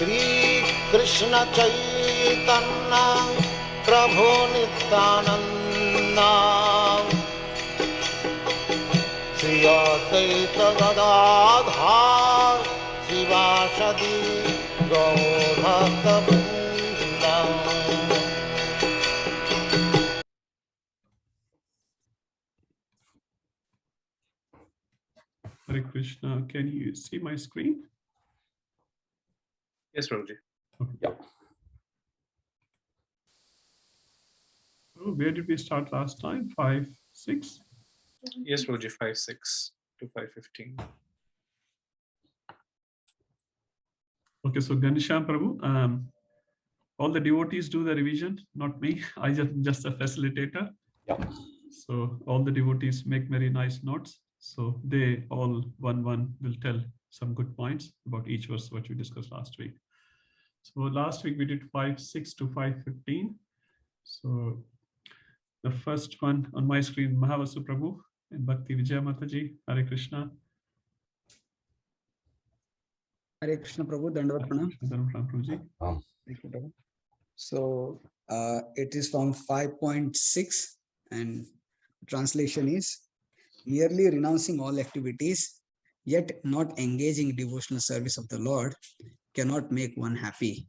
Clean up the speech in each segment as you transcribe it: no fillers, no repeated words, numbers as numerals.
Shri Krishna Chaitanya Prabhu Nityananda Shri Advaita Gadadhar Shivasadi Gaur Bhakta Vrinda. Hare Krishna. Can you see my screen? Yes, Prabhuji. Okay. Yeah. So where did we start last time? 5, 6? Yes, Prabhuji, 5:6 to 5:15. Okay, so Ghanshyam Prabhu, all the devotees do the revision, not me. I just a facilitator. Yeah. So all the devotees make very nice notes. So they all one will tell some good points about each verse what we discussed last week. So last week we did 5:6 to 5:15. So the first one on my screen, Mahavasu Prabhu and Bhakti Vijaya Mataji. Hare Krishna. Hare Krishna Prabhu, Dandavat Pranam. Prabhuji. Thank you, Prabhu. So it is from 5.6 and translation is merely renouncing all activities yet not engaging in devotional service of the Lord cannot make one happy.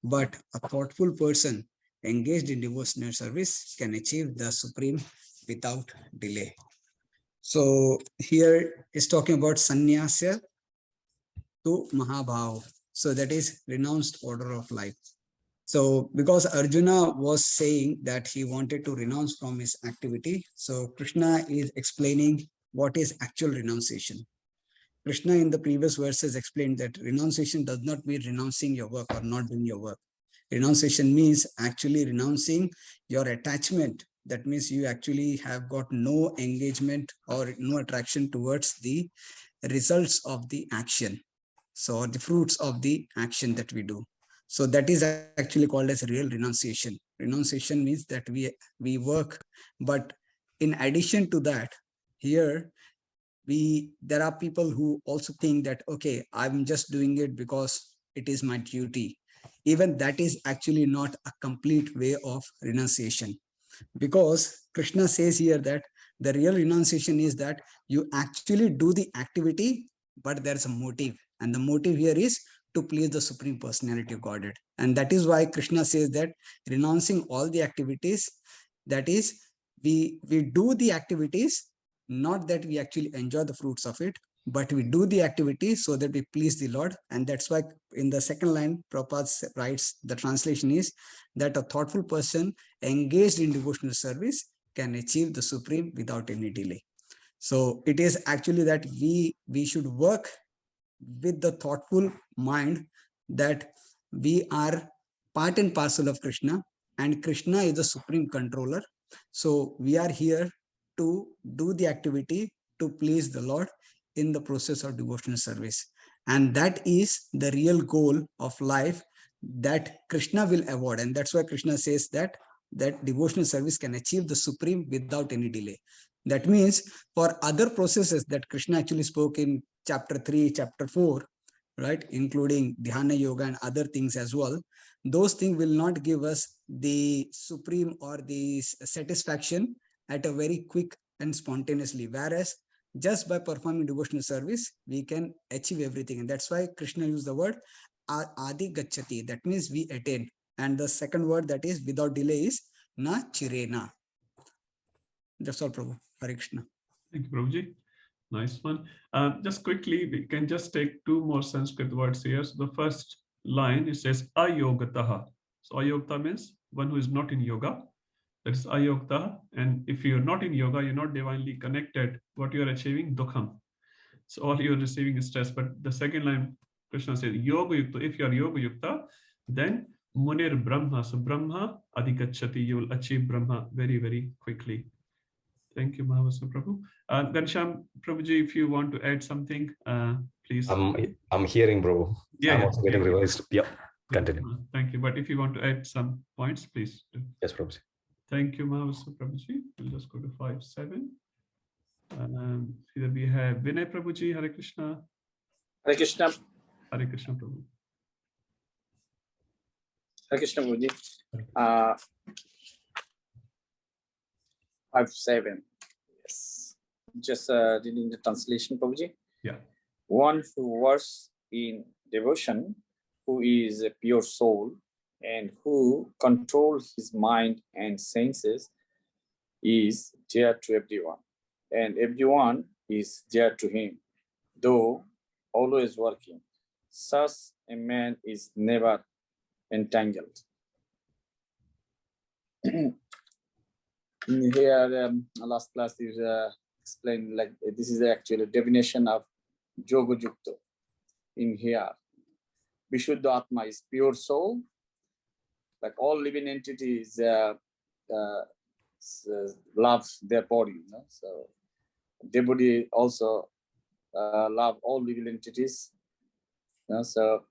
But a thoughtful person engaged in devotional service can achieve the supreme without delay. So here is talking about sannyasa to mahabhav. So that is renounced order of life. So because Arjuna was saying that he wanted to renounce from his activity, so Krishna is explaining what is actual renunciation. Krishna in the previous verses explained that renunciation does not mean renouncing your work or not doing your work. Renunciation means actually renouncing your attachment. That means you actually have got no engagement or no attraction towards the results of the action. So the fruits of the action that we do. So that is actually called as real renunciation. Renunciation means that we work, but in addition to that, here there are people who also think that, okay, I'm just doing it because it is my duty. Even that is actually not a complete way of renunciation, because Krishna says here that the real renunciation is that you actually do the activity, but there's a motive, and the motive here is to please the Supreme Personality of Godhead. And that is why Krishna says that renouncing all the activities, that is, we do the activities, not that we actually enjoy the fruits of it, but we do the activity so that we please the Lord. And that's why in the second line, Prabhupada writes, the translation is that a thoughtful person engaged in devotional service can achieve the Supreme without any delay. So it is actually that we should work with the thoughtful mind that we are part and parcel of Krishna, and Krishna is the supreme controller. So we are here to do the activity to please the Lord in the process of devotional service. And that is the real goal of life that Krishna will award. And that's why Krishna says that devotional service can achieve the supreme without any delay. That means for other processes that Krishna actually spoke in chapter 3, chapter 4, right, including dhyana yoga and other things as well, those things will not give us the supreme or the satisfaction at a very quick and spontaneously, whereas just by performing devotional service we can achieve everything. And that's why Krishna used the word adi gacchati, that means we attain. And the second word, that is without delay, is na chirena. That's all, Prabhu. Hare Krishna. Thank you, Prabhuji. Nice one. Just quickly, we can just take two more Sanskrit words here. So the first line, it says ayogataha. So ayogata means one who is not in yoga. That is ayogata. And if you're not in yoga, you're not divinely connected. What you're achieving, dukham. So all you're receiving is stress. But the second line, Krishna says yoga yukta. If you're yoga yukta, then munir brahma. So brahma adhikachati. You will achieve brahma very, very quickly. Thank you, Mahavasu Prabhu. Ghanshyam Prabhuji, if you want to add something, please. I'm hearing, Prabhu. Yeah, I'm also getting revised. Yeah, continue. Thank you. But if you want to add some points, please do. Yes, Prabhuji. Thank you, Mahavasu Prabhuji. We'll just go to 5.7. Here we have Vinay Prabhuji. Hare Krishna. Hare Krishna. Hare Krishna Prabhu. Krishna Prabhuji. 5.7. Yes. Just reading the translation, Prabhuji. Yeah. One who works in devotion, who is a pure soul, and who controls his mind and senses, is dear to everyone, and everyone is dear to him, though always working. Such a man is never entangled. Here, last class is explained like this is actually a definition of Yoga Yukta. In here, Vishuddha Atma is pure soul, like all living entities love their body, you know? So devotee also love all living entities, you know? So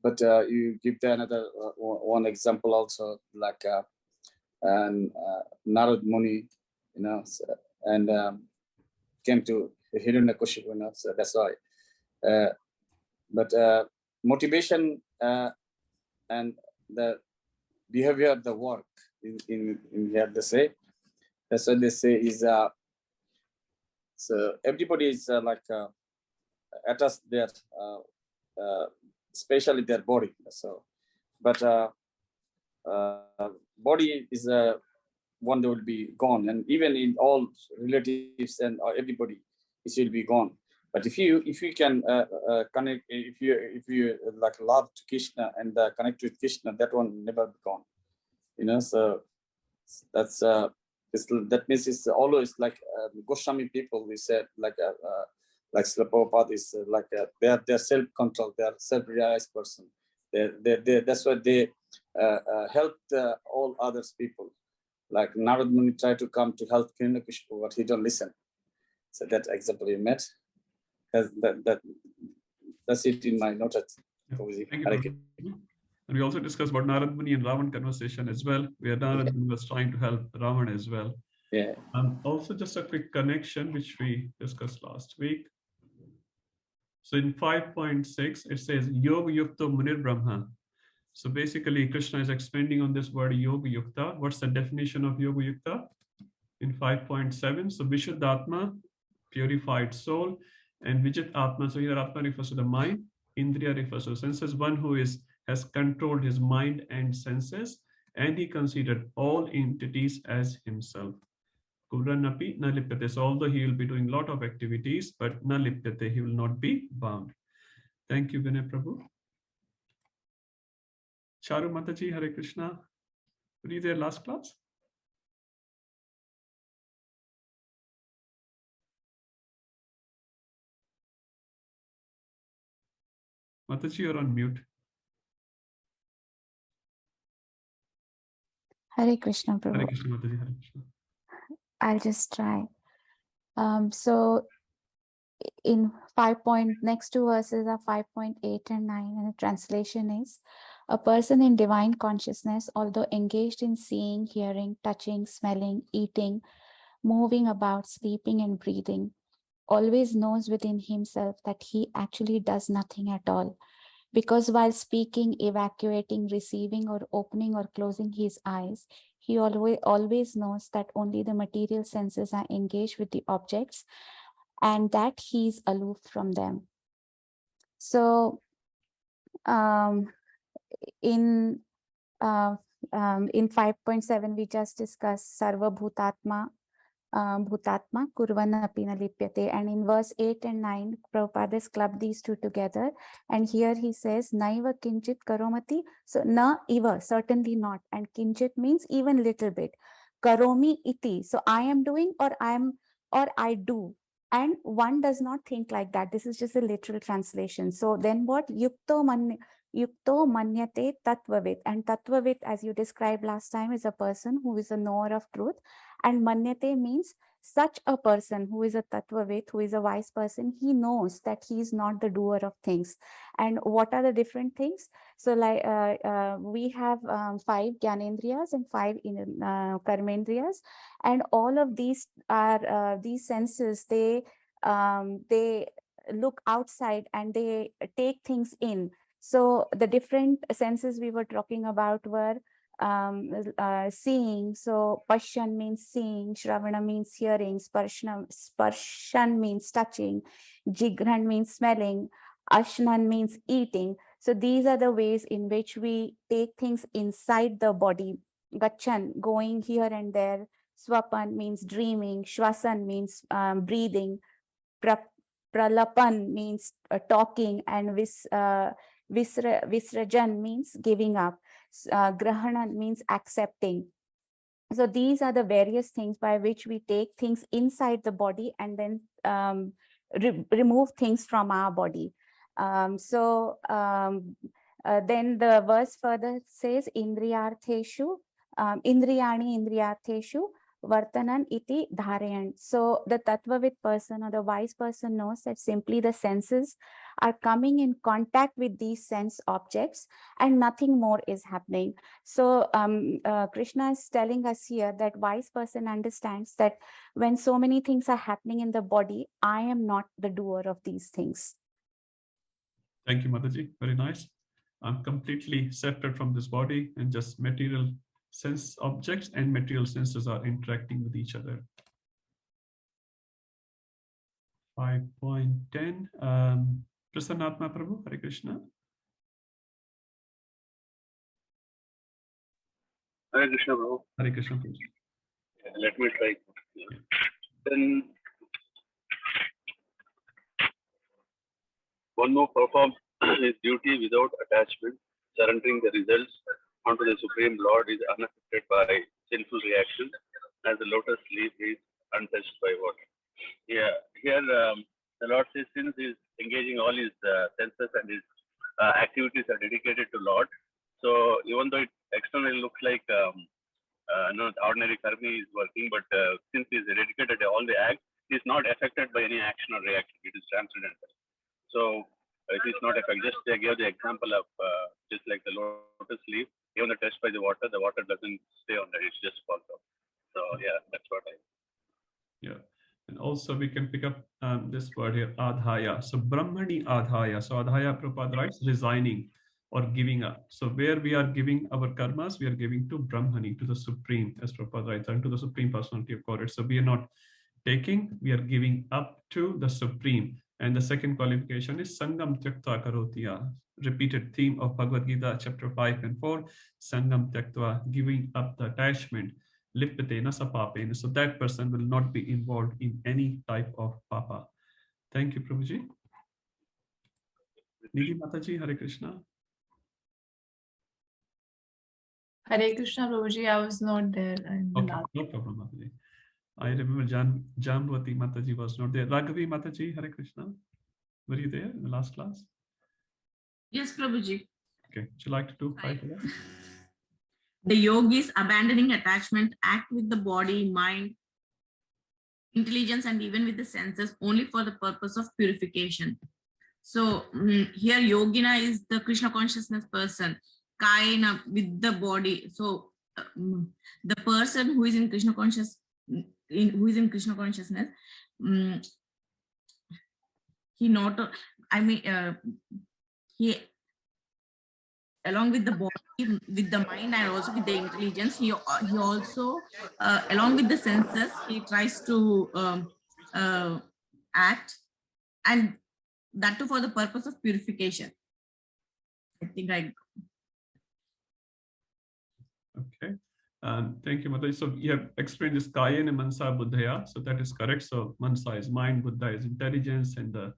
but you give the another one example also, like Narad Muni, you know, so, and came to Hiranyakashipu, you know, so that's why. But motivation and the behavior of the work in here they say, that's what they say is so everybody is like attached their especially their body. So, but body is one that will be gone, and even in all relatives and everybody, it will be gone. But if you can connect, if you like love to Krishna and connect with Krishna, that one never be gone. You know, so that's that means it's always like Goswami people. We said like Srila Prabhupada is like they're self-control, they're self-realized person. That's why they helped all others people. Like Narad Muni tried to come to help Hiranyakashipu, but he don't listen. So that example you met. That's it in my notes. Yeah. Thank you. And we also discussed about Narad Muni and Ravan conversation as well, where Narad Muni was trying to help Ravan as well. Yeah. Also just a quick connection, which we discussed last week. So in 5.6, it says Yoga Yukta Munir Brahma. So basically, Krishna is expanding on this word Yoga Yukta. What's the definition of Yoga Yukta? In 5.7, so Vishuddha Atma, purified soul, and Vijit Atma. So here Atma refers to the mind, Indriya refers to the senses, one who has controlled his mind and senses, and he considered all entities as himself. Kuranapi na lipyate. So although he will be doing a lot of activities, but na lipyate, he will not be bound. Thank you, Vinay Prabhu. Charu Mataji, Hare Krishna. Were you there last class? Mataji, you're on mute. Hare Krishna, Prabhu. Hare Krishna, Mataji, Hare Krishna. I'll just try. So in next two verses are 5.8 and 9, and the translation is, a person in divine consciousness, although engaged in seeing, hearing, touching, smelling, eating, moving about, sleeping and breathing, always knows within himself that he actually does nothing at all. Because while speaking, evacuating, receiving, or opening or closing his eyes, he always knows that only the material senses are engaged with the objects and that he is aloof from them. So in 5.7, we just discussed Sarva Bhutatma, Bhutatma, Kurvana Apina Lipyate. And in verse 8 and 9, Prabhupada has clubbed these two together. And here he says, Naiva Kinchit Karomati. So, na iva, certainly not. And Kinchit means even little bit. Karomi iti. So, I am doing or I do. And one does not think like that. This is just a literal translation. So, then what? Yukto manyate tattvavit. And tattvavit, as you described last time, is a person who is a knower of truth. And manyate means such a person who is a tattvavit, who is a wise person, he knows that he is not the doer of things. And what are the different things? So like we have 5 Gyanendriyas and 5 Karmendriyas. And all of these are these senses, they look outside and they take things in. So the different senses we were talking about were seeing. So Pashyan means seeing, Shravana means hearing, Sparshan means touching, Jigran means smelling, Ashnan means eating. So these are the ways in which we take things inside the body. Gachan, going here and there. Swapan means dreaming. Shwasan means breathing. Pralapan means talking. And Visrajan means giving up. Grahanan means accepting. So these are the various things by which we take things inside the body and then remove things from our body. Then the verse further says, Indriyartheshu, Indriyani Indriyartheshu, Vartanan iti dharayan. So the Tattvavit person or the wise person knows that simply the senses are coming in contact with these sense objects and nothing more is happening. So Krishna is telling us here that wise person understands that when so many things are happening in the body, I am not the doer of these things. Thank you, Mataji. Very nice. I'm completely separate from this body and just material sense objects and material senses are interacting with each other. 5.10. Prasannatma Prabhu, Hare Krishna. Hare Krishna, Prabhu. Hare Krishna, please. Let me try. Then one who performs his duty without attachment, surrendering the results onto the Supreme Lord, is unaffected by sinful reactions, as the lotus leaf is untouched by water. Yeah, here the Lord says, since he is engaging all his senses and his activities are dedicated to Lord, so even though it externally looks like no ordinary karmi is working, but since he is dedicated to all the acts, he is not affected by any action or reaction. It is transcendental. So it is not affected. Just I gave the example of just like the lotus leaf, even though touched by the water doesn't stay on that; it just falls off. So yeah, that's what I. Yeah, and also we can pick up this word here, adhaya. So brahmani adhaya. So adhaya, Prabhupada writes, resigning or giving up. So where we are giving our karmas, we are giving to brahmani, to the supreme, as Prabhupada writes, and to the supreme personality of Godhead. So we are not taking, we are giving up to the supreme. And the second qualification is Sangam Tyaktva Karotiya, repeated theme of Bhagavad Gita, chapter 5 and 4. Sangam Tyaktva, giving up the attachment. Lipate na sapapena. So that person will not be involved in any type of papa. Thank you, Prabhuji. Nidhi Mataji, Hare Krishna. Hare Krishna, Prabhuji. I was not there. Okay, no problem, Mataji. I remember Jambavati Mataji was not there. Raghavi Mataji, Hare Krishna. Were you there in the last class? Yes, Prabhuji. Okay, would you like to do 5? The yogis abandoning attachment act with the body, mind, intelligence, and even with the senses only for the purpose of purification. So here Yogina is the Krishna consciousness person, Kaina with the body. So the person who is in Krishna consciousness, he not, I mean, he along with the body, with the mind, and also with the intelligence, he also along with the senses, he tries to act, and that too for the purpose of purification. I think I. Okay. Thank you, Mataji. So you have explained this Kayena Mansa Buddhaya. So that is correct. So Mansa is mind, Buddha is intelligence, and the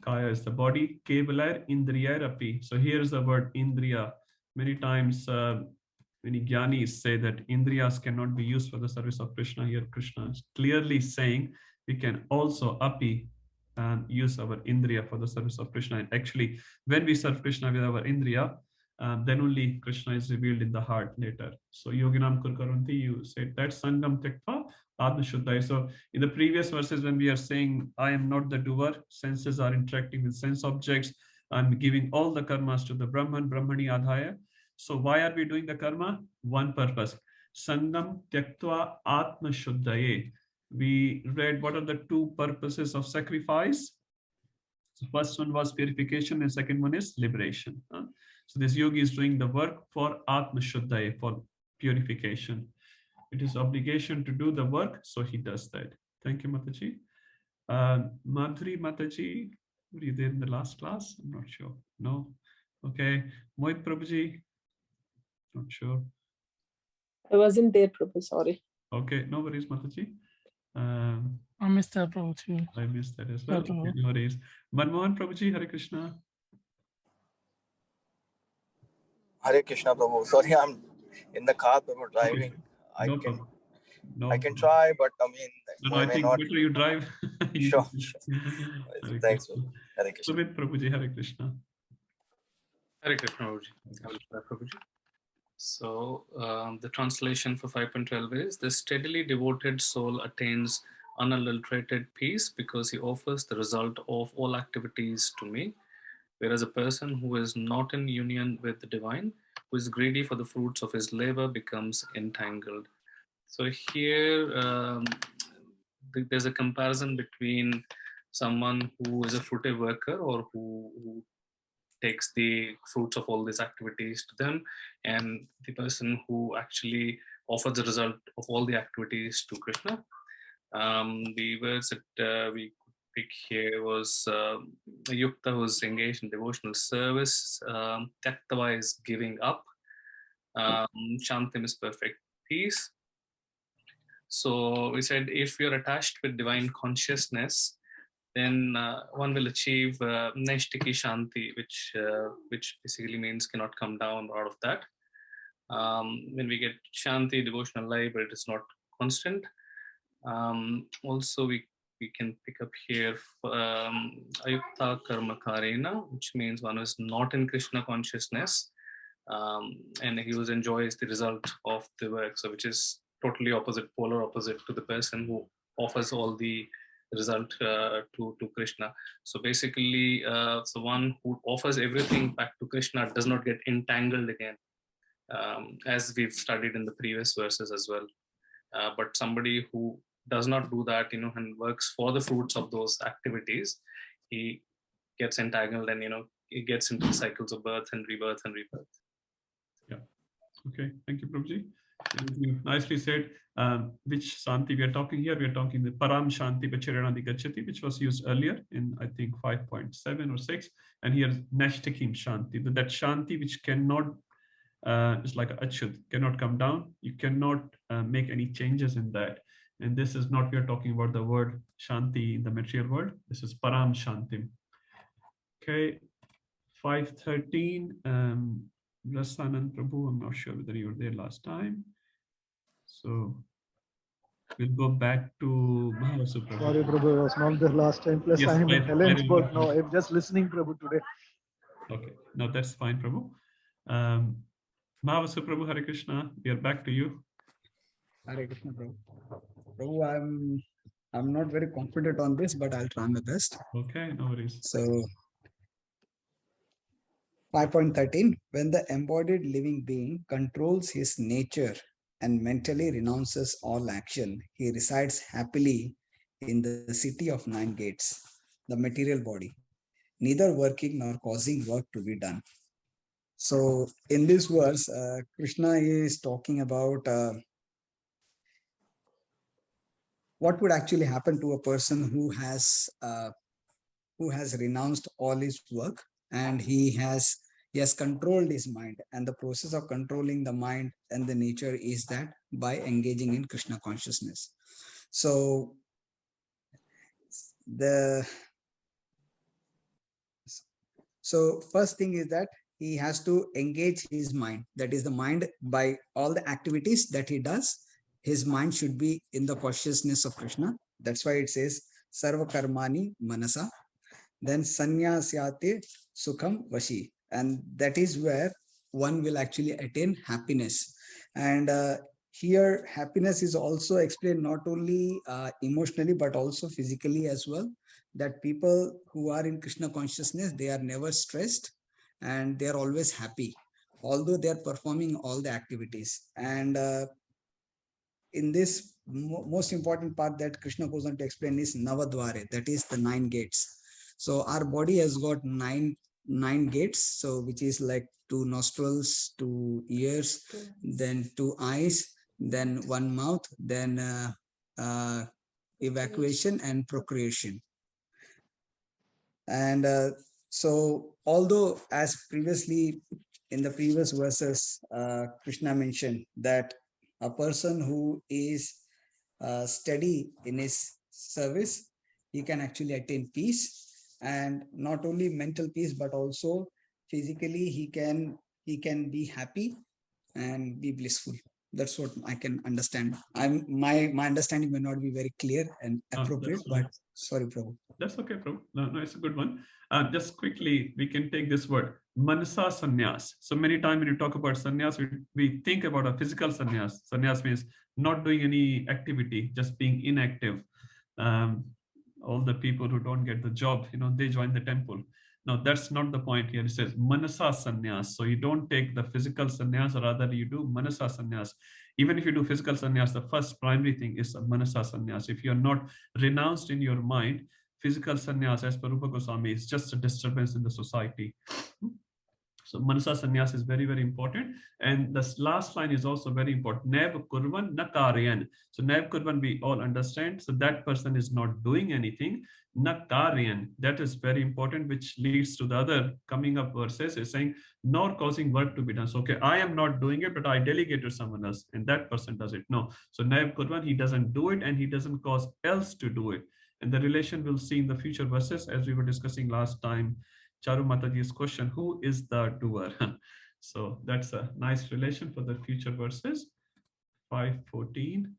Kaya is the body. Kevalar Indriya Rapi. So here's the word Indriya. Many times many Gyanis say that Indriyas cannot be used for the service of Krishna. Here Krishna is clearly saying we can also api use our Indriya for the service of Krishna. And actually, when we serve Krishna with our Indriya, then only Krishna is revealed in the heart later. So Yoginam Kurkarunti, you said that Sangam Tektva Atma Shuddhaya. So in the previous verses, when we are saying, I am not the doer, senses are interacting with sense objects, I'm giving all the karmas to the Brahman, Brahmani Adhaya. So why are we doing the karma? One purpose. Sangam Tektva Atma Shuddhaye. We read what are the two purposes of sacrifice. So first one was purification, and second one is liberation. So this yogi is doing the work for Atma Shuddhaya, for purification. It is obligation to do the work, so he does that. Thank you, Mataji. Madhuri Mataji, were you there in the last class? I'm not sure. No. Okay. Mohit Prabhuji, not sure. I wasn't there, Prabhu, sorry. Okay, no worries, Mataji. I missed that, Prabhu, too. I missed that as well. Okay, no worries. Manmohan Prabhuji, Hare Krishna. Hare Krishna, Prabhu. Sorry, I'm in the car, Prabhu, driving. Okay. I can try, but I mean, no, I think not. better you drive. Sure. Thanks, Hare Krishna. Sumit Prabhuji, Hare Krishna. Hare Krishna, Prabhuji. I will try, Prabhuji. So the translation for 5.12 is: the steadily devoted soul attains unadulterated peace because he offers the result of all activities to me, whereas a person who is not in union with the divine, who is greedy for the fruits of his labor, becomes entangled. So here there's a comparison between someone who is a fruitive worker or who takes the fruits of all these activities to them, and the person who actually offers the result of all the activities to Krishna. The words that we could pick here was Yukta, who's engaged in devotional service. Tyaktava is giving up. Shantim is perfect peace. So we said if you're attached with divine consciousness, then one will achieve Naishtiki Shanti, which basically means cannot come down out of that. When we get Shanti, devotional life, but it is not constant. Also, we can pick up here Ayukta Karma Karena, which means one is not in Krishna consciousness, and he enjoys the result of the work, so which is totally opposite, polar opposite to the person who offers all the result to Krishna. So basically, so one who offers everything back to Krishna does not get entangled again, as we've studied in the previous verses as well. But somebody who does not do that, and works for the fruits of those activities, he gets entangled, and he gets into the cycles of birth and rebirth and rebirth. Yeah. Okay. Thank you, Prabhuji. You nicely said which Shanti we are talking here. We are talking the Param Shanti Vachiranadi Gachati, which was used earlier in, I think, 5.7 or 6. And here, Nashtakim Shanti, that Shanti which cannot, it's like a Achud, cannot come down. You cannot make any changes in that. And this is not, we are talking about the word Shanti in the material world. This is Param Shanti. Okay, 5.13. Rasanand Prabhu, I'm not sure whether you were there last time. So we'll go back to Mahavasu Prabhu. Sorry, Prabhu, I was not there last time. Plus, Yes, I am in Helensburg now. I'm just listening, Prabhu, today. Okay, no, that's fine, Prabhu. Mahavasu Prabhu, Hare Krishna, we are back to you. Hare Krishna, Prabhu. Prabhu, I'm not very confident on this, but I'll try my best. Okay, no worries. So 5.13, when the embodied living being controls his nature and mentally renounces all action, he resides happily in the city of 9 gates, the material body, neither working nor causing work to be done. So in this verse, Krishna is talking about what would actually happen to a person who has renounced all his work, and he has controlled his mind, and the process of controlling the mind and the nature is that by engaging in Krishna consciousness. So first thing is that he has to engage his mind, that is the mind, by all the activities that he does. His mind should be in the consciousness of Krishna. That's why it says Sarva Karmani Manasa. Then Sanyasyate Sukham Vashi. And that is where one will actually attain happiness. And here happiness is also explained not only emotionally, but also physically as well. That people who are in Krishna consciousness, they are never stressed and they are always happy, although they are performing all the activities. And in this most important part that Krishna goes on to explain is Navadware, that is the 9 gates. So our body has got nine gates, so which is like 2 nostrils, 2 ears, then 2 eyes, then 1 mouth, then evacuation and procreation. And so although as previously in the previous verses Krishna mentioned that a person who is steady in his service, he can actually attain peace, and not only mental peace but also physically he can be happy and be blissful. That's what I can understand. My understanding may not be very clear and appropriate, but sorry, Prabhu. That's okay, Prabhu. No, it's a good one. Just quickly, we can take this word, manasa sannyas. So many times when you talk about sannyas, we think about a physical sannyas. Sannyas means not doing any activity, just being inactive. All the people who don't get the job, they join the temple. No, that's not the point here. It says manasa sannyas. So you don't take the physical sannyas, rather you do manasa sannyas. Even if you do physical sannyas, the first primary thing is manasa sannyas. If you're not renounced in your mind, physical sannyas, as per Rupa Goswami, is just a disturbance in the society. So manasa sannyas is very, very important. And this last line is also very important. Nev kurvan na karyan. So nev kurvan we all understand. So that person is not doing anything. Na karyan. That is very important, which leads to the other coming up verses is saying, nor causing work to be done. So okay, I am not doing it, but I delegate to someone else and that person does it. No. So nev kurvan, he doesn't do it and he doesn't cause else to do it. And the relation we'll see in the future verses, as we were discussing last time, Charu Mataji's question, who is the doer? So that's a nice relation for the future verses. 5:14.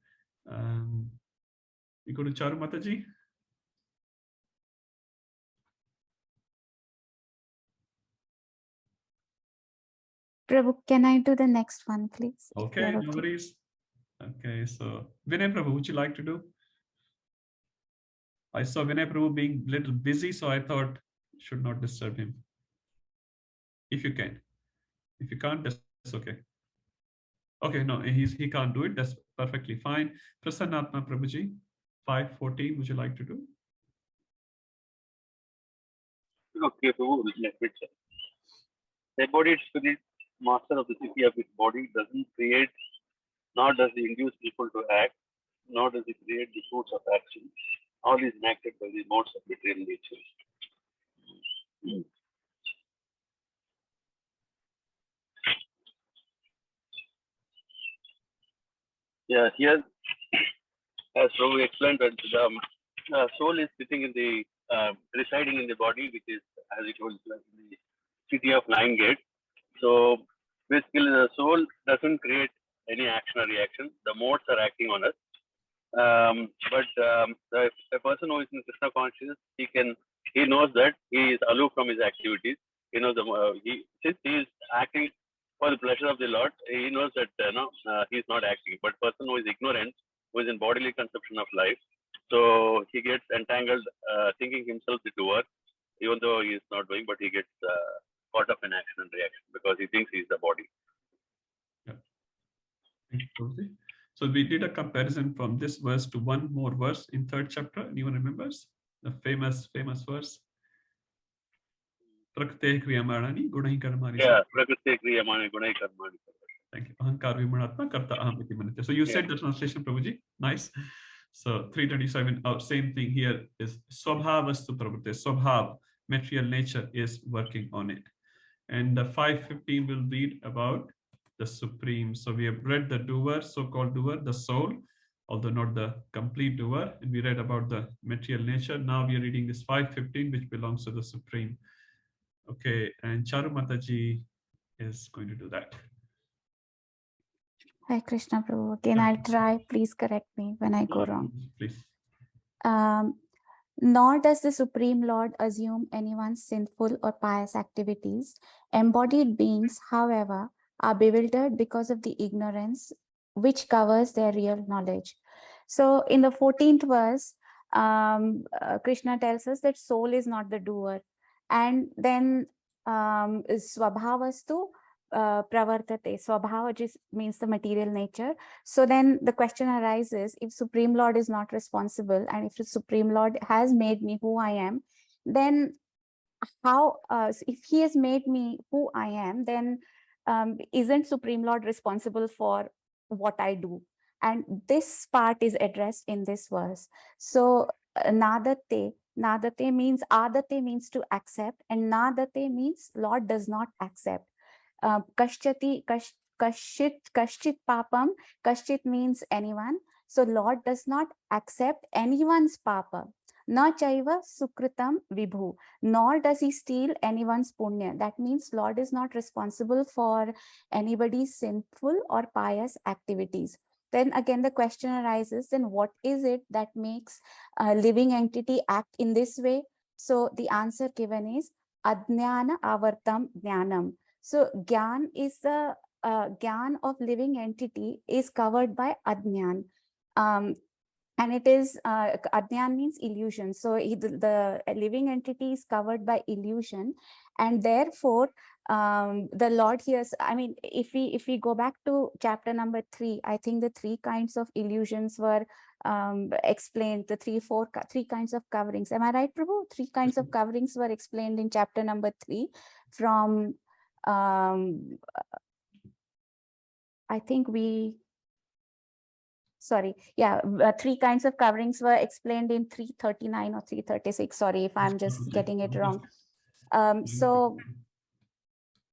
We go to Charu Mataji. Prabhu, can I do the next one, please? Okay, no worries. Okay, so Vinay Prabhu, would you like to do? I saw Vinay Prabhu being a little busy, so I thought should not disturb him. If you can. If you can't, that's okay. Okay, no, he can't do it. That's perfectly fine. Prasannatma Prabhuji, 5:14, would you like to do? Okay, Prabhu, let me check. The embodied spirit, master of the city of its body, doesn't create, nor does he induce people to act, nor does he create the fruits of action. All is enacted by the modes of material nature. Yeah, here, as Prabhu explained, that the soul is sitting in the, residing in the body, which is, as it was, like the city of 9 gates. So basically, the soul doesn't create any action or reaction. The modes are acting on us. But a person who is in Krishna consciousness, he knows that he is aloof from his activities. He knows since he is acting for the pleasure of the Lord, he knows that he is not acting. But person who is ignorant, who is in bodily conception of life, so he gets entangled, thinking himself the doer, even though he is not doing, but he gets caught up in action and reaction because he thinks he is the body. Yeah. So we did a comparison from this verse to one more verse in 3rd chapter. Anyone remembers the famous verse? Prakriti kriyamanani gunai karmani. Yeah, Prakriti kriyamani gunai karmani. Thank you. Ahankar vimanatma karta aham iti manite. So you said the translation, Prabhuji. Nice. So 327, same thing here is swabhavastu prakriti. Swabhav, material nature, is working on it. And the 5:15 will read about the supreme. So we have read the doer, so-called doer, the soul, although not the complete doer. And we read about the material nature. Now we are reading this 5:15, which belongs to the supreme. Okay, and Charu Mataji is going to do that. Hi, Krishna Prabhu. Again, I'll try. Please correct me when I go wrong. Please. Nor does the Supreme Lord assume anyone's sinful or pious activities. Embodied beings, however, are bewildered because of the ignorance which covers their real knowledge. So in the 14th verse, Krishna tells us that soul is not the doer. And then swabhavastu pravartate. Swabhava just means the material nature. So then the question arises, if Supreme Lord is not responsible and if the Supreme Lord has made me who I am, then how, if he has made me who I am, then isn't Supreme Lord responsible for what I do? And this part is addressed in this verse. So nadate means, adate means to accept, and nadate means Lord does not accept. Kashchit papam, kashchit means anyone. So Lord does not accept anyone's papa. Na chaiva sukritam vibhu, nor does he steal anyone's punya. That means Lord is not responsible for anybody's sinful or pious activities. Then again the question arises, then what is it that makes a living entity act in this way? So the answer given is adnyana avartam jnanam. So gyan is the gyan of living entity is covered by adnyan. And it is adnyan means illusion. So the living entity is covered by illusion, and therefore the Lord hears. I mean, if we go back to chapter number 3, I think the 3 kinds of illusions were explained. The three kinds of coverings. Am I right, Prabhu? 3 kinds of coverings were explained in chapter number 3 from. I think sorry, yeah, 3 kinds of coverings were explained in 339 or 336. Sorry if I'm just getting it wrong. So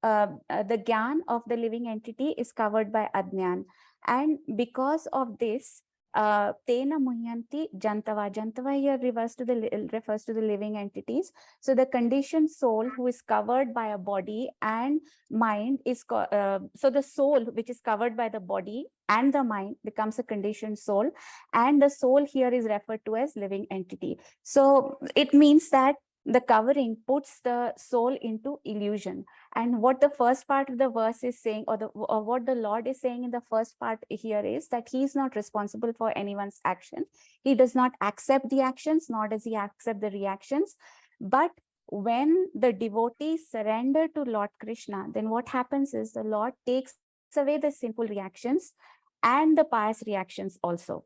the gyan of the living entity is covered by adnyan, and because of this, tena muhyanti jantava. Jantava here refers to the living entities. So the conditioned soul who is covered by a body and mind is so the soul which is covered by the body and the mind becomes a conditioned soul, and the soul here is referred to as living entity. So it means that the covering puts the soul into illusion. And what the first part of the verse is saying, or what the Lord is saying in the first part here, is that he is not responsible for anyone's action. He does not accept the actions, nor does he accept the reactions. But when the devotees surrender to Lord Krishna, then what happens is the Lord takes away the sinful reactions and the pious reactions also.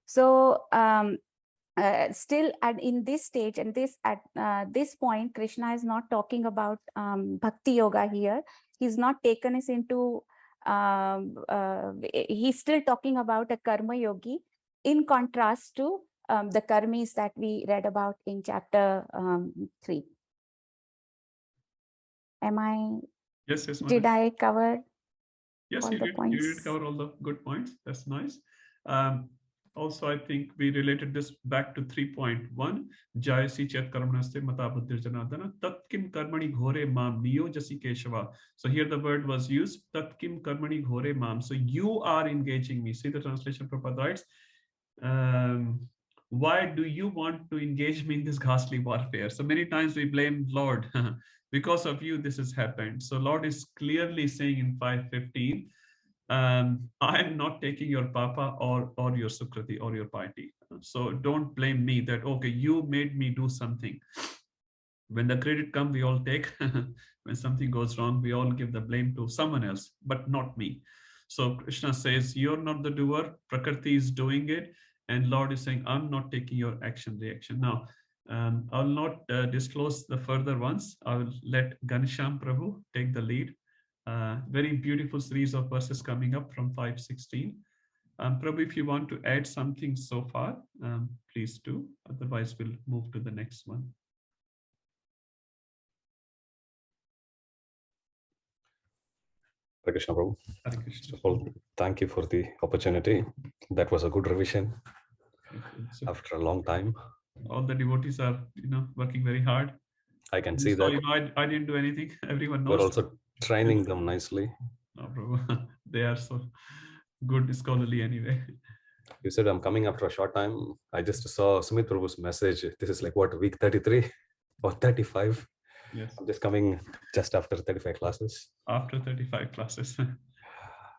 So still in this stage and at this point, Krishna is not talking about bhakti yoga here. He's not taken us into he's still talking about a karma yogi, in contrast to the karmis that we read about in chapter 3. Am I? Yes. Did I cover? Yes, all you the did. points? You did cover all the good points. That's nice. Also, I think we related this back to 3.1. Jayasi chet karmanaste matabuddhir janadana tatkim karmani ghore mam niyojasi keshava. So here the word was used, tatkim karmani ghore mam. So you are engaging me. See the translation, Prabhupada writes, why do you want to engage me in this ghastly warfare? So many times we blame Lord. Because of you, this has happened. So Lord is clearly saying in 5:15, I am not taking your papa or your sukriti or your piety. So don't blame me that, okay, you made me do something. When the credit comes, we all take. When something goes wrong, we all give the blame to someone else, but not me. So Krishna says, you're not the doer, Prakriti is doing it. And Lord is saying, I'm not taking your action reaction. Now, I'll not disclose the further ones. I will let Ghanshyam Prabhu take the lead. Very beautiful series of verses coming up from 5:16. Prabhu, if you want to add something so far, please do. Otherwise, we'll move to the next one. Hare Krishna, Prabhu. First of all, thank you for the opportunity. That was a good revision after a long time. All the devotees are, working very hard. I can see that. I didn't do anything. Everyone knows. We're also training them nicely. No, Prabhu. They are so good scholarly anyway. You said I'm coming after a short time. I just saw Sumit Prabhu's message. This is like what, week 33 or 35? Yes. I'm just coming just after 35 classes. After 35 classes.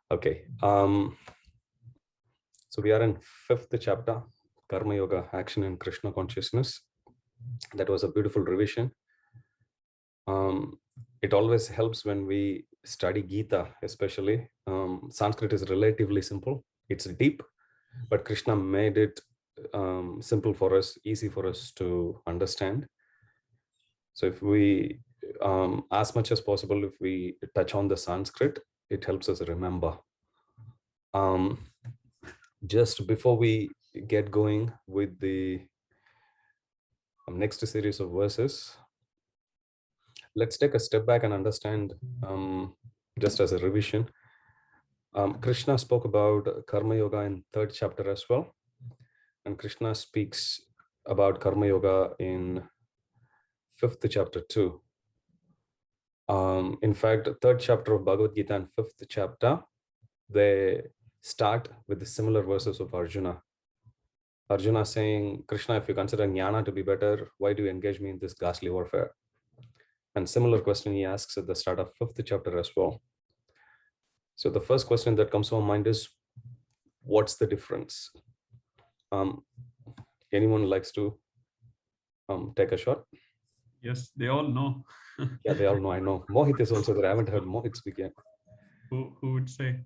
Okay. So we are in 5th chapter, Karma Yoga, Action in Krishna Consciousness. That was a beautiful revision. It always helps when we study Gita, especially. Sanskrit is relatively simple. It's deep, but Krishna made it simple for us, easy for us to understand. So if we, as much as possible, if we touch on the Sanskrit, it helps us remember. Just before we get going with the next series of verses, let's take a step back and understand, just as a revision. Krishna spoke about Karma Yoga in 3rd chapter as well. And Krishna speaks about Karma Yoga in 5th chapter too. In fact, 3rd chapter of Bhagavad Gita and 5th chapter, they start with the similar verses of Arjuna. Arjuna saying, Krishna, if you consider jnana to be better, why do you engage me in this ghastly warfare? And similar question he asks at the start of 5th chapter as well. So the first question that comes to our mind is, what's the difference? Anyone likes to take a shot? Yes, they all know. Yeah, they all know. I know. Mohit is also there. I haven't heard Mohit speak yet. Who would say?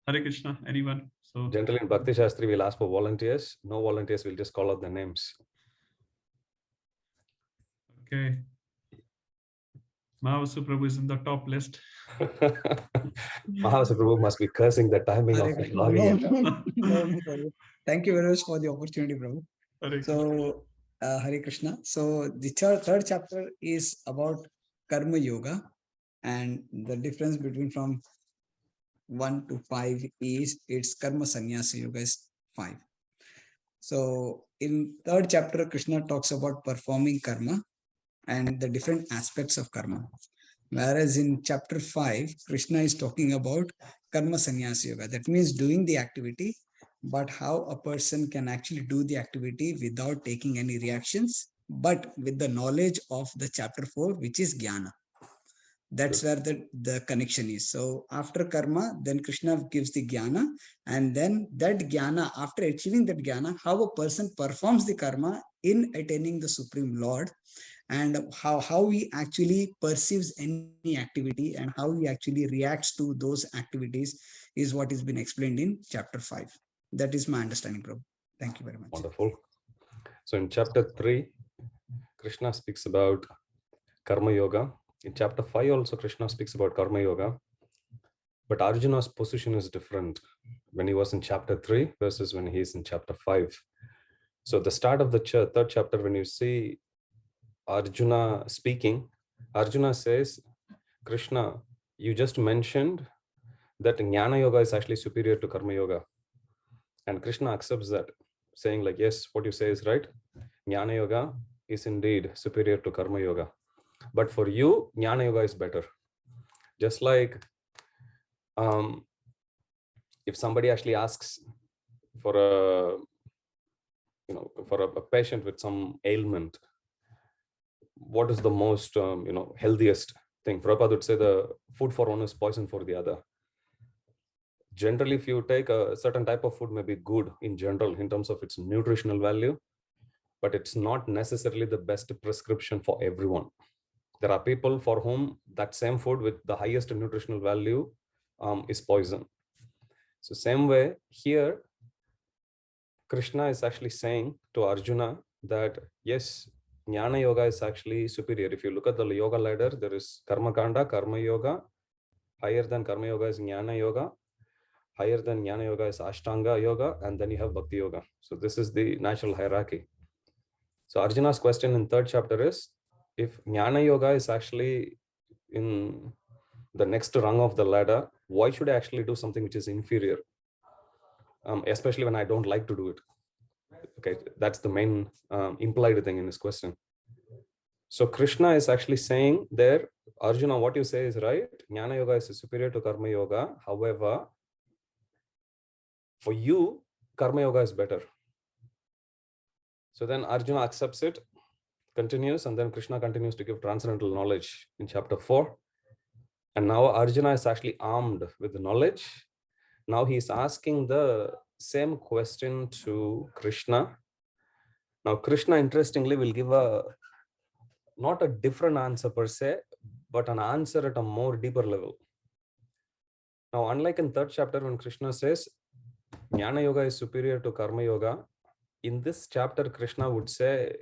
Hare Krishna, anyone? So generally in Bhakti Shastri, we'll ask for volunteers. No volunteers, we'll just call out the names. Okay. Mahavasu Prabhu is in the top list. Mahavasu Prabhu must be cursing the timing of logging in. No, Prabhu. Thank you very much for the opportunity, Prabhu. Hare So, Hare Krishna. So, the third chapter is about Karma Yoga, and the difference between from 1 to 5 is its Karma Sannyasa Yoga is 5. So, in 3rd chapter, Krishna talks about performing karma and the different aspects of karma. Whereas in chapter 5, Krishna is talking about Karma Sannyasa Yoga. That means doing the activity, but how a person can actually do the activity without taking any reactions, but with the knowledge of the chapter 4, which is Jnana. That's where the connection is. So after karma, then Krishna gives the Jnana, and then that Jnana, after achieving that Jnana, how a person performs the karma in attaining the Supreme Lord, and how he actually perceives any activity and how he actually reacts to those activities is what has been explained in chapter 5. That is my understanding, Prabhu. Thank you very much. Wonderful. So in chapter 3, Krishna speaks about Karma Yoga. In chapter 5 also, Krishna speaks about Karma Yoga. But Arjuna's position is different when he was in chapter 3 versus when he is in chapter 5. So the start of the 3rd chapter, when you see Arjuna speaking, Arjuna says, Krishna, you just mentioned that Jnana Yoga is actually superior to Karma Yoga. And Krishna accepts that, saying like, yes, what you say is right. Jnana Yoga is indeed superior to Karma Yoga. But for you, Jnana Yoga is better. Just like if somebody actually asks for a patient with some ailment, what is the most healthiest thing? Prabhupada would say the food for one is poison for the other. Generally, if you take a certain type of food, may be good in general in terms of its nutritional value, but it's not necessarily the best prescription for everyone. There are people for whom that same food with the highest nutritional value is poison. So same way here, Krishna is actually saying to Arjuna that yes, Jnana Yoga is actually superior. If you look at the yoga ladder, there is Karma Kanda, Karma Yoga. Higher than Karma Yoga is Jnana Yoga. Higher than Jnana Yoga is Ashtanga Yoga. And then you have Bhakti Yoga. So this is the natural hierarchy. So Arjuna's question in 3rd chapter is, if Jnana Yoga is actually in the next rung of the ladder, why should I actually do something which is inferior? Especially when I don't like to do it. Okay, that's the main implied thing in this question. So Krishna is actually saying there, Arjuna, what you say is right. Jnana Yoga is superior to Karma Yoga. However, for you, Karma Yoga is better. So then Arjuna accepts it, continues, and then Krishna continues to give transcendental knowledge in chapter 4. And now Arjuna is actually armed with the knowledge. Now he is asking the same question to Krishna. Now Krishna, interestingly, will give not a different answer per se, but an answer at a more deeper level. Now, unlike in 3rd chapter when Krishna says Jnana Yoga is superior to Karma Yoga, in this chapter, Krishna would say,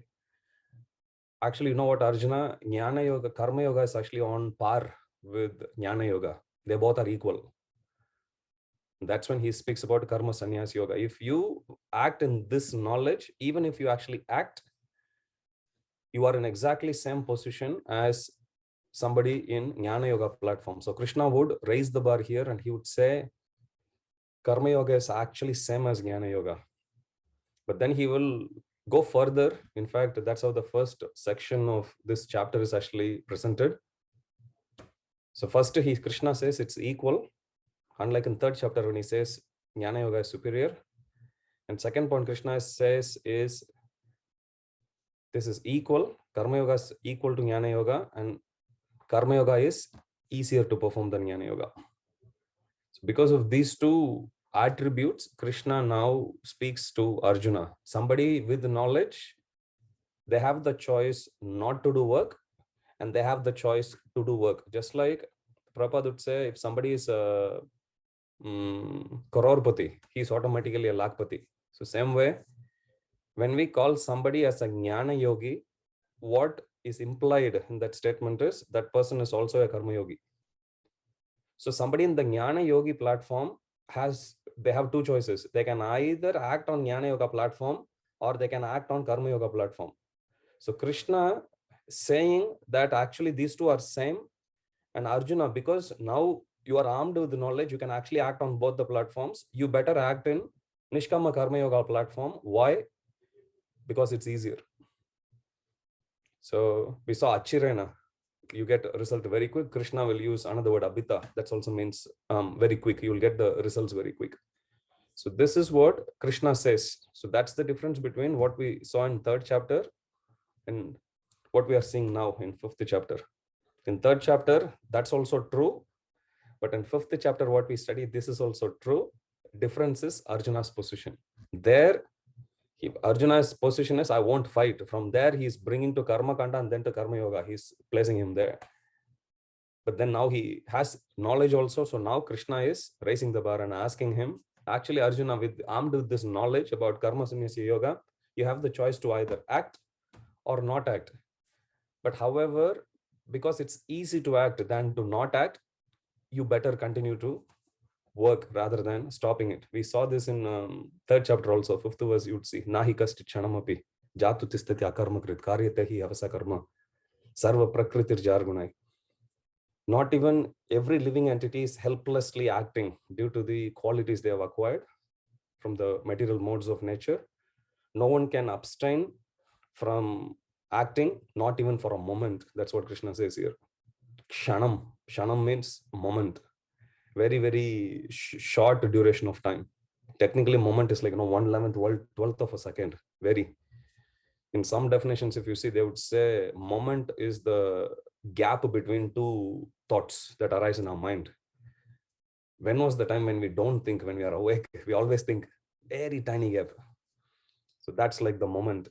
actually, you know what, Arjuna, Jnana Yoga, Karma Yoga is actually on par with Jnana Yoga. They both are equal. That's when he speaks about Karma Sannyas Yoga. If you act in this knowledge, even if you actually act, you are in exactly same position as somebody in Jnana Yoga platform. So Krishna would raise the bar here and he would say, Karma Yoga is actually same as Jnana Yoga. But then he will go further. In fact, that's how the first section of this chapter is actually presented. So first Krishna says it's equal, unlike in third chapter when he says Jnana Yoga is superior. And second point Krishna says is this is equal. Karma Yoga is equal to Jnana Yoga, and Karma Yoga is easier to perform than Jnana Yoga. So because of these two attributes, Krishna now speaks to Arjuna. Somebody with knowledge, they have the choice not to do work, and they have the choice to do work. Just like Prabhupada would say, if somebody is a crorepati, he's automatically a lakpati. So same way, when we call somebody as a jnana yogi, what is implied in that statement is that person is also a karma yogi. So somebody in the jnana yogi platform they have two choices. They can either act on jnana yoga platform or they can act on karma yoga platform. So Krishna saying that actually these two are same, and Arjuna, because now you are armed with knowledge, you can actually act on both the platforms. You better act in Nishkama Karma Yoga platform. Why? Because it's easier. So we saw Achirena. You get a result very quick. Krishna will use another word, Abhita. That also means very quick. You will get the results very quick. So this is what Krishna says. So that's the difference between what we saw in third chapter and what we are seeing now in fifth chapter. In third chapter, that's also true. But in fifth chapter, what we studied, this is also true. Difference is Arjuna's position. There, Arjuna's position is, I won't fight. From there, he's bringing to Karma Kanda and then to Karma Yoga. He's placing him there. But then now he has knowledge also. So now Krishna is raising the bar and asking him, actually, Arjuna, armed with this knowledge about Karma Sannyasa Yoga, you have the choice to either act or not act. But however, because it's easy to act than to not act, you better continue to work rather than stopping it. We saw this in third chapter also, fifth verse, you'd see, Nahi kasti chanamapi, jatu tistati akarma krit, karyate hi avasa karma, sarva prakritir jargunai. Not even every living entity is helplessly acting due to the qualities they have acquired from the material modes of nature. No one can abstain from acting, not even for a moment. That's what Krishna says here. Kshanam. Kshanam means moment. Very, very short duration of time. Technically, moment is like 1/11th, 12th of a second. Very. In some definitions, if you see, they would say moment is the gap between two thoughts that arise in our mind. When was the time when we don't think when we are awake? We always think very tiny gap. So that's like the moment.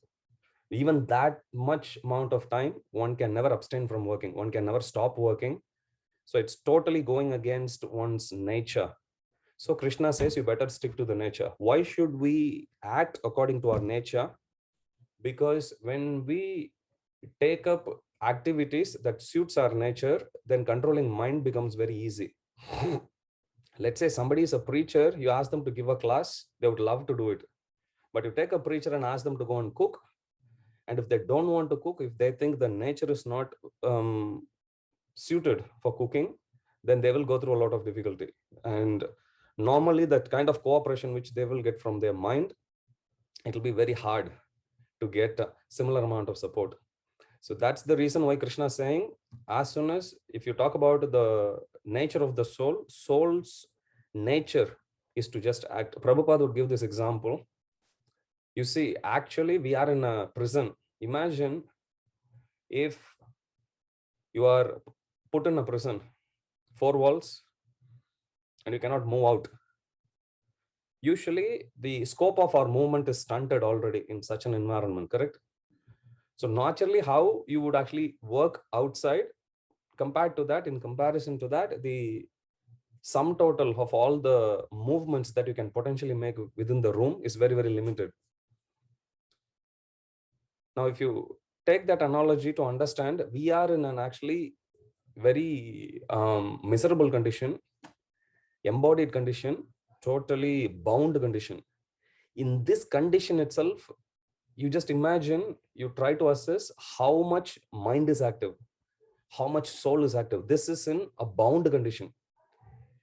Even that much amount of time, one can never abstain from working. One can never stop working. So it's totally going against one's nature. So Krishna says you better stick to the nature. Why should we act according to our nature? Because when we take up activities that suits our nature, then controlling mind becomes very easy. Let's say somebody is a preacher, you ask them to give a class, they would love to do it. But you take a preacher and ask them to go and cook, and if they don't want to cook, if they think the nature is not suited for cooking, then they will go through a lot of difficulty. And normally that kind of cooperation which they will get from their mind, it will be very hard to get a similar amount of support. So that's the reason why Krishna is saying, as soon as, if you talk about the nature of the soul, soul's nature is to just act. Prabhupada would give this example. You see, actually we are in a prison. Imagine if you are put in a prison, 4 walls, and you cannot move out. Usually the scope of our movement is stunted already in such an environment, correct? So naturally, how you would actually work outside, compared to that, in comparison to that, the sum total of all the movements that you can potentially make within the room is very, very limited. Now, if you take that analogy to understand, we are in an actually very miserable condition, embodied condition, totally bound condition. In this condition itself, you just imagine, you try to assess how much mind is active, how much soul is active. This is in a bound condition.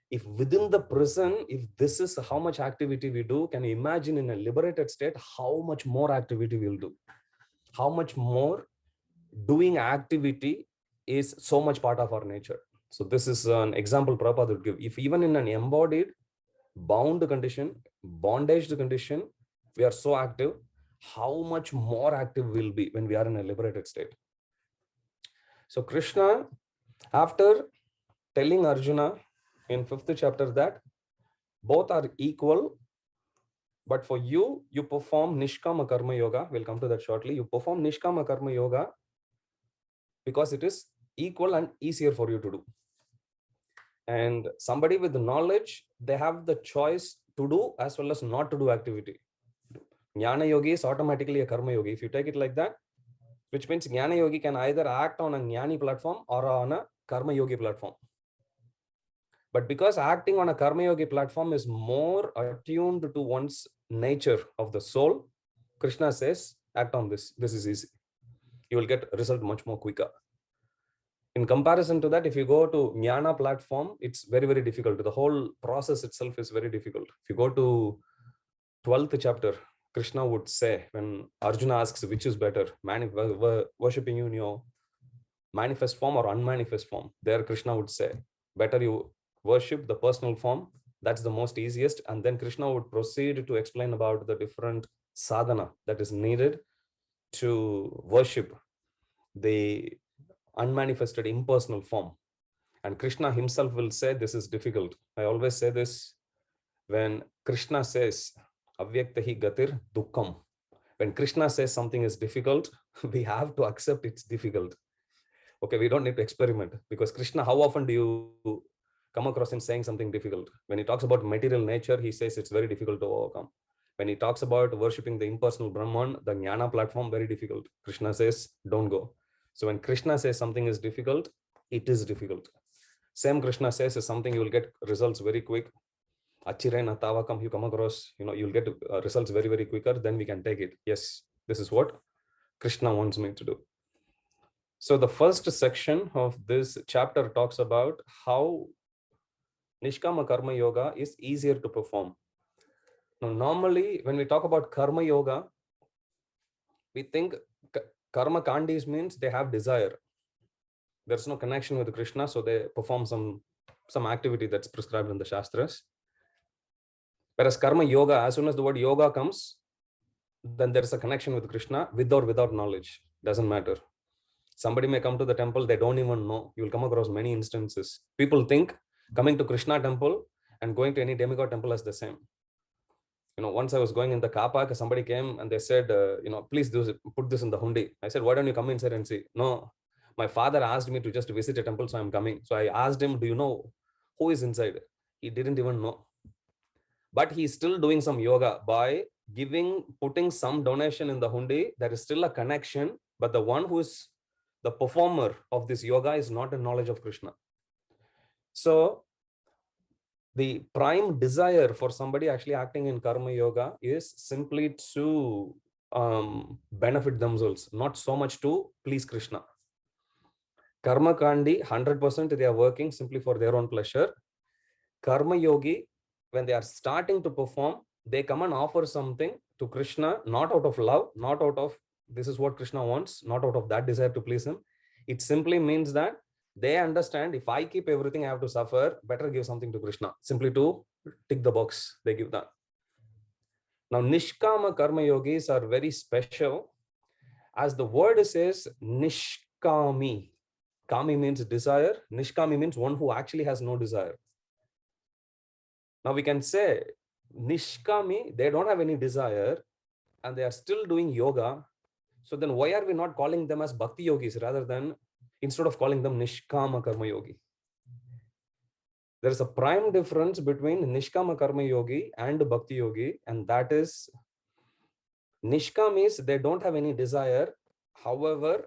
If within the prison, if this is how much activity we do, can you imagine in a liberated state how much more activity we'll do? How much more doing activity is so much part of our nature. So this is an example Prabhupada would give. If even in an embodied, bound condition, bondaged condition, we are so active, how much more active we'll be when we are in a liberated state. So Krishna, after telling Arjuna in 5th chapter that both are equal, but for you, you perform Nishkama Karma Yoga. We'll come to that shortly. You perform Nishkama Karma Yoga because it is equal and easier for you to do. And somebody with the knowledge, they have the choice to do as well as not to do activity. Jnana Yogi is automatically a Karma Yogi. If you take it like that, which means Jnana Yogi can either act on a Jnani platform or on a Karma Yogi platform. But because acting on a Karma Yogi platform is more attuned to one's nature of the soul, Krishna says, act on this. This is easy. You will get a result much more quicker. In comparison to that, if you go to Jnana platform, it's very, very difficult. The whole process itself is very difficult. If you go to 12th chapter, Krishna would say, when Arjuna asks which is better, worshipping you in your manifest form or unmanifest form, there Krishna would say, better you worship the personal form. That's the most easiest. And then Krishna would proceed to explain about the different sadhana that is needed to worship the unmanifested impersonal form. And Krishna himself will say this is difficult. I always say this when Krishna says avyaktahi gatir dukkam. When Krishna says something is difficult, we have to accept it's difficult. Okay, we don't need to experiment, because Krishna, how often do you come across him saying something difficult? When he talks about material nature, he says it's very difficult to overcome. When he talks about worshipping the impersonal Brahman, the Jnana platform, very difficult. Krishna says, don't go. So when Krishna says something is difficult, it is difficult. Same Krishna says is something you will get results very quick. Achirena tavakam, you come across, you'll get results very, very quicker. Then we can take it. Yes, this is what Krishna wants me to do. So the first section of this chapter talks about how Nishkama Karma Yoga is easier to perform. Now, normally, when we talk about Karma Yoga, we think Karma Kandis means they have desire. There's no connection with Krishna, so they perform some activity that's prescribed in the Shastras. Whereas Karma Yoga, as soon as the word yoga comes, then there's a connection with Krishna, with or without knowledge. Doesn't matter. Somebody may come to the temple, they don't even know. You'll come across many instances. People think coming to Krishna temple and going to any demigod temple is the same. Once I was going in the car park, somebody came and they said, please put this in the hundi. I said, why don't you come inside and see? No, my father asked me to just visit a temple, so I'm coming. So I asked him, do you know who is inside? He didn't even know. But he's still doing some yoga by putting some donation in the hundi. There is still a connection, but the one who is the performer of this yoga is not in knowledge of Krishna. So the prime desire for somebody actually acting in Karma Yoga is simply to benefit themselves, not so much to please Krishna. Karma Kandi, 100% they are working simply for their own pleasure. Karma Yogi, when they are starting to perform, they come and offer something to Krishna, not out of love, not out of this is what Krishna wants, not out of that desire to please him. It simply means that they understand if I keep everything, I have to suffer, better give something to Krishna, simply to tick the box, they give that. Now, Nishkama Karma Yogis are very special. As the word says, Nishkami. Kami means desire. Nishkami means one who actually has no desire. Now we can say, Nishkami, they don't have any desire and they are still doing yoga. So then why are we not calling them as Bhakti Yogis rather than, instead of calling them Nishkama Karma Yogi? There is a prime difference between Nishkama Karma Yogi and Bhakti Yogi, and that is Nishkam is they don't have any desire, However,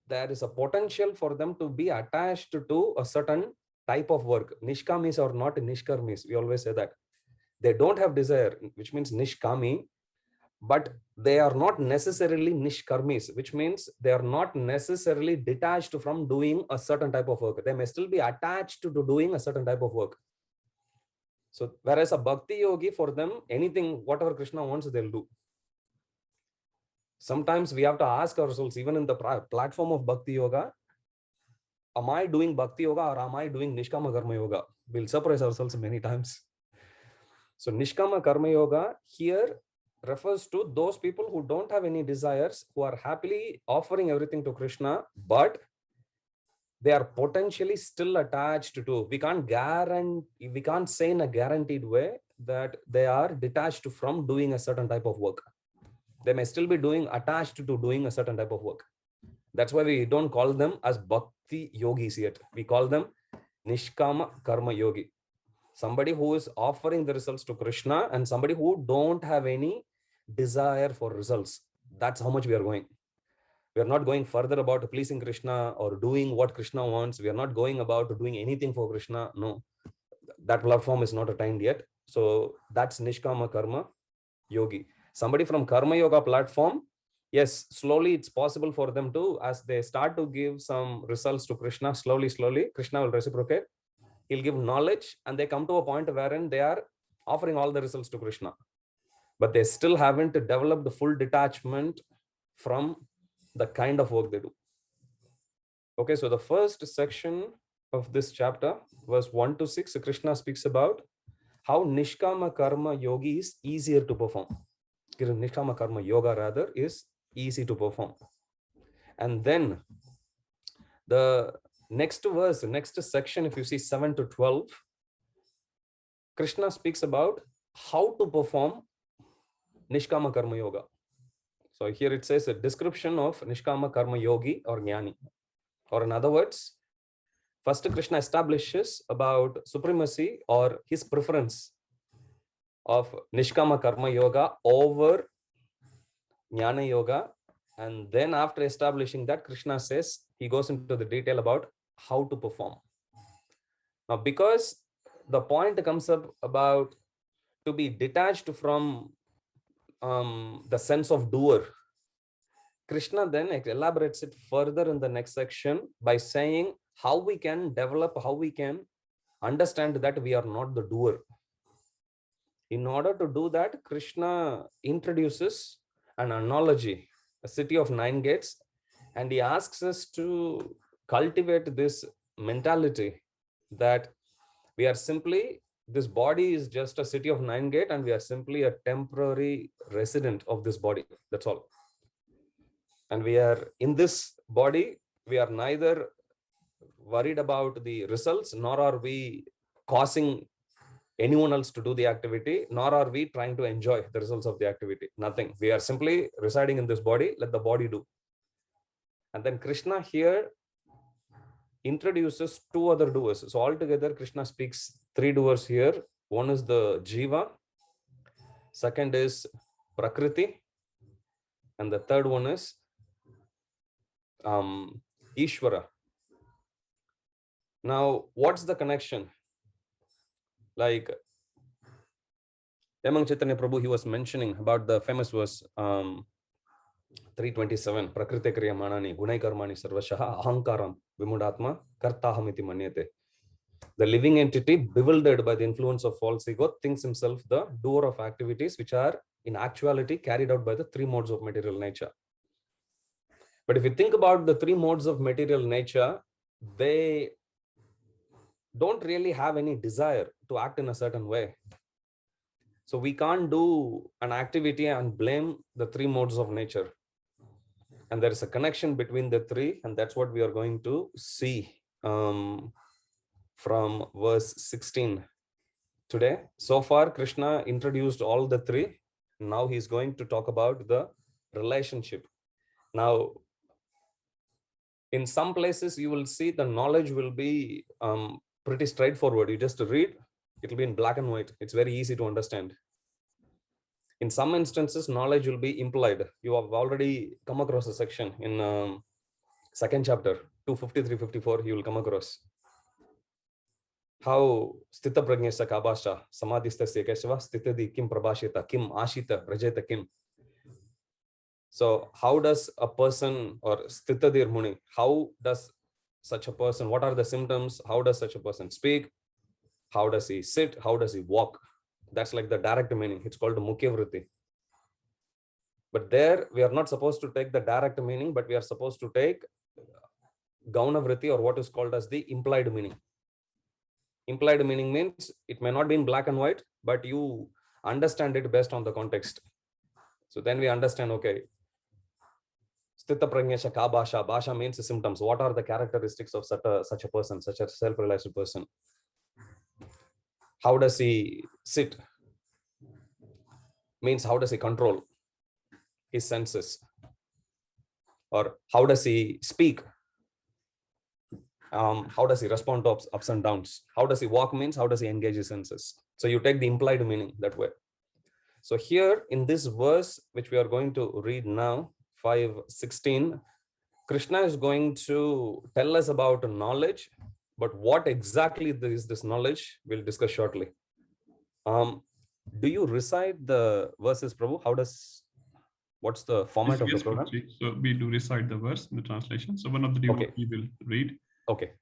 there is a potential for them to be attached to a certain type of work. Nishkamis or not nishkarmis. We always say that. They don't have desire, which means nishkami, but they are not necessarily nishkarmis, which means they are not necessarily detached from doing a certain type of work. They may still be attached to doing a certain type of work. So whereas a bhakti yogi, for them, anything, whatever Krishna wants, they'll do. Sometimes we have to ask ourselves, even in the platform of bhakti yoga, am I doing bhakti yoga or am I doing nishkama karma yoga? We'll surprise ourselves many times. So nishkama karma yoga here refers to those people who don't have any desires, who are happily offering everything to Krishna, but they are potentially still attached to. We can't say in a guaranteed way that they are detached from doing a certain type of work. They may still be attached to doing a certain type of work. That's why we don't call them as bhakti yogis yet. We call them nishkama karma yogi. Somebody who is offering the results to Krishna and somebody who don't have any desire for results. That's how much we are going. We are not going further about pleasing Krishna or doing what Krishna wants. We are not going about doing anything for Krishna. No, that platform is not attained yet. So that's nishkama karma yogi. Somebody from karma yoga platform, yes, slowly it's possible for them to, as they start to give some results to Krishna, slowly, Krishna will reciprocate. He'll give knowledge and they come to a point wherein they are offering all the results to Krishna. But they still haven't developed the full detachment from the kind of work they do. Okay, so the first section of this chapter, verse 1 to 6, Krishna speaks about how nishkama karma yogi is easier to perform. Nishkama karma yoga rather is easy to perform. And then the next verse, next section, if you see 7 to 12, Krishna speaks about how to perform nishkama karma yoga. So here it says a description of nishkama karma yogi or jnani. Or in other words, first Krishna establishes about supremacy or his preference of nishkama karma yoga over jnana yoga. And then after establishing that, Krishna says, he goes into the detail about how to perform. Now, because the point comes up about to be detached from the sense of doer, Krishna then elaborates it further in the next section by saying how we can develop, how we can understand that we are not the doer. In order to do that, Krishna introduces an analogy, a city of 9 gates, and he asks us to cultivate this mentality that we are simply, this body is just a city of 9 gates and we are simply a temporary resident of this body. That's all. And we are in this body, we are neither worried about the results, nor are we causing anyone else to do the activity, nor are we trying to enjoy the results of the activity. Nothing. We are simply residing in this body, let the body do. And then Krishna here introduces 2 other doers. So altogether, Krishna speaks 3 doers here. One is the Jiva, second is Prakriti, and the third one is Ishwara. Now, what's the connection? Like Yamang Chaitanya Prabhu, he was mentioning about the famous verse 327, Prakriti Kriya Manani, Gunai Karmani Sarvashaha, Ahankaram, Vimudatma, Kartahamiti Manyate. The living entity, bewildered by the influence of false ego, thinks himself the doer of activities which are in actuality carried out by the 3 modes of material nature. But if you think about the 3 modes of material nature, they don't really have any desire to act in a certain way. So we can't do an activity and blame the 3 modes of nature. And there is a connection between the 3, and that's what we are going to see from verse 16 today. So far, Krishna introduced all the 3. Now he's going to talk about the relationship. Now, in some places, you will see the knowledge will be pretty straightforward. You just read, it'll be in black and white. It's very easy to understand. In some instances, knowledge will be implied. You have already come across a section in second chapter, 253-54, you will come across how sthita prajnasya kabasha samadhistasya keshava sthitadi kim prabhashita kim ashita prajeta kim. So how does a person, or sthitadir muni, how does such a person, what are the symptoms, how does such a person speak, how does he sit, how does he walk? That's like the direct meaning. It's called mukhya vritti. But there we are not supposed to take the direct meaning, but we are supposed to take gauna vritti, or what is called as the implied meaning. Implied meaning means it may not be in black and white, but you understand it based on the context. So then we understand, okay, sthita prajnasya ka bhasha. Bhasha means the symptoms. What are the characteristics of such a person, such a self-realized person? How does he sit? Means how does he control his senses? Or how does he speak? How does he respond to ups and downs? How does he walk means how does he engage his senses? So you take the implied meaning that way. So here in this verse, which we are going to read now, 5:16, Krishna is going to tell us about knowledge, but what exactly is this knowledge, we'll discuss shortly. Do you recite the verses, Prabhu? What's the format of the program? So we do recite the verse in the translation. So one of the devotees will read. Okay.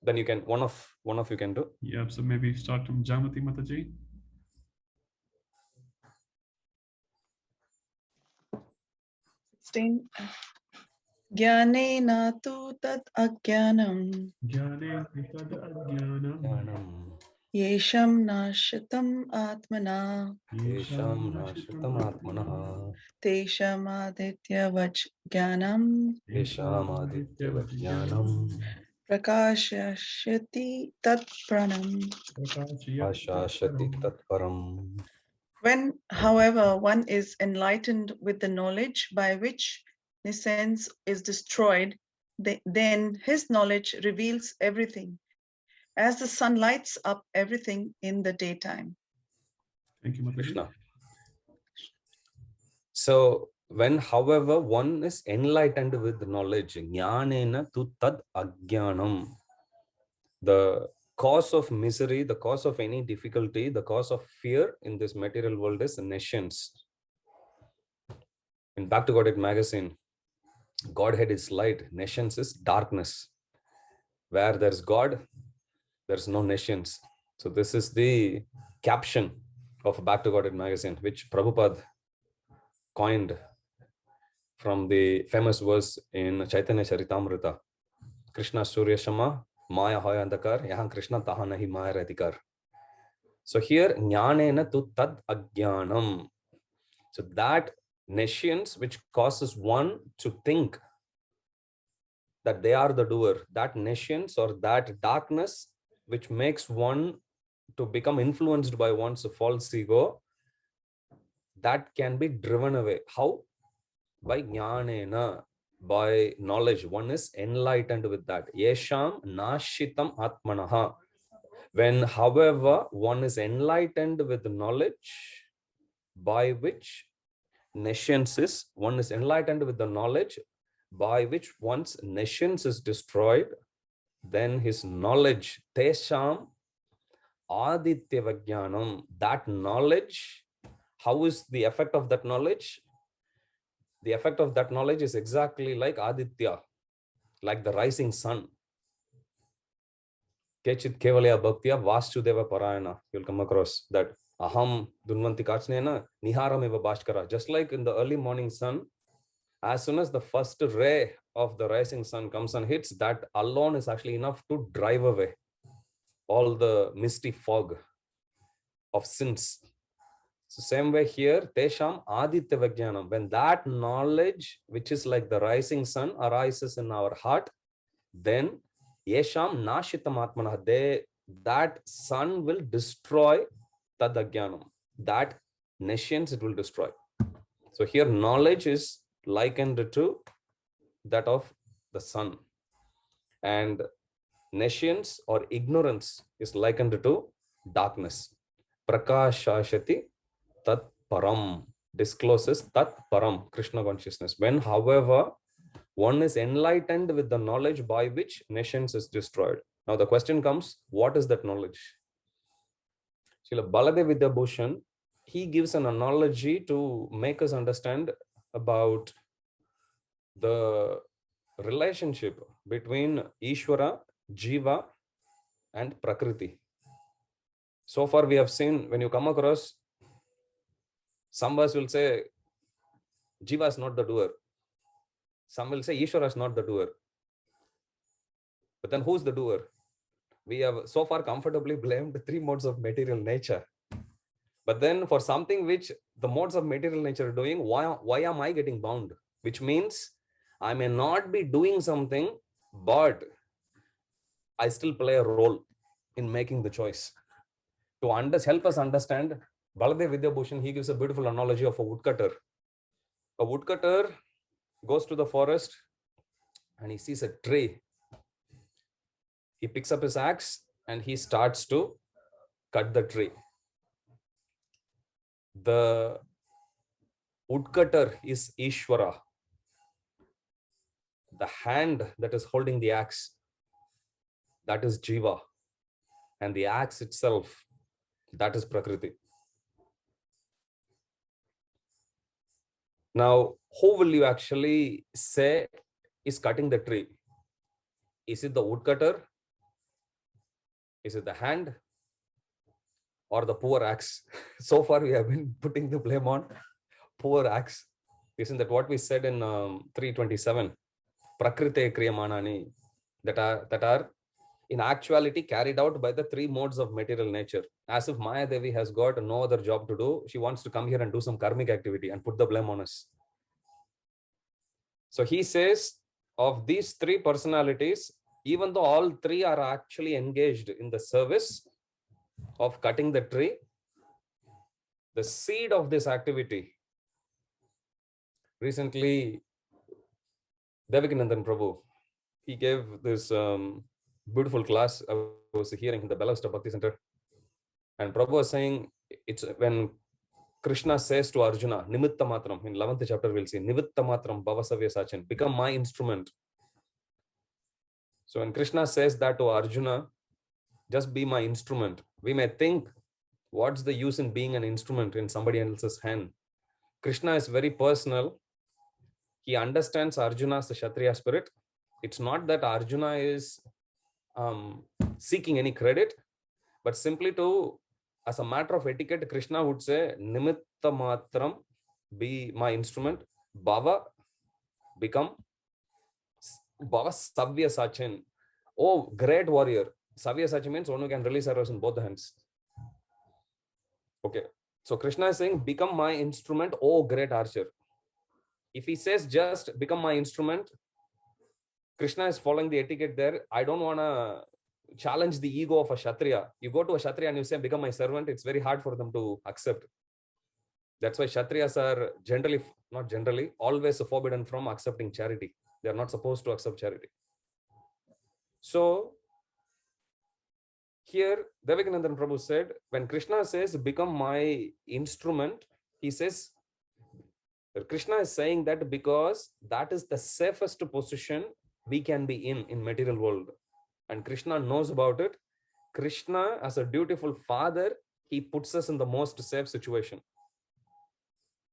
Then you can, one of you can do. Yeah, so maybe start from Jamati Mataji. ज्ञानेन तु तत् अज्ञानम् येषां नाशितम् आत्मना तेषामादित्यवच् ज्ञानम् प्रकाशयति तत्परम्. When, however, one is enlightened with the knowledge by which nescience is destroyed, then his knowledge reveals everything, as the sun lights up everything in the daytime. Thank you, Krishna. So when, however, one is enlightened with knowledge, jnanena tu tad ajnanam, the cause of misery, the cause of any difficulty, the cause of fear in this material world is nescience. In Back to Godhead magazine, Godhead is light, nescience is darkness. Where there's God, there's no nescience. So this is the caption of Back to Godhead magazine, which Prabhupada coined from the famous verse in Chaitanya Charitamrita. Krishna Surya Shama, Maya hoy andakar, yahan Krishna taha nahi Maya radhikar. So here, jnanena tu tad ajnanam. So that nescience which causes one to think that they are the doer, that nescience or that darkness which makes one to become influenced by one's false ego, that can be driven away. How? By jnanena, by knowledge. One is enlightened with that. Yesham nashitam atmanaha. When, however, one is enlightened with knowledge by which nescience is, one is enlightened with the knowledge by which one's nescience is destroyed, then his knowledge, tesham aditya vajnanam, that knowledge, how is the effect of that knowledge? The effect of that knowledge is exactly like Aditya, like the rising sun. Kechit kevalya bhaktya vasudeva parayana. You'll come across that. Aham dunvanti kachnena niharam eva bhaskara. Just like in the early morning sun, as soon as the first ray of the rising sun comes and hits, that alone is actually enough to drive away all the misty fog of sins. So same way here, tesham aditya vajnanam. When that knowledge, which is like the rising sun, arises in our heart, then yesham nashitam atmana, that sun will destroy tad ajnanam. That nescience it will destroy. So here knowledge is likened to that of the sun, and nescience or ignorance is likened to darkness. Prakashashati tat param. discloses Tat Param, Krishna consciousness. When, however, one is enlightened with the knowledge by which nations is destroyed. Now the question comes, what is that knowledge? Srila Baladev Vidyabhushan, he gives an analogy to make us understand about the relationship between Ishwara, Jiva, and Prakriti. So far we have seen, when you come across, some of us will say, Jiva is not the doer. Some will say, Ishwara is not the doer. But then who's the doer? We have so far comfortably blamed three modes of material nature. But then for something which the modes of material nature are doing, why am I getting bound? Which means I may not be doing something, but I still play a role in making the choice. To help us understand, Baladev Vidyabhushan, he gives a beautiful analogy of a woodcutter. A woodcutter goes to the forest and he sees a tree. He picks up his axe and he starts to cut the tree. The woodcutter is Ishwara. The hand that is holding the axe, that is Jiva. And the axe itself, that is Prakriti. Now, who will you actually say is cutting the tree? Is it the woodcutter? Is it the hand? Or the poor axe? So far, we have been putting the blame on poor axe. Isn't that what we said in 327? Prakriti kriyamanani, that are in actuality carried out by the three modes of material nature. As if Maya Devi has got no other job to do. She wants to come here and do some karmic activity and put the blame on us. So he says, of these three personalities, even though all three are actually engaged in the service of cutting the tree, the seed of this activity, recently, Devikanandan Prabhu, he gave this beautiful class. I was hearing in the Bellevista Bhakti Center. And Prabhu was saying, it's when Krishna says to Arjuna, Nimitta Matram, in 11th chapter we'll see, Nimitta Matram Bhavasavya Sachin, become my instrument. So when Krishna says that to Arjuna, just be my instrument, we may think, what's the use in being an instrument in somebody else's hand? Krishna is very personal. He understands Arjuna's Kshatriya spirit. It's not that Arjuna is seeking any credit, but simply to, as a matter of etiquette, Krishna would say, Nimitta Matram, be my instrument. Bhava, become. Bhava Savya Sachin. Oh, great warrior. Savya Sachin means one who can release arrows in both the hands. Okay. So Krishna is saying, become my instrument, oh great archer. If he says just become my instrument, Krishna is following the etiquette there. I don't want to challenge the ego of a Kshatriya. You go to a Kshatriya and you say, become my servant, it's very hard for them to accept. That's why Kshatriyas are generally, not generally, always forbidden from accepting charity. They are not supposed to accept charity. So, here, Devikanandan Prabhu said, when Krishna says, become my instrument, he says, Krishna is saying that because that is the safest position we can be in material world. And Krishna knows about it. Krishna, as a dutiful father, he puts us in the most safe situation.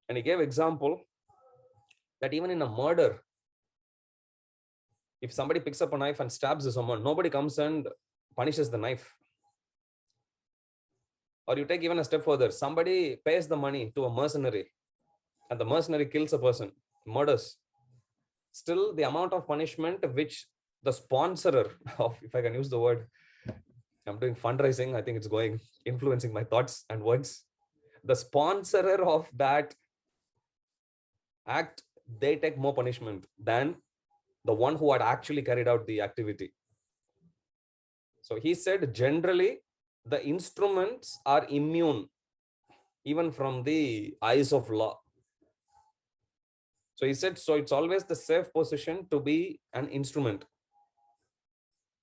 And he gave example that even in a murder, if somebody picks up a knife and stabs someone, nobody comes and punishes the knife. Or you take even a step further, somebody pays the money to a mercenary and the mercenary kills a person, murders. Still, the amount of punishment which the sponsorer of, if I can use the word, I'm doing fundraising, I think it's going, influencing my thoughts and words. The sponsorer of that act, they take more punishment than the one who had actually carried out the activity. So he said, generally, the instruments are immune even from the eyes of law. So he said, so it's always the safe position to be an instrument.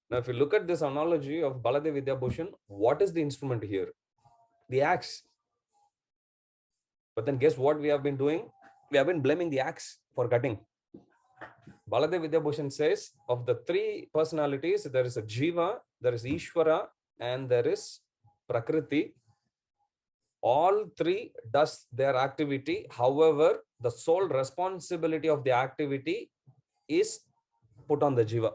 Now, if you look at this analogy of Baladev Vidyabhushan, what is the instrument here? The axe. But then guess what we have been doing? We have been blaming the axe for cutting. Baladev Vidyabhushan says, of the three personalities, there is a Jiva, there is Ishwara, and there is Prakriti. All three does their activity. However, the sole responsibility of the activity is put on the Jiva.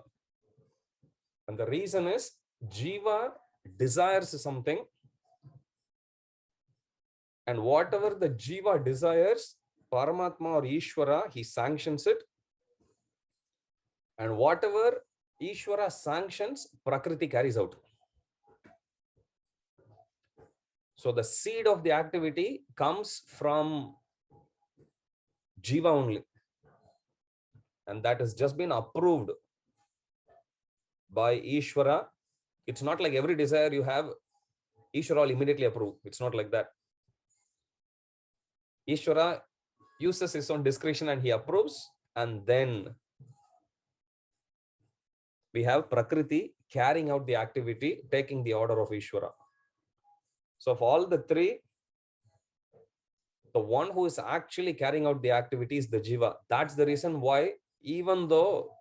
And the reason is Jiva desires something, and whatever the Jiva desires, Paramatma or Ishwara, he sanctions it. And whatever Ishwara sanctions, Prakriti carries out. So the seed of the activity comes from Jiva only. And that has just been approved by Ishwara. It's not like every desire you have, Ishwara will immediately approve. It's not like that. Ishwara uses his own discretion and he approves. And then we have Prakriti carrying out the activity, taking the order of Ishwara. So of all the three, the one who is actually carrying out the activity is the Jiva. That's the reason why, even though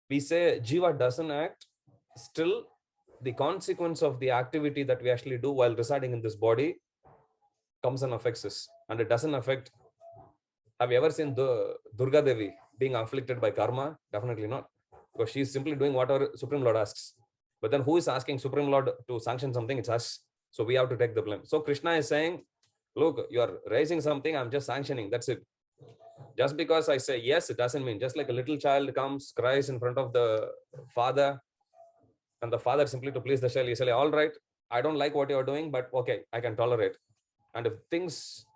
we say Jiva doesn't act, still the consequence of the activity that we actually do while residing in this body comes and affects us. And it doesn't affect. Have you ever seen the Durga Devi being afflicted by karma? Definitely not. Because she's simply doing whatever Supreme Lord asks. But then who is asking Supreme Lord to sanction something? It's us. So we have to take the blame. So Krishna is saying, look, you are raising something, I'm just sanctioning. That's it. Just because I say yes, it doesn't mean. Just like a little child comes, cries in front of the father, and the father simply to please the child, he says, all right, I don't like what you're doing, but okay, I can tolerate. And if things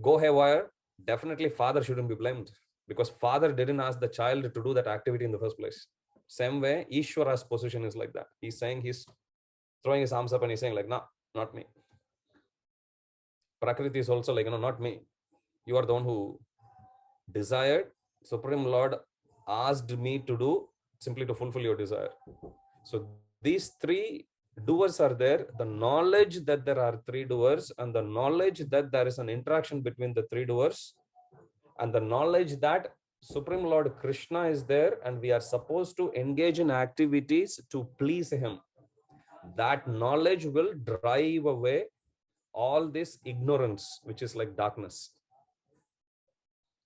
go haywire, definitely father shouldn't be blamed, because father didn't ask the child to do that activity in the first place. Same way, Ishwara's position is like that. He's saying, he's throwing his arms up and he's saying like, no, not me. Prakriti is also like, not me. You are the one who desired. Supreme Lord asked me to do simply to fulfill your desire. So these three doers are there. The knowledge that there are three doers, and the knowledge that there is an interaction between the three doers, and the knowledge that Supreme Lord Krishna is there and we are supposed to engage in activities to please him. That knowledge will drive away all this ignorance, which is like darkness.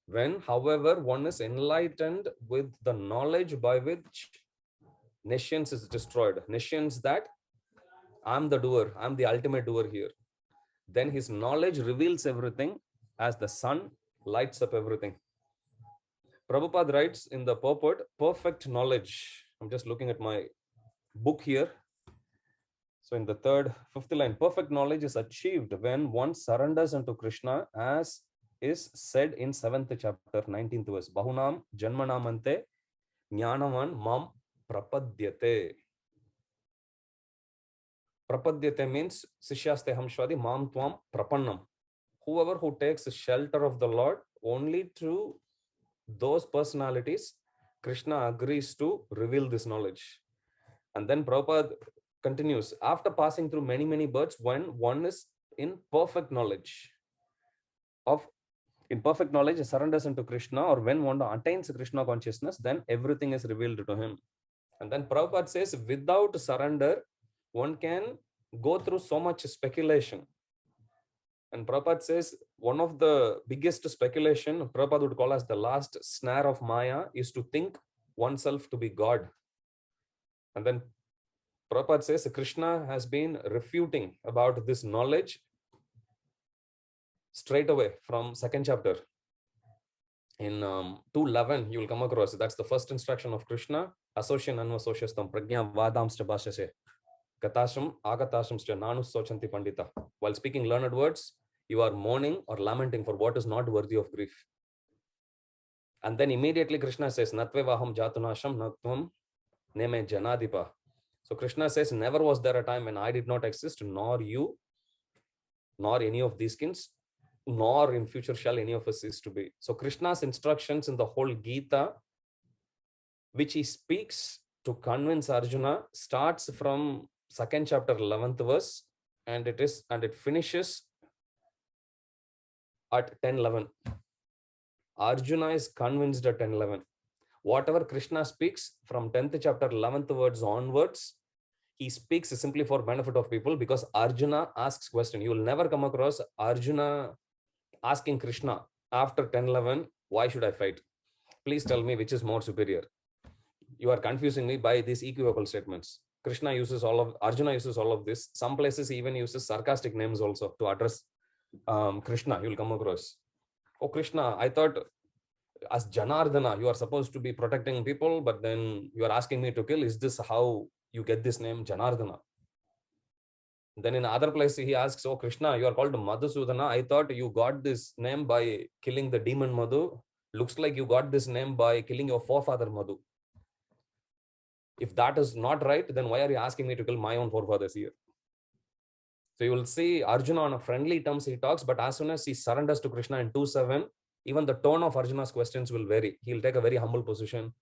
When, however, one is enlightened with the knowledge by which nescience is destroyed, nescience that I'm the doer, I'm the ultimate doer here, then his knowledge reveals everything as the sun lights up everything. Prabhupada writes in the purport, perfect knowledge. I'm just looking at my book here. So in the fifth line, perfect knowledge is achieved when one surrenders unto Krishna, as is said in 7th chapter, 19th verse. Bahunam janmanamante jnanavan mam prapadyate. Prapadyate means sishyaste hamshvadi mam tvam prapannam. Whoever who takes shelter of the Lord, only to those personalities Krishna agrees to reveal this knowledge. And then Prabhupada continues, after passing through many births, when one is in perfect knowledge surrenders into Krishna, or when one attains Krishna consciousness, then everything is revealed to him. And then Prabhupada says, without surrender, one can go through so much speculation. And Prabhupada says, one of the biggest speculation, Prabhupada would call as the last snare of Maya, is to think oneself to be God. And then Prabhupada says, Krishna has been refuting about this knowledge straight away from 2nd chapter. In 2:11, you will come across, that's the first instruction of Krishna, Asosyan Anvasoshyastam Prajna Vadamscha Bhashase Katasham Agatashamscha Nanus Sochanti Pandita. While speaking learned words, you are mourning or lamenting for what is not worthy of grief. And then immediately Krishna says, Natvevaham Jatunasham Natvam Neme Janadipa. So Krishna says, never was there a time when I did not exist, nor you, nor any of these kins, nor in future shall any of us cease to be. So Krishna's instructions in the whole Gita, which he speaks to convince Arjuna, starts from 2nd chapter 11th verse, and it finishes at 10:11. Arjuna is convinced at 10:11. Whatever Krishna speaks from 10th chapter 11th words onwards, he speaks simply for benefit of people, because Arjuna asks question. You will never come across Arjuna asking Krishna after 10:11, why should I fight? Please tell me which is more superior. You are confusing me by these equivocal statements. Arjuna uses all of this. Some places he even uses sarcastic names also to address Krishna. You will come across, oh Krishna, I thought as Janardana you are supposed to be protecting people, but then you are asking me to kill. Is this how you get this name Janardana? Then in other place he asks, oh Krishna, you are called Madhusudana. I thought you got this name by killing the demon Madhu. Looks like you got this name by killing your forefather Madhu. If that is not right, then why are you asking me to kill my own forefathers here? So you will see Arjuna on a friendly terms he talks, but as soon as he surrenders to Krishna in 2:7, even the tone of Arjuna's questions will vary. He'll take a very humble position.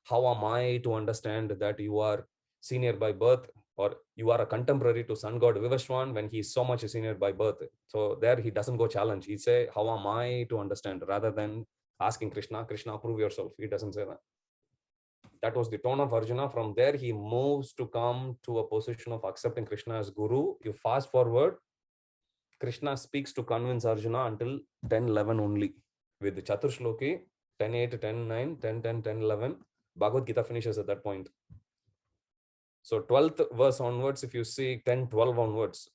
How am I to understand that you are senior by birth, or you are a contemporary to sun god Vivaswan when he is so much senior by birth? So there he doesn't go challenge. He say, how am I to understand, rather than asking Krishna, Krishna, prove yourself. He doesn't say that. That was the tone of Arjuna. From there, he moves to come to a position of accepting Krishna as Guru. You fast forward, Krishna speaks to convince Arjuna until 10:11 only. With the Chaturshloki, 10:8, 10:9, 10:10, 10:11, Bhagavad Gita finishes at that point. So 12th verse onwards, if you see 10:12 onwards,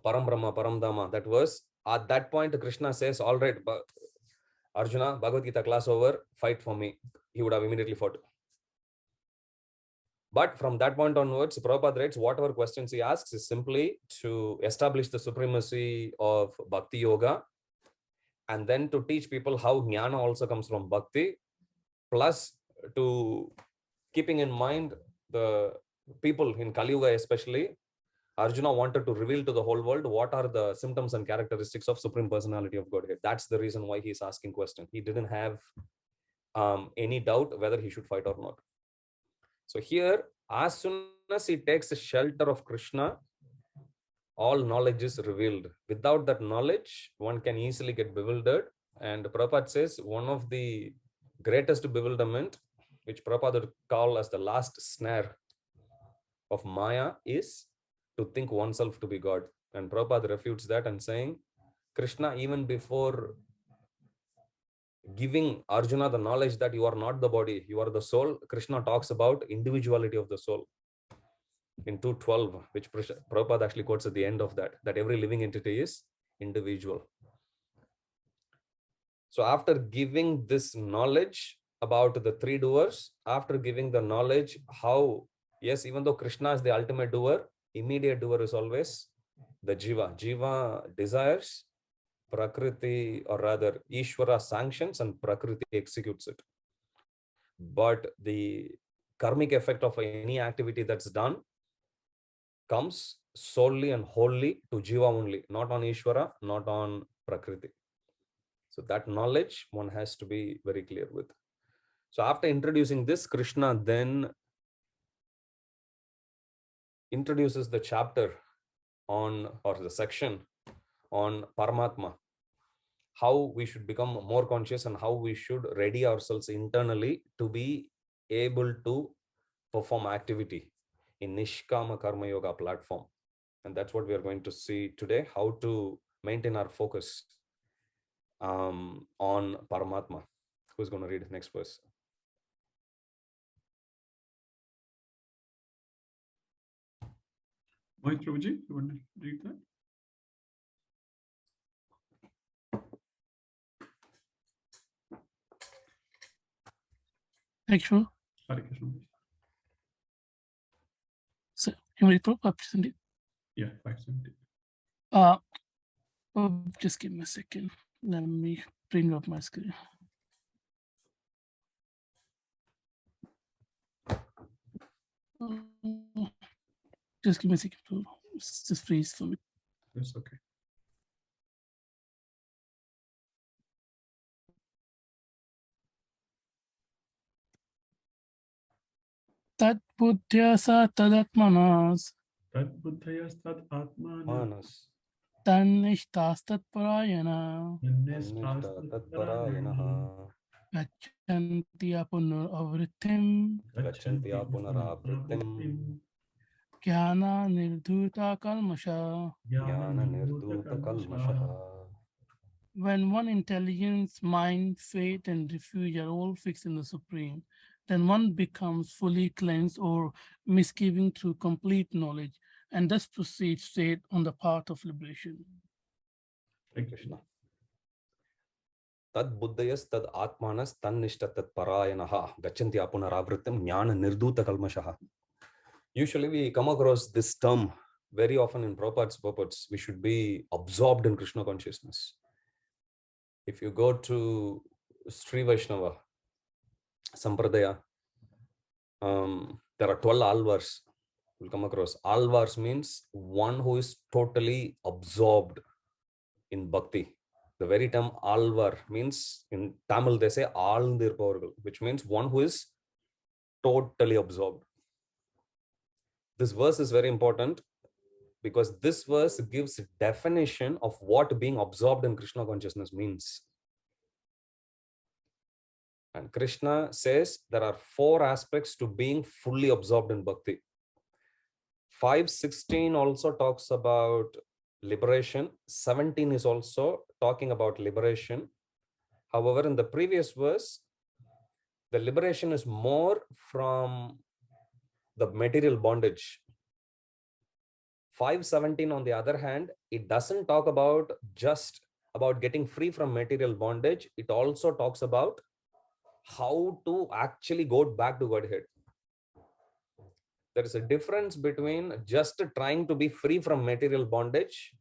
Param Brahma, Param Dhamma, that verse, at that point, Krishna says, all right, Arjuna, Bhagavad Gita class over, fight for me. He would have immediately fought. But from that point onwards, Prabhupada writes, whatever questions he asks is simply to establish the supremacy of Bhakti Yoga, and then to teach people how Jnana also comes from Bhakti, plus to keeping in mind the people in Kali Yuga especially, Arjuna wanted to reveal to the whole world what are the symptoms and characteristics of Supreme Personality of Godhead. That's the reason why he's asking question. He didn't have any doubt whether he should fight or not. So here, as soon as he takes the shelter of Krishna, all knowledge is revealed. Without that knowledge, one can easily get bewildered. And Prabhupada says one of the greatest bewilderment, which Prabhupada would call as the last snare of Maya, is to think oneself to be God. And Prabhupada refutes that and saying, Krishna, even before giving Arjuna the knowledge that you are not the body, you are the soul, Krishna talks about individuality of the soul in 2:12, which Prabhupada actually quotes at the end of that every living entity is individual. So after giving this knowledge about the three doers, after giving the knowledge how, yes, even though Krishna is the ultimate doer, immediate doer is always the Jiva. Jiva desires, Prakriti, or rather Ishwara sanctions, and Prakriti executes it. But the karmic effect of any activity that's done comes solely and wholly to Jiva only, not on Ishwara, not on Prakriti. So that knowledge one has to be very clear with. So after introducing this, Krishna then introduces the chapter on, or the section on Paramatma, how we should become more conscious and how we should ready ourselves internally to be able to perform activity in Nishka Karma Yoga platform. And that's what we are going to see today, how to maintain our focus on Paramatma. Who's going to read the next verse? Mohit Prabhuji, you want to read that? Actually, Hare Krishna. so you want to put Yeah, 570. Just give me a second. Let me bring up my screen. Just give me a second. Just freeze for me. That's okay. Tat buddhyasa tadatmanas. Tad buddhayas tad atmanas. Tanishtastatparayana Gachantiya Punaravrittim Gachantiya Punaravrittim Jnana Nirdhuta Kalmasha. Jnana Nirdhuta Kalmashaha. When one intelligence, mind, faith, and refuge are all fixed in the Supreme, then one becomes fully cleansed or misgiving through complete knowledge, and thus proceeds straight on the path of liberation. Hare Krishna. Tad buddhayas tad atmanas tannishta tad parayanaha gachanti apunaravritam jnana nirdhuta kalmashaha. Usually we come across this term very often in Prabhupada's purports. We should be absorbed in Krishna consciousness. If you go to Sri Vaishnava Sampradaya, there are 12 alvars. We'll come across. Alvars means one who is totally absorbed in bhakti. The very term alvar means, in Tamil they say Alndirpavargal, which means one who is totally absorbed. This verse is very important because this verse gives definition of what being absorbed in Krishna consciousness means. And Krishna says there are 4 aspects to being fully absorbed in bhakti. 5.16 also talks about liberation. 17 is also talking about liberation. However, in the previous verse, the liberation is more from the material bondage. 5.17, on the other hand, it doesn't talk about just about getting free from material bondage. It also talks about how to actually go back to Godhead. There is a difference between just trying to be free from material bondage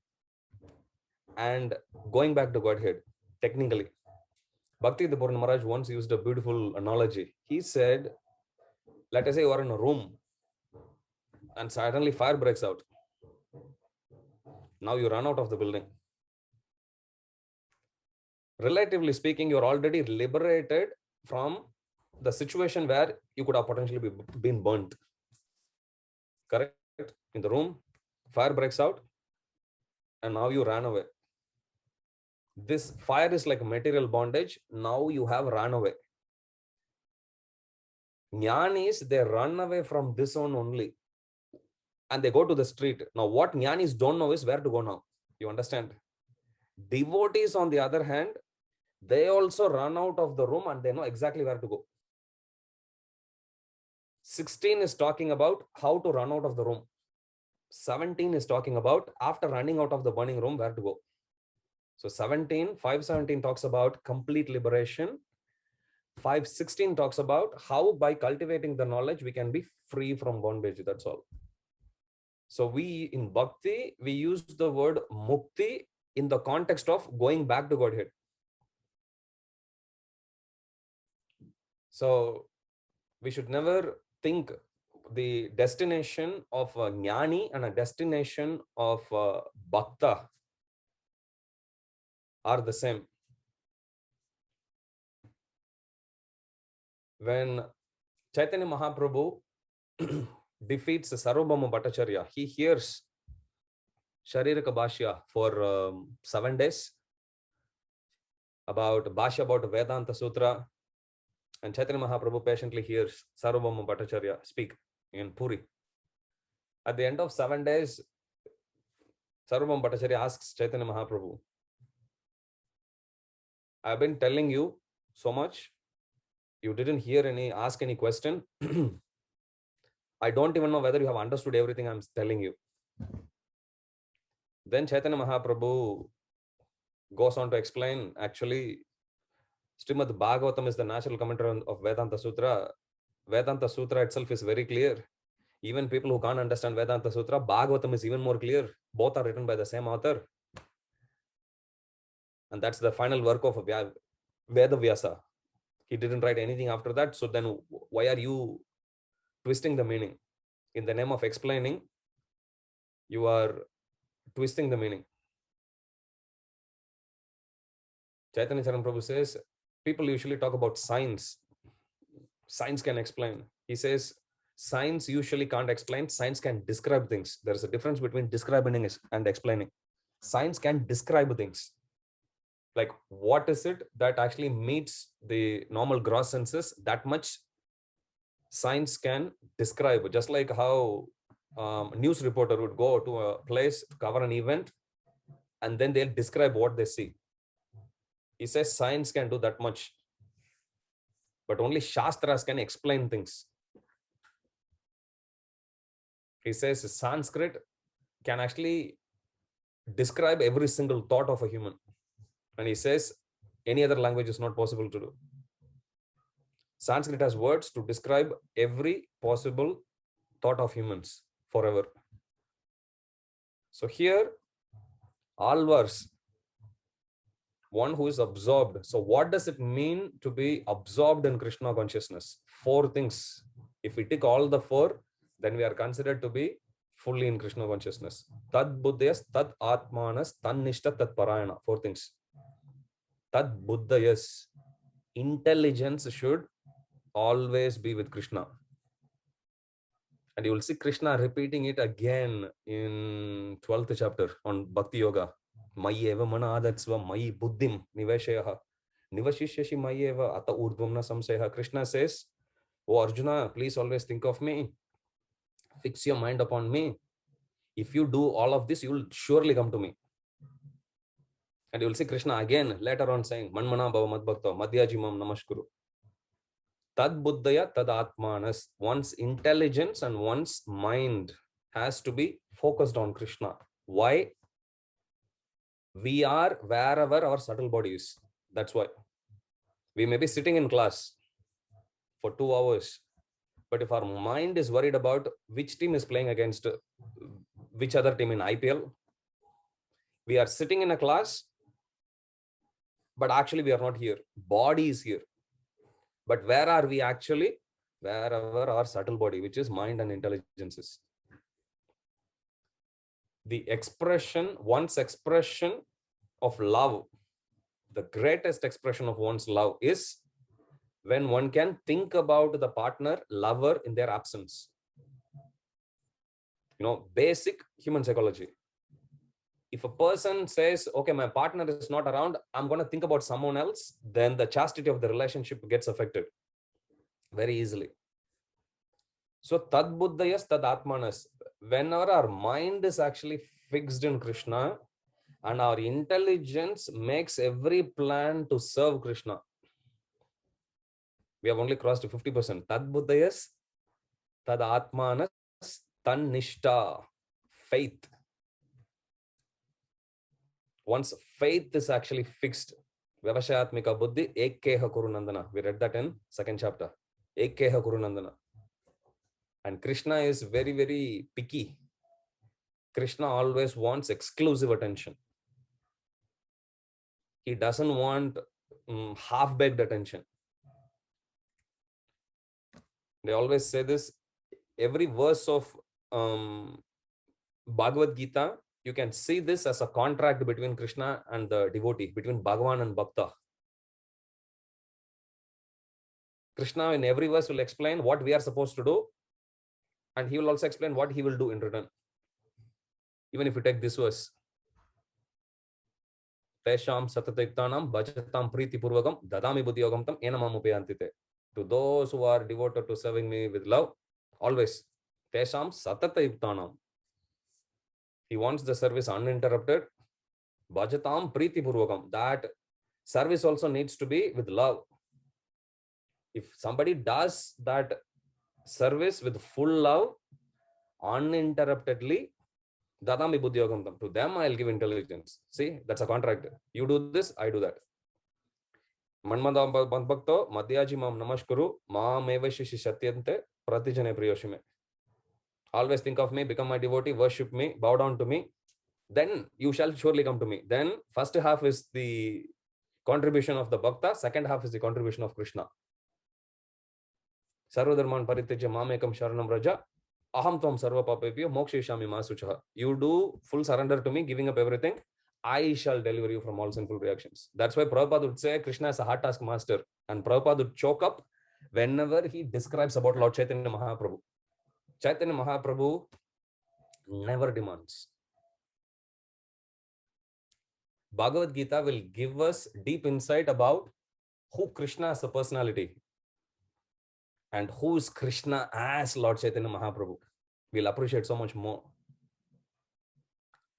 and going back to Godhead, technically. Bhakti Purana Maharaj once used a beautiful analogy. He said, let us say you are in a room and suddenly fire breaks out. Now you run out of the building. Relatively speaking, you're already liberated from the situation where you could have potentially been burnt. Correct? In the room, fire breaks out, and now you ran away. This fire is like a material bondage. Now you have run away. Jnanis, they run away from this one only. And they go to the street. Now, what jnanis don't know is where to go now. You understand? Devotees, on the other hand, they also run out of the room and they know exactly where to go. 16 is talking about how to run out of the room. 17 is talking about after running out of the burning room, where to go. So 5.17 talks about complete liberation. 5.16 talks about how by cultivating the knowledge, we can be free from bondage. That's all. So we, in Bhakti, we use the word mukti in the context of going back to Godhead. So we should never think the destination of a jnani and a destination of a bhakta are the same. When Chaitanya Mahaprabhu defeats Sarvabhauma Bhattacharya, he hears Sharirika Bhashya for 7 days about Bhashya about Vedanta Sutra, and Chaitanya Mahaprabhu patiently hears Sarvabhauma Bhattacharya speak in Puri. At the end of 7 days, Sarvabhauma Bhattacharya asks Chaitanya Mahaprabhu, I've been telling you so much, you didn't ask any question. I don't even know whether you have understood everything I'm telling you. Then Chaitanya Mahaprabhu goes on to explain, actually, Srimad Bhagavatam is the natural commentary of Vedanta Sutra. Vedanta Sutra itself is very clear. Even people who can't understand Vedanta Sutra, Bhagavatam is even more clear. Both are written by the same author. And that's the final work of Veda Vyasa. He didn't write anything after that. So then why are you twisting the meaning? In the name of explaining, you are twisting the meaning. Chaitanya Charan Prabhu says, people usually talk about science. Science can explain. He says, science usually can't explain. Science can describe things. There is a difference between describing and explaining. Science can describe things. Like what is it that actually meets the normal gross senses, that much science can describe. Just like how news reporter would go to a place to cover an event and then they'll describe what they see. He says science can do that much, but only Shastras can explain things. He says Sanskrit can actually describe every single thought of a human. And he says any other language is not possible to do. Sanskrit has words to describe every possible thought of humans forever. So here, Alvars, one who is absorbed. So what does it mean to be absorbed in Krishna consciousness? 4 things. If we tick all the 4, then we are considered to be fully in Krishna consciousness. Tad buddhayas, tad atmanas, tan nishta, tad parayana. 4 things. Tad buddhayas. Intelligence should always be with Krishna. And you will see Krishna repeating it again in 12th chapter on Bhakti Yoga. Mayi eva mana adatsva mayi buddhim niveshayaha nivashishyashi mayi eva ata urdvamna samseha. Krishna says, oh Arjuna, please always think of me. Fix your mind upon me. If you do all of this, you will surely come to me. And you will see Krishna again later on saying, Manmana bhava madbhakta madhyajimam namaskuru. Tad buddhaya tad atmanas. One's intelligence and one's mind has to be focused on Krishna. Why? We are wherever our subtle body is. That's why. We may be sitting in class for 2 hours, but if our mind is worried about which team is playing against which other team in IPL, we are sitting in a class, but actually we are not here. Body is here. But where are we actually? Wherever our subtle body, which is mind and intelligence is. The expression, one's expression of love, the greatest expression of one's love is when one can think about the partner, lover in their absence. You know, basic human psychology. If a person says, okay, my partner is not around, I'm going to think about someone else, then the chastity of the relationship gets affected very easily. So, tad buddhayas, tad atmanas. Whenever our mind is actually fixed in Krishna and our intelligence makes every plan to serve Krishna, we have only crossed to 50%. Tad buddhayas, tad atmanas, tan nishta, faith. Once faith is actually fixed, Vyavashayatmika buddhi ekkeha kurunandana. We read that in 2nd chapter. Ekkeha kurunandana. And Krishna is very, very picky. Krishna always wants exclusive attention. He doesn't want half-baked attention. They always say this, every verse of Bhagavad Gita, you can see this as a contract between Krishna and the devotee, between Bhagavan and Bhakta. Krishna in every verse will explain what we are supposed to do, and he will also explain what he will do in return. Even if you take this verse, Tesham satatayuktanam bhajatam priti purvakam dadami buddhiyogam tam enamam upayantite. To those who are devoted to serving me with love, always. Tesham satatayuktanam. He wants the service uninterrupted. Bhajatam priti purvakam. That service also needs to be with love. If somebody does that service with full love, uninterruptedly, dadami buddhiyogam tam. To them, I'll give intelligence. See, that's a contract. You do this, I do that. Manmadam bhakto madhyajimam namaskuru maamevashishi satyante pratijane priyoshime. Always think of me, become my devotee, worship me, bow down to me. Then you shall surely come to me. Then first half is the contribution of the Bhakta, second half is the contribution of Krishna. Sarvadharman parityaja mamekam sharanam raja aham tvam sarva papebhyo mokshishami masuchaha. You do full surrender to me, giving up everything, I shall deliver you from all sinful reactions. That's why Prabhupada would say Krishna is a hard task master. And Prabhupada would choke up whenever he describes about Lord Chaitanya Mahaprabhu. Chaitanya Mahaprabhu never demands. Bhagavad Gita will give us deep insight about who Krishna as a personality and who is Krishna as Lord Chaitanya Mahaprabhu. We'll appreciate so much more.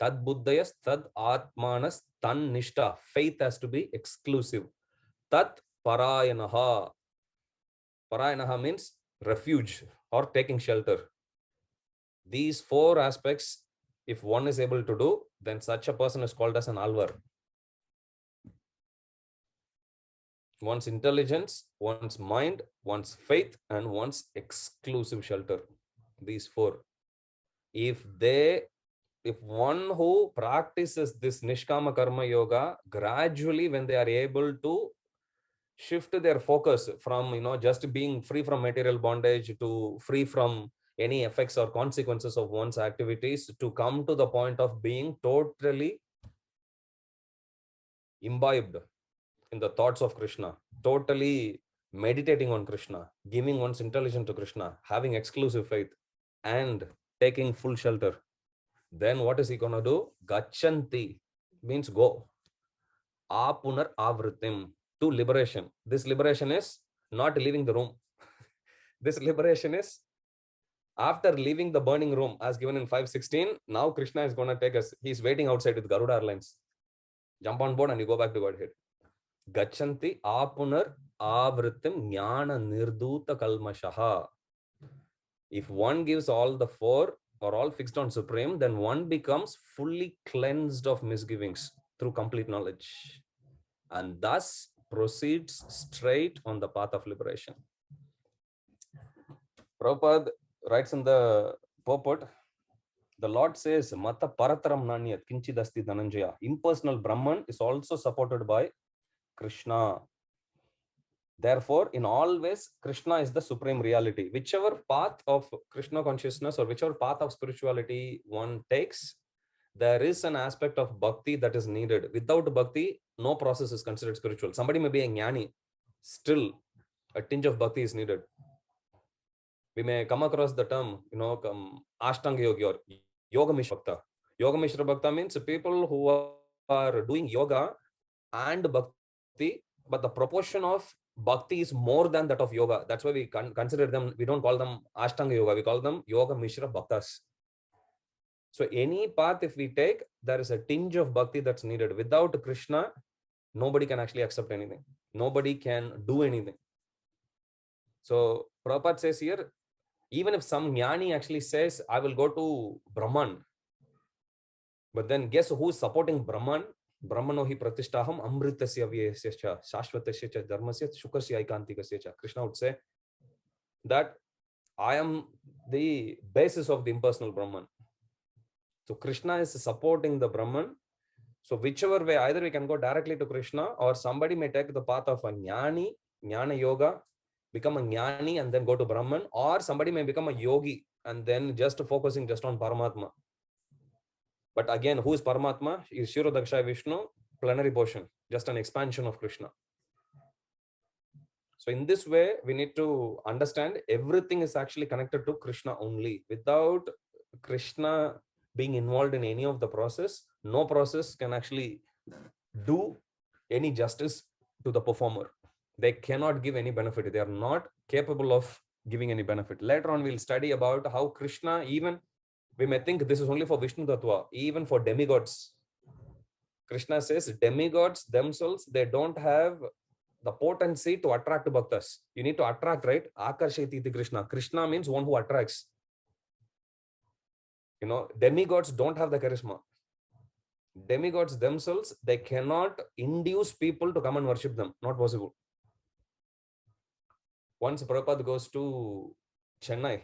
Tad buddhayas, tad atmanas, tan nishta. Faith has to be exclusive. Tat parayanaha. Parayanaha means refuge or taking shelter. These four aspects, if one is able to do, then such a person is called as an alvar. One's intelligence, one's mind, one's faith, and one's exclusive shelter. These four. If one who practices this Nishkama Karma Yoga, gradually when they are able to shift their focus from, just being free from material bondage to free from any effects or consequences of one's activities, to come to the point of being totally imbibed in the thoughts of Krishna, totally meditating on Krishna, giving one's intelligence to Krishna, having exclusive faith, and taking full shelter. Then what is he going to do? Gachanti means go. Apunar avritim, to liberation. This liberation is not leaving the room. This liberation is after leaving the burning room, as given in 5.16. Now Krishna is going to take us. He's waiting outside with Garuda Airlines. Jump on board and you go back to Godhead. Gachanti apunar avritim jnana nirduta kalmashaha. If one gives all the four or all fixed on Supreme, then one becomes fully cleansed of misgivings through complete knowledge, and thus proceeds straight on the path of liberation. Prabhupada writes in the purport, the Lord says, Mata parataram nanyat kinchidasti dhananjaya. Impersonal Brahman is also supported by Krishna. Therefore, in all ways, Krishna is the supreme reality. Whichever path of Krishna consciousness or whichever path of spirituality one takes, there is an aspect of bhakti that is needed. Without bhakti, no process is considered spiritual. Somebody may be a jnani, still a tinge of bhakti is needed. We may come across the term, Ashtanga Yogi or Yoga Mishra Bhakta. Yoga Mishra Bhakta means people who are doing yoga and bhakti, but the proportion of bhakti is more than that of yoga. That's why we consider them, we don't call them Ashtanga Yoga, we call them Yoga Mishra Bhaktas. So any path if we take, there is a tinge of bhakti that's needed. Without Krishna, nobody can actually accept anything. Nobody can do anything. So Prabhupada says here, even if some jnani actually says, I will go to Brahman, but then guess who is supporting Brahman? Brahmano hi pratishtaham amritasya vyasya shashvatasya cha dharmasya shukasya aikantikasya cha. Krishna would say that I am the basis of the impersonal Brahman. So Krishna is supporting the Brahman. So whichever way, either we can go directly to Krishna, or somebody may take the path of a jnani, jnana yoga, become a jnani and then go to Brahman, or somebody may become a yogi and then just focusing just on Paramatma. But again, who is Paramatma? Is Shiro Dakshaya Vishnu, plenary portion, just an expansion of Krishna. So in this way, we need to understand everything is actually connected to Krishna only. Without Krishna being involved in any of the process, no process can actually do any justice to the performer. They cannot give any benefit. They are not capable of giving any benefit. Later on, we'll study about how Krishna, even we may think this is only for Vishnu Tattva, even for demigods. Krishna says demigods themselves, they don't have the potency to attract bhaktas. You need to attract, right? Akarsheti iti Krishna. Krishna means one who attracts. Demigods don't have the charisma. Demigods themselves, they cannot induce people to come and worship them. Not possible. Once Prabhupada goes to Chennai,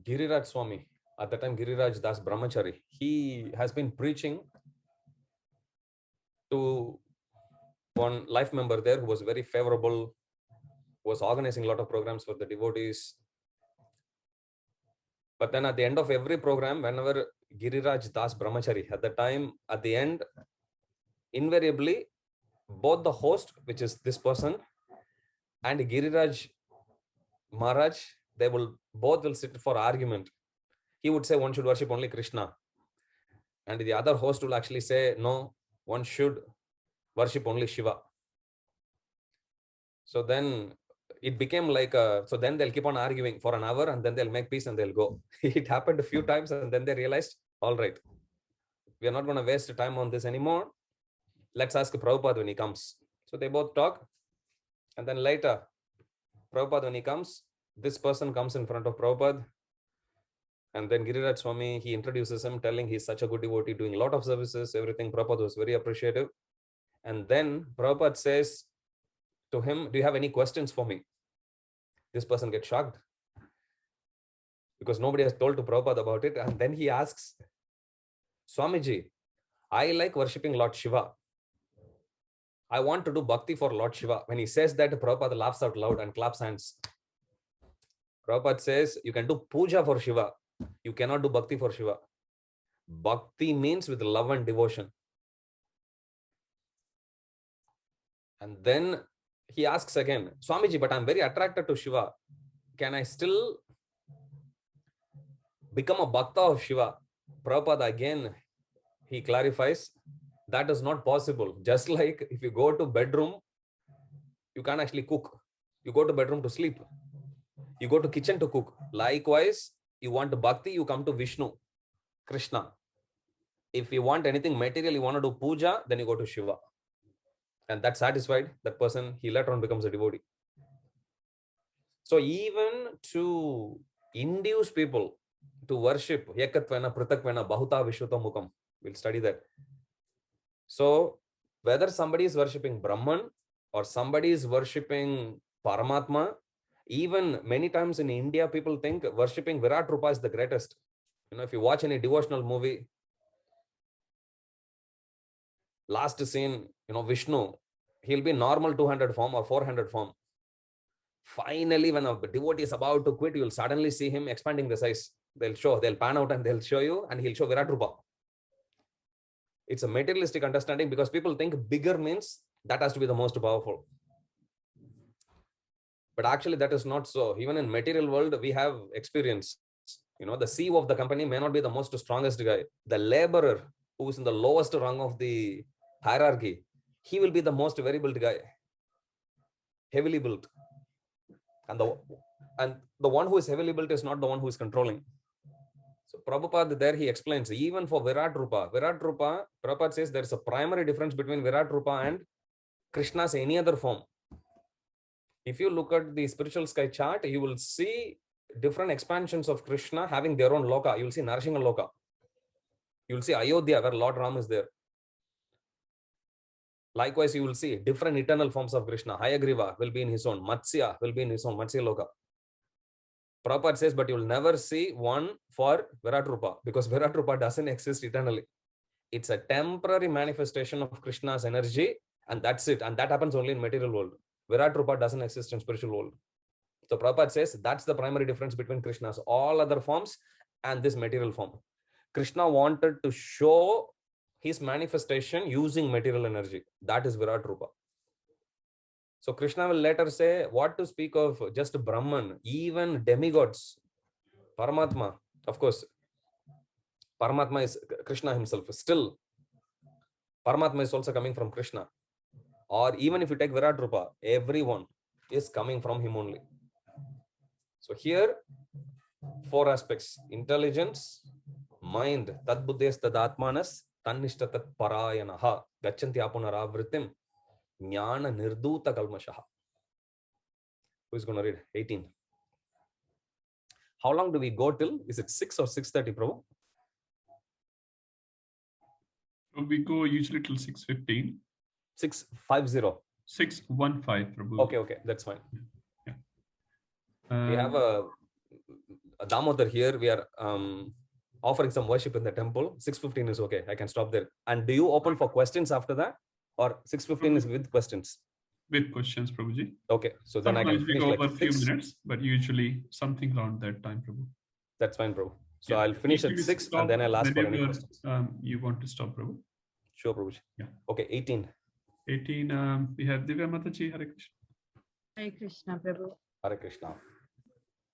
Giriraj Swami, at the time Giriraj Das Brahmachari, he has been preaching to one life member there who was very favorable, was organizing a lot of programs for the devotees. But then at the end of every program, whenever Giriraj Das Brahmachari, at the time, at the end, invariably, both the host, which is this person, and Giriraj Maharaj, both will sit for argument. He would say one should worship only Krishna. And the other host will actually say, no, one should worship only Shiva. So then it became like so then they'll keep on arguing for an hour and then they'll make peace and they'll go. It happened a few times and then they realized, all right, we are not going to waste time on this anymore. Let's ask Prabhupada when he comes. So they both talk. And then later, Prabhupada, when he comes, this person comes in front of Prabhupada. And then Giriraj Swami, he introduces him, telling he's such a good devotee, doing a lot of services, everything. Prabhupada was very appreciative. And then Prabhupada says to him, do you have any questions for me? This person gets shocked because nobody has told to Prabhupada about it. And then he asks, Swamiji, I like worshipping Lord Shiva. I want to do bhakti for Lord Shiva. When he says that, Prabhupada laughs out loud and claps hands. Prabhupada says, you can do puja for Shiva. You cannot do bhakti for Shiva. Bhakti means with love and devotion. And then he asks again, Swamiji, but I'm very attracted to Shiva. Can I still become a bhakta of Shiva? Prabhupada again, he clarifies, that is not possible. Just like if you go to bedroom, you can't actually cook. You go to bedroom to sleep. You go to kitchen to cook. Likewise, you want bhakti, you come to Vishnu, Krishna. If you want anything material, you want to do puja, then you go to Shiva. And that satisfied, that person, he later on becomes a devotee. So even to induce people to worship Ekatvena, Pritakwena, Bahuta, Vishwata Mukam, we'll study that. So whether somebody is worshipping Brahman or somebody is worshipping Paramatma, even many times in India, people think worshipping Virat Rupa is the greatest. You know, if you watch any devotional movie, last scene, you know, Vishnu, he'll be normal 200 form or 400 form. Finally, when a devotee is about to quit, you'll suddenly see him expanding the size. They'll pan out and they'll show you, and he'll show Virat Rupa. It's a materialistic understanding because people think bigger means that has to be the most powerful. But actually, that is not so. Even in material world, we have experience. You know, the CEO of the company may not be the most strongest guy. The laborer who is in the lowest rung of the hierarchy, he will be the most very built guy, heavily built. And the one who is heavily built is not the one who is controlling. So Prabhupada there, he explains, even for Virat Rupa, Prabhupada says there is a primary difference between Virat Rupa and Krishna's any other form. If you look at the spiritual sky chart, you will see different expansions of Krishna having their own loka. You will see Narasingha Loka. You will see Ayodhya where Lord Ram is there. Likewise, you will see different eternal forms of Krishna. Hayagriva will be in his own. Matsya will be in his own. Matsya Loka. Prabhupada says, but you will never see one for Virat Rupa because Virat Rupa doesn't exist eternally. It's a temporary manifestation of Krishna's energy and that's it. And that happens only in material world. Virat Rupa doesn't exist in spiritual world. So Prabhupada says that's the primary difference between Krishna's all other forms and this material form. Krishna wanted to show his manifestation using material energy. That is Virat Rupa. So Krishna will later say, what to speak of just Brahman, even demigods, Paramatma, of course, Paramatma is Krishna himself. Still, Paramatma is also coming from Krishna. Or even if you take Virat Rupa, everyone is coming from him only. So here, 4 aspects: intelligence, mind, tad buddhes tad atmanas, tannishta tat parayanaha, gachanti apunaravritim, jnana nirduta kalmashaha. Who is going to read? 18. How long do we go till? Is it 6 or 6:30, Prabhu? We go usually till 6:15. 6:50. 6:15, Prabhu. Okay, that's fine. Yeah. We have a Damodar here. We are offering some worship in the temple. 6:15 is okay. I can stop there. And do you open for questions after that? Or 6:15 is with questions? With questions, Prabhuji. Okay, so then Sometimes I can we finish go like over a few 6. minutes, but usually something around that time, Prabhu. That's fine, Prabhu. So Yeah. I'll finish at 6 and then I'll ask for any questions. You want to stop, Prabhu? Sure, Prabhuji. Yeah. Okay, 18. 18, we have Divya Mataji, Hare Krishna. Hare Krishna, Prabhu. Hare Krishna.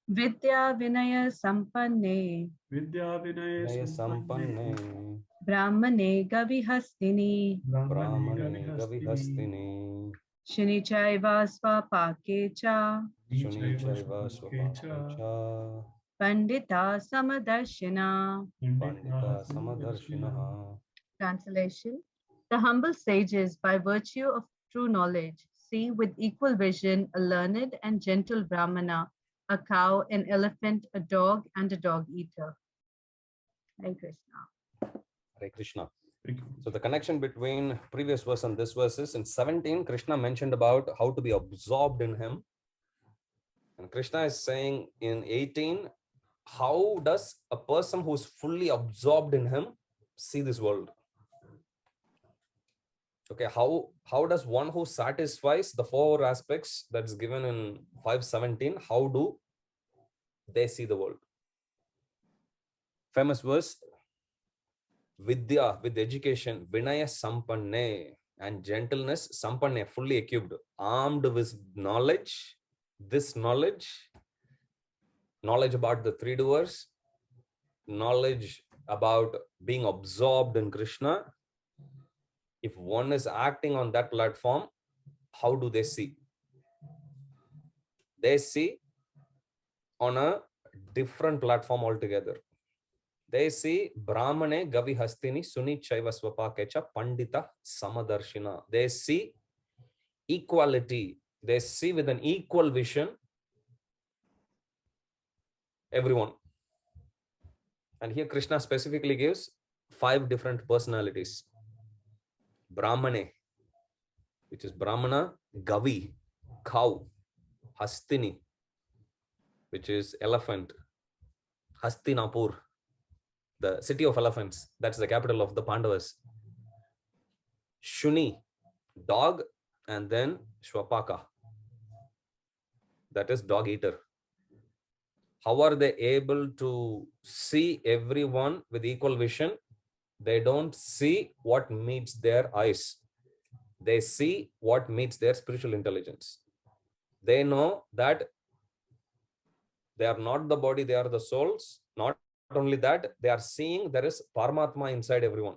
Vidya Vinaya Sampanne. Vidya Vinaya Sampanne. Brahmane Gavihastini Brahmane Gavihastini Shunichaiva Swapake Cha Shunichaiva Swapakecha Pandita Samadarshina. Pandita Samadarshinaha. Translation. The humble sages, by virtue of true knowledge, see with equal vision a learned and gentle Brahmana, a cow, an elephant, a dog, and a dog eater. Hare Krishna. Hare Krishna. So the connection between previous verse and this verse is in 17, Krishna mentioned about how to be absorbed in him. And Krishna is saying in 18, how does a person who is fully absorbed in him see this world? Okay, how does one who satisfies the four aspects that's given in 5:17, how do they see the world? Famous verse, Vidya, with education, Vinaya Sampanne, and gentleness, Sampanne, fully equipped, armed with knowledge, this knowledge about the three doers, knowledge about being absorbed in Krishna. If one is acting on that platform, how do they see? They see on a different platform altogether. They see Brahmane Gavihastini Suni Chaiva Swapakecha Pandita Samadarshina. They see equality. They see with an equal vision everyone. And here Krishna specifically gives 5 different personalities. Brahmane, which is Brahmana, Gavi, cow, Hastini, which is elephant, Hastinapur, the city of elephants, that's the capital of the Pandavas. Shuni, dog, and then Shwapaka, that is dog eater. How are they able to see everyone with equal vision? They don't see what meets their eyes. They see what meets their spiritual intelligence. They know that they are not the body, they are the souls. Not only that, they are seeing there is Paramatma inside everyone.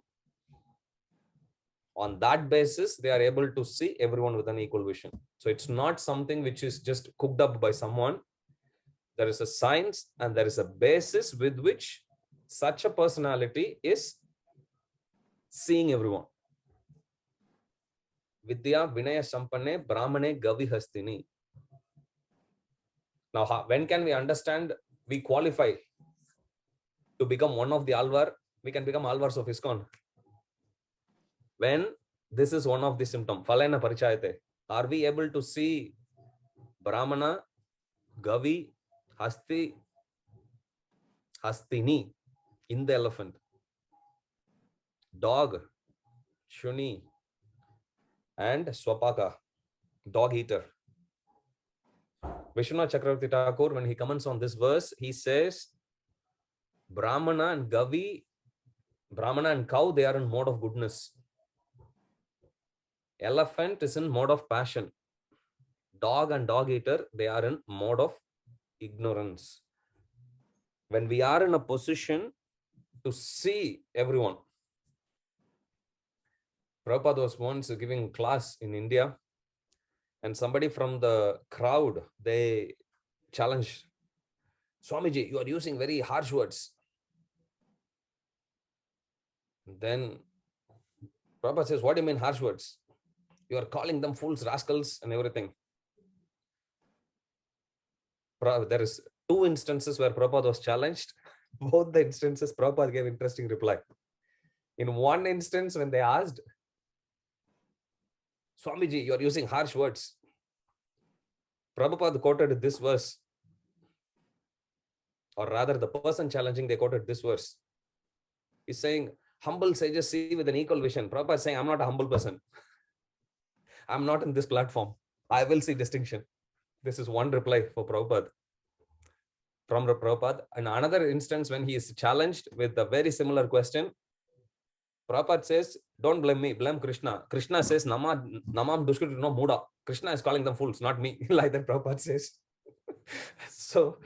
On that basis, they are able to see everyone with an equal vision. So it's not something which is just cooked up by someone. There is a science and there is a basis with which such a personality is seeing everyone. Vidya Vinaya Sampanne Brahmane Gavihastini. Now, when can we understand we qualify to become one of the Alvar? We can become Alvars of ISKCON. When this is one of the symptoms, Falena Parichayate, are we able to see Brahmana, Gavi, Hastini in the elephant, dog, Shuni, and Swapaka, dog eater? Vishwanath Chakravarti Thakur, when he comments on this verse, he says, Brahmana and Gavi, Brahmana and cow, they are in mode of goodness. Elephant is in mode of passion. Dog and dog eater, they are in mode of ignorance. When we are in a position to see everyone. Prabhupada was once giving class in India, and somebody from the crowd, they challenged, Swamiji, you are using very harsh words. Then Prabhupada says, what do you mean harsh words? You are calling them fools, rascals, and everything. There is 2 instances where Prabhupada was challenged. Both the instances, Prabhupada gave interesting reply. In one instance, when they asked, Swamiji, you are using harsh words, Prabhupada quoted this verse. Or rather, the person challenging, they quoted this verse. He's saying, humble sages see with an equal vision. Prabhupada is saying, I'm not a humble person. I'm not in this platform. I will see distinction. This is one reply for Prabhupada. From Prabhupada. In another instance, when he is challenged with a very similar question, Prabhupada says, don't blame me, blame Krishna. Krishna says, Namam Dushkrit no Muda. Krishna is calling them fools, not me. Like that Prabhupada says. So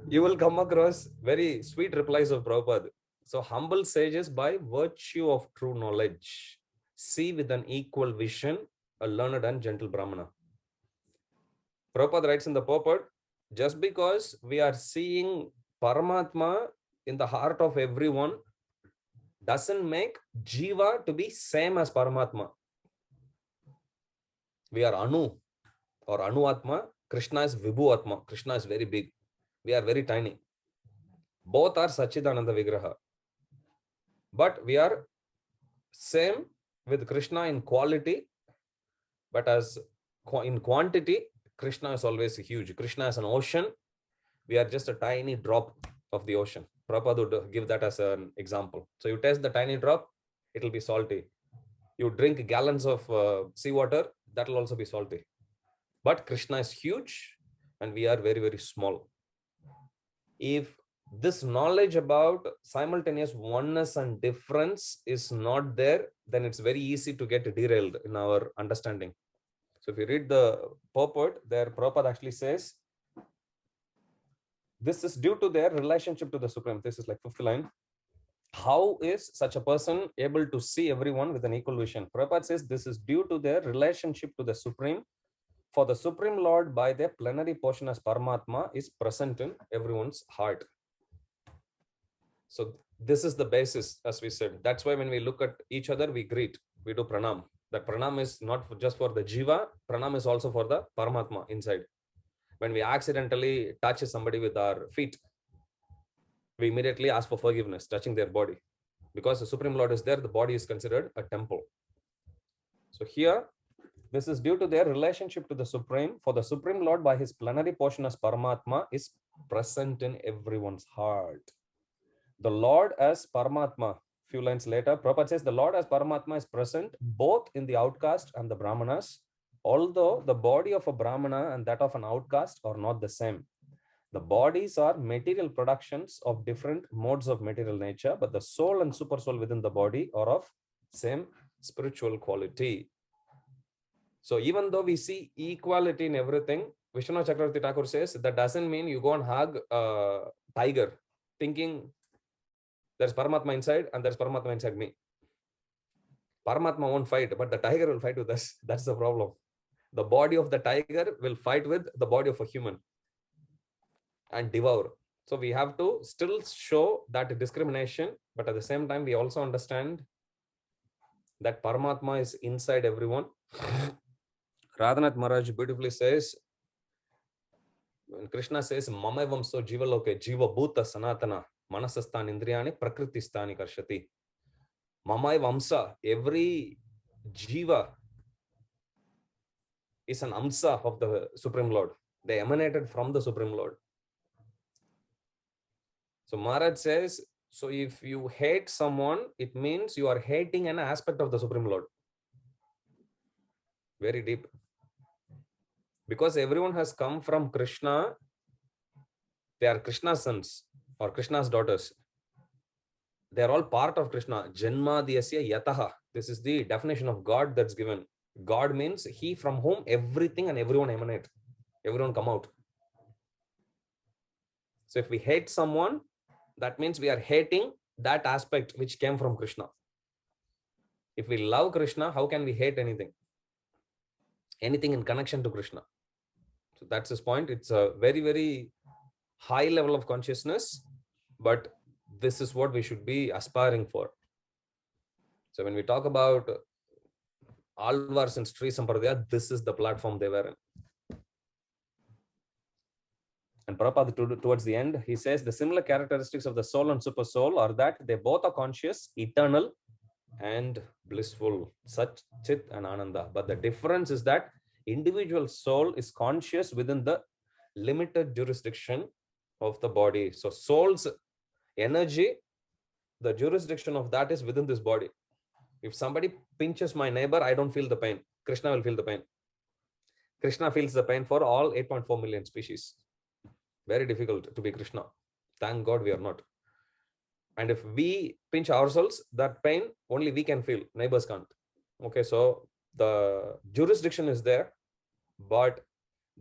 you will come across very sweet replies of Prabhupada. So humble sages by virtue of true knowledge see with an equal vision a learned and gentle Brahmana. Prabhupada writes in the purport, just because we are seeing Paramatma in the heart of everyone doesn't make Jiva to be same as Paramatma. We are Anu or Anu Atma. Krishna is Vibhu Atma. Krishna is very big. We are very tiny. Both are Sachidananda Vigraha. But we are same with Krishna in quality, but as in quantity, Krishna is always huge. Krishna is an ocean. We are just a tiny drop of the ocean. Prabhupada would give that as an example. So you taste the tiny drop, it will be salty. You drink gallons of seawater, that will also be salty. But Krishna is huge and we are very, very small. If this knowledge about simultaneous oneness and difference is not there, then it's very easy to get derailed in our understanding. So if you read the purport, there Prabhupada actually says, this is due to their relationship to the Supreme. This is like 5th line. How is such a person able to see everyone with an equal vision? Prabhupada says this is due to their relationship to the Supreme. For the Supreme Lord, by their plenary portion as Paramatma, is present in everyone's heart. So this is the basis, as we said. That's why when we look at each other, we greet, we do pranam. That pranam is not just for the Jiva, pranam is also for the Paramatma inside. When we accidentally touch somebody with our feet, we immediately ask for forgiveness, touching their body. Because the Supreme Lord is there, the body is considered a temple. So here, this is due to their relationship to the Supreme. For the Supreme Lord, by his plenary portion as Paramatma, is present in everyone's heart. The Lord as Paramatma, few lines later, Prabhupada says the Lord as Paramatma is present both in the outcast and the Brahmanas, although the body of a Brahmana and that of an outcast are not the same. The bodies are material productions of different modes of material nature, but the soul and super soul within the body are of same spiritual quality. So even though we see equality in everything, Vishwanath Chakravarti Thakur says that doesn't mean you go and hug a tiger thinking there's Paramatma inside and there's Paramatma inside me. Paramatma won't fight, but the tiger will fight with us. That's the problem. The body of the tiger will fight with the body of a human and devour. So we have to still show that discrimination, but at the same time, we also understand that Paramatma is inside everyone. Radhanath Maharaj beautifully says, when Krishna says, Mama Vamso Jiva Loke, Jiva Bhuta Sanatana, Manasastan Indriyani, Prakriti Stani Karshati. Mamai Vamsa, every Jiva is an Amsa of the Supreme Lord. They emanated from the Supreme Lord. So Maharaj says, so if you hate someone, it means you are hating an aspect of the Supreme Lord. Very deep. Because everyone has come from Krishna, they are Krishna's sons or Krishna's daughters. They are all part of Krishna. Janma dhyasya yataha. This is the definition of God that's given. God means he from whom everything and everyone emanate. Everyone come out. So if we hate someone, that means we are hating that aspect which came from Krishna. If we love Krishna, how can we hate anything? Anything in connection to Krishna. So that's his point. It's a very, very high level of consciousness, but this is what we should be aspiring for. So when we talk about Alvars and Sri Sampradaya, this is the platform they were in. And Prabhupada, towards the end, he says the similar characteristics of the soul and super soul are that they both are conscious, eternal, and blissful, Sat, Chit, and Ananda. But the difference is that individual soul is conscious within the limited jurisdiction of the body. So soul's energy, the jurisdiction of that is within this body. If somebody pinches my neighbor, I don't feel the pain. Krishna will feel the pain. Krishna feels the pain for all 8.4 million species. Very difficult to be Krishna. Thank God we are not. And if we pinch ourselves, that pain only we can feel. Neighbors can't. Okay, so the jurisdiction is there, but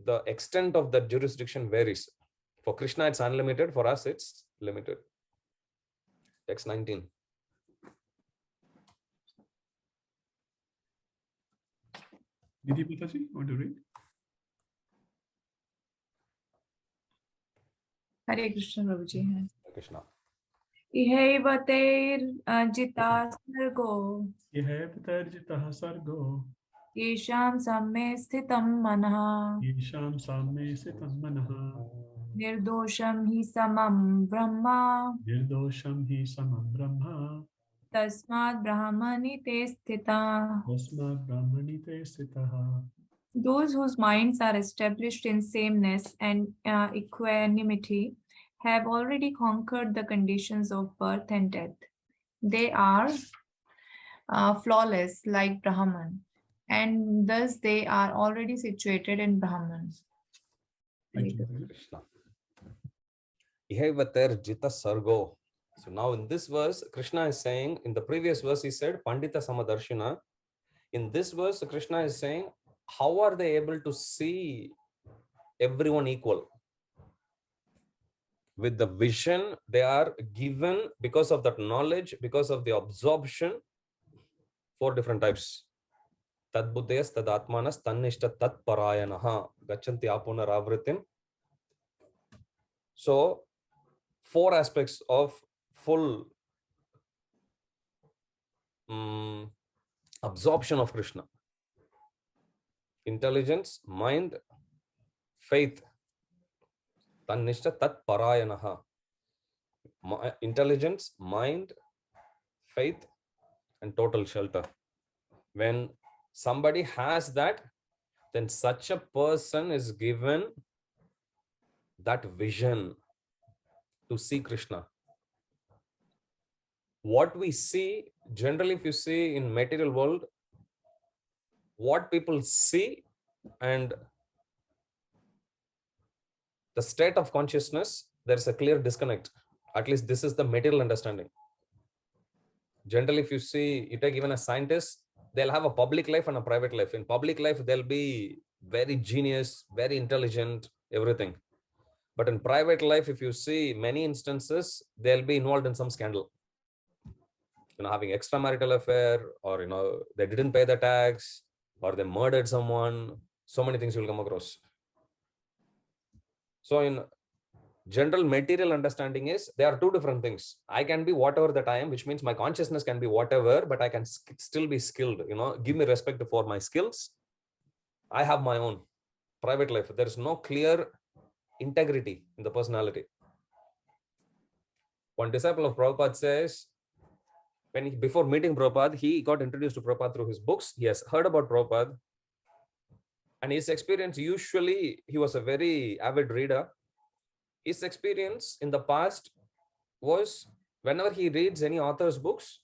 the extent of that jurisdiction varies. For Krishna, it's unlimited. For us, it's limited. Text 19. Didi Mataji, want to read? Hare Krishna, Prabhuji. Hare Krishna. Ihaivateirjita sargo Ihaivateirjitah sargo yesham samme sthitam manah yesham samme sitam manaha nirdosham hi samam brahma nirdosham hi samam brahma tasmad brahmani te sthita. tasmad brahmani te sthitah. Those whose minds are established in sameness and equanimity have already conquered the conditions of birth and death. They are flawless like Brahman, and thus they are already situated in Brahman. Krishna. Ihaivateirjita sargo. So now in this verse, Krishna is saying, in the previous verse he said, Pandita Samadarshina. In this verse, Krishna is saying, how are they able to see everyone equal? With the vision they are given because of that knowledge, because of the absorption, 4 different types. Tad buddhayas, tad atmanas, tannishta, tat parayanaha, gachanti apuna ravritim. So 4 aspects of full absorption of Krishna. Intelligence, mind, faith. Tannishta tat parayanaha. Intelligence, mind, faith, and total shelter. When somebody has that, then such a person is given that vision to see Krishna. What we see, generally if you see in material world, what people see and the state of consciousness, there's a clear disconnect. At least this is the material understanding. Generally, if you see, you take even a scientist, they'll have a public life and a private life. In public life, they'll be very genius, very intelligent, everything. But in private life, if you see many instances, they'll be involved in some scandal. Having extramarital affair, or they didn't pay the tax, or they murdered someone. So many things you'll come across. So in general material understanding is there are 2 different things. I can be whatever that I am, which means my consciousness can be whatever, but I can still be skilled. Give me respect for my skills. I have my own private life. There is no clear integrity in the personality. One disciple of Prabhupada says, before meeting Prabhupada, he got introduced to Prabhupada through his books. He has heard about Prabhupada. And his experience, usually he was a very avid reader. His experience in the past was whenever he reads any author's books,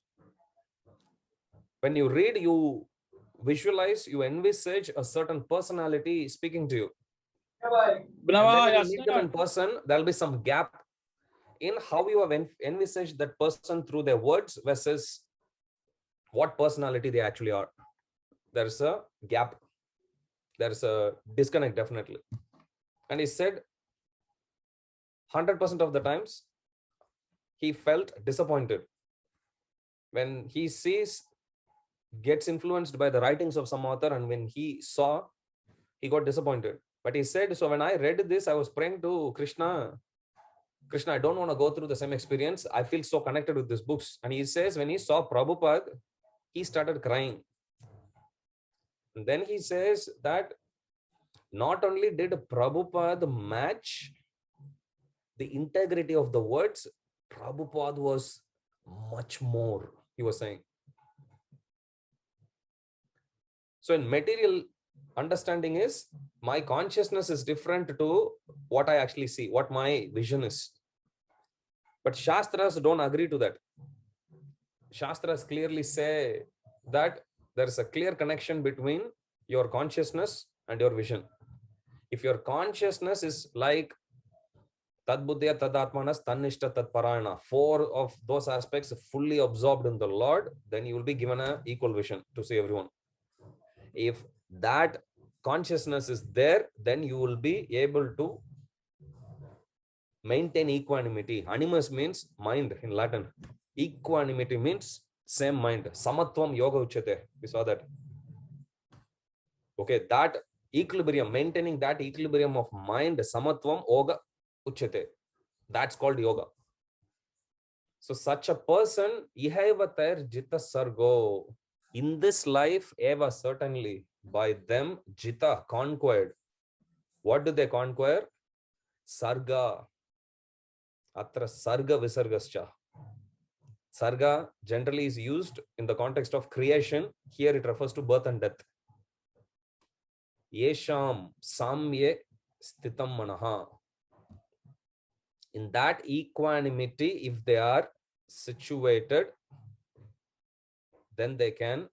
when you read, you visualize, you envisage a certain personality speaking to you. And then when you meet them in person, there'll be some gap in how you have envisaged that person through their words versus what personality they actually are. There's a gap. There's a disconnect, definitely. And he said 100% of the times he felt disappointed when he gets influenced by the writings of some author, and when he saw, he got disappointed. But he said, so when I read this, I was praying to Krishna, I don't want to go through the same experience. I feel so connected with these books. And he says, when he saw Prabhupada, he started crying. And then he says that not only did Prabhupada match the integrity of the words, Prabhupada was much more, he was saying. So in material understanding is, my consciousness is different to what I actually see, what my vision is. But Shastras don't agree to that. Shastras clearly say that there is a clear connection between your consciousness and your vision. If your consciousness is like Tad buddhya, tad atmanas, tannishta, tad parayana, 4 of those aspects fully absorbed in the Lord, then you will be given an equal vision to see everyone. If that consciousness is there, then you will be able to maintain equanimity. Animus means mind in Latin. Equanimity means same mind. Samatvam yoga uchyate. We saw that. Okay, that equilibrium, maintaining that equilibrium of mind, samatvam yoga uchyate. That's called yoga. So such a person, ihaivatar jita sargo. In this life, eva, certainly, by them, jita, conquered. What do they conquer? Sarga. Atra sarga visargascha. Sarga generally is used in the context of creation. Here it refers to birth and death. Yesham samye stitam manaha. In that equanimity, if they are situated, then they can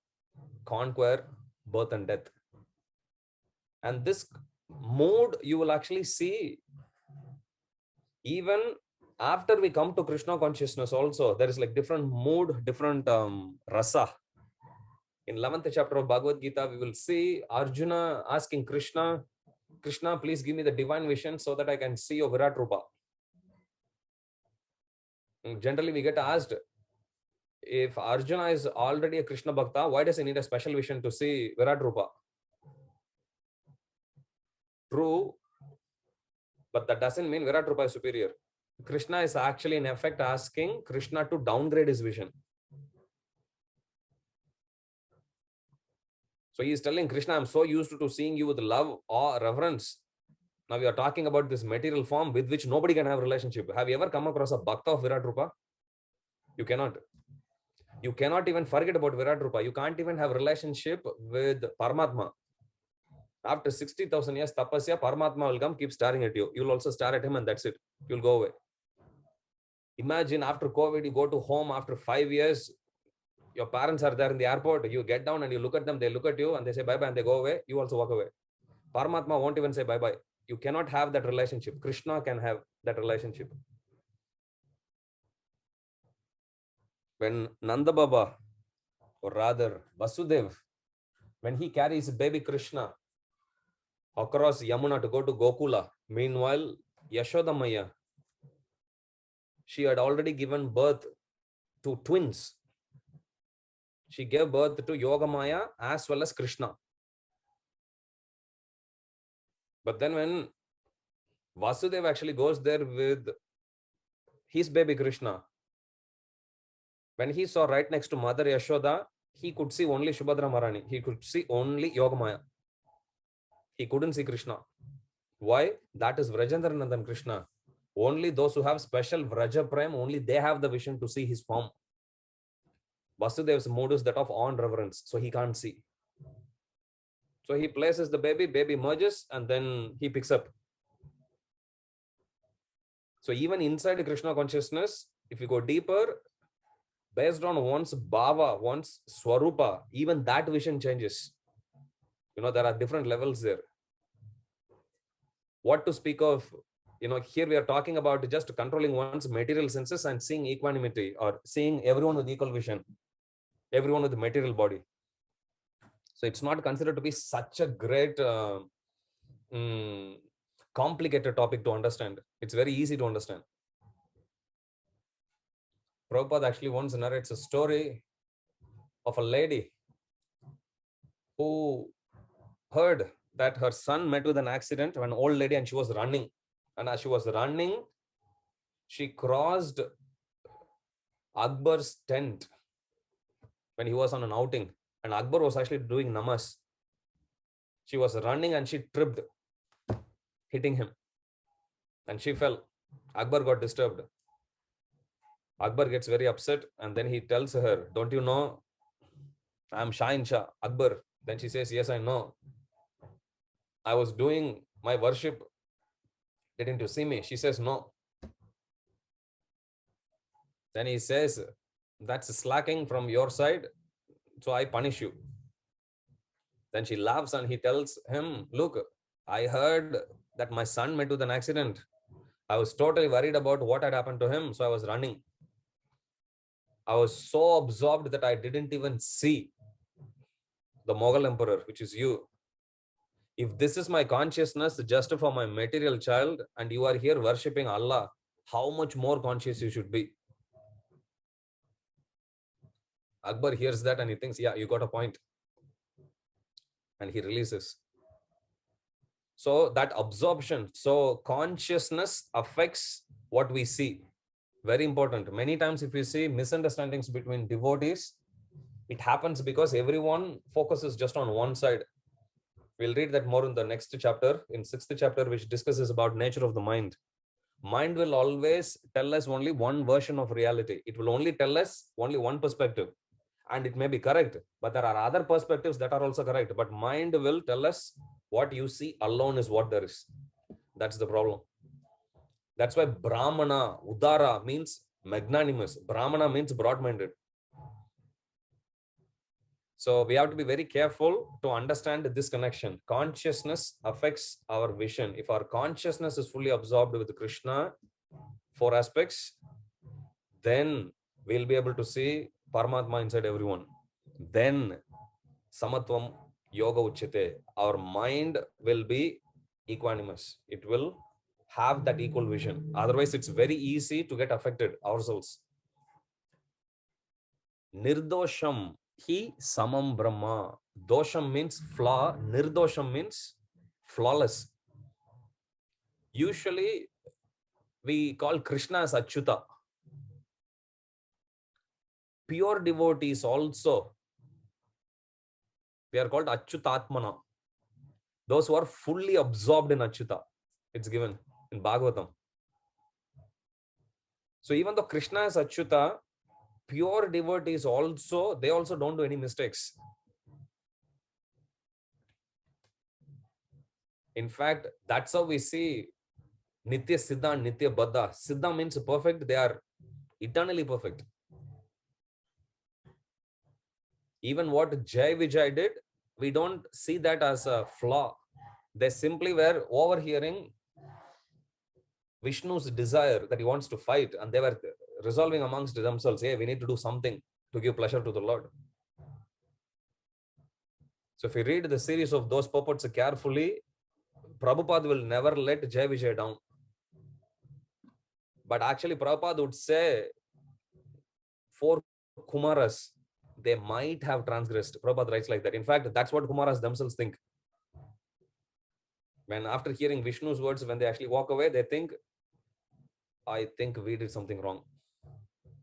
conquer birth and death. And this mood you will actually see even after we come to Krishna consciousness also. There is like different mood, different rasa. In 11th chapter of Bhagavad Gita, we will see Arjuna asking Krishna, Krishna, please give me the divine vision so that I can see your Virat Rupa. Generally, we get asked, if Arjuna is already a Krishna Bhakta, why does he need a special vision to see Virat Rupa? True, but that doesn't mean Virat Rupa is superior. Krishna is actually in effect asking Krishna to downgrade his vision. So he is telling Krishna, I'm so used to seeing you with love or reverence. Now we are talking about this material form with which nobody can have a relationship. Have you ever come across a Bhakta of Virat Rupa? You cannot. You cannot even forget about Virat Rupa. You can't even have a relationship with Paramatma. After 60,000 years tapasya, Paramatma will come, keep staring at you. You'll also stare at him and that's it. You'll go away. Imagine after COVID, you go to home after 5 years, your parents are there in the airport, you get down and you look at them, they look at you and they say bye-bye and they go away. You also walk away. Paramatma won't even say bye-bye. You cannot have that relationship. Krishna can have that relationship. When Nanda Baba, or rather Vasudev, when he carries baby Krishna across Yamuna to go to Gokula, meanwhile, Yashoda Maya, she had already given birth to twins. She gave birth to Yogamaya as well as Krishna. But then when Vasudev actually goes there with his baby Krishna, when he saw right next to Mother Yashoda, he could see only Subhadra Marani. He could see only Yogamaya. He couldn't see Krishna. Why? That is Vrajendranandan Krishna. Only those who have special Vraja Prem, only they have the vision to see his form. Vasudev's mood is that of awe and reverence, so he can't see. So he places the baby, baby merges, and then he picks up. So even inside Krishna consciousness, if you go deeper, based on one's bhava, one's swarupa, even that vision changes. You know, there are different levels there. What to speak of, you know, here we are talking about just controlling one's material senses and seeing equanimity or seeing everyone with equal vision, everyone with material body. So it's not considered to be such a great, complicated topic to understand. It's very easy to understand. Prabhupada actually once narrates a story of a lady who heard that her son met with an accident, an old lady, and she was running. And as she was running, she crossed Akbar's tent when he was on an outing. And Akbar was actually doing namas. She was running and she tripped, hitting him. And she fell. Akbar got disturbed. Akbar gets very upset and then he tells her, don't you know, I'm Shahin Shah, Akbar. Then she says, yes, I know. I was doing my worship. Didn't you see me? She says, no. Then he says, that's slacking from your side, so I punish you. Then she laughs and he tells him, look, I heard that my son met with an accident. I was totally worried about what had happened to him, so I was running. I was so absorbed that I didn't even see the Mughal emperor, which is you. If this is my consciousness just for my material child and you are here worshipping Allah, how much more conscious you should be. Akbar hears that and he thinks, yeah, you got a point. And he releases. So that absorption, so consciousness affects what we see. Very important. Many times if you see misunderstandings between devotees, it happens because everyone focuses just on one side. We'll read that more in the next chapter, in 6th chapter, which discusses about nature of the mind. Mind will always tell us only one version of reality. It will only tell us only one perspective. And it may be correct, but there are other perspectives that are also correct. But mind will tell us what you see alone is what there is. That's the problem. That's why Brahmana, Udara means magnanimous. Brahmana means broad-minded. So we have to be very careful to understand this connection. Consciousness affects our vision. If our consciousness is fully absorbed with Krishna, 4 aspects, then we'll be able to see Paramatma inside everyone. Then Samatvam Yoga Uchyate. Our mind will be equanimous. It will have that equal vision. Otherwise, it's very easy to get affected ourselves. Nirdosham hi samam brahma. Dosham means flaw. Nirdosham means flawless. Usually, we call Krishna as Achyuta. Pure devotees also, we are called Achyutatmana. Those who are fully absorbed in Achyuta. It's given in Bhagavatam. So even though Krishna is Achyuta, pure devotees also, they also don't do any mistakes. In fact, that's how we see Nitya Siddha and Nitya Baddha. Siddha means perfect. They are eternally perfect. Even what Jai Vijay did, we don't see that as a flaw. They simply were overhearing Vishnu's desire that he wants to fight, and they were resolving amongst themselves, hey, we need to do something to give pleasure to the Lord. So if you read the series of those purports carefully, Prabhupada will never let Jai Vijay down. But actually Prabhupada would say 4 Kumaras, they might have transgressed. Prabhupada writes like that. In fact, that's what Kumaras themselves think. When after hearing Vishnu's words, when they actually walk away, they think, I think we did something wrong.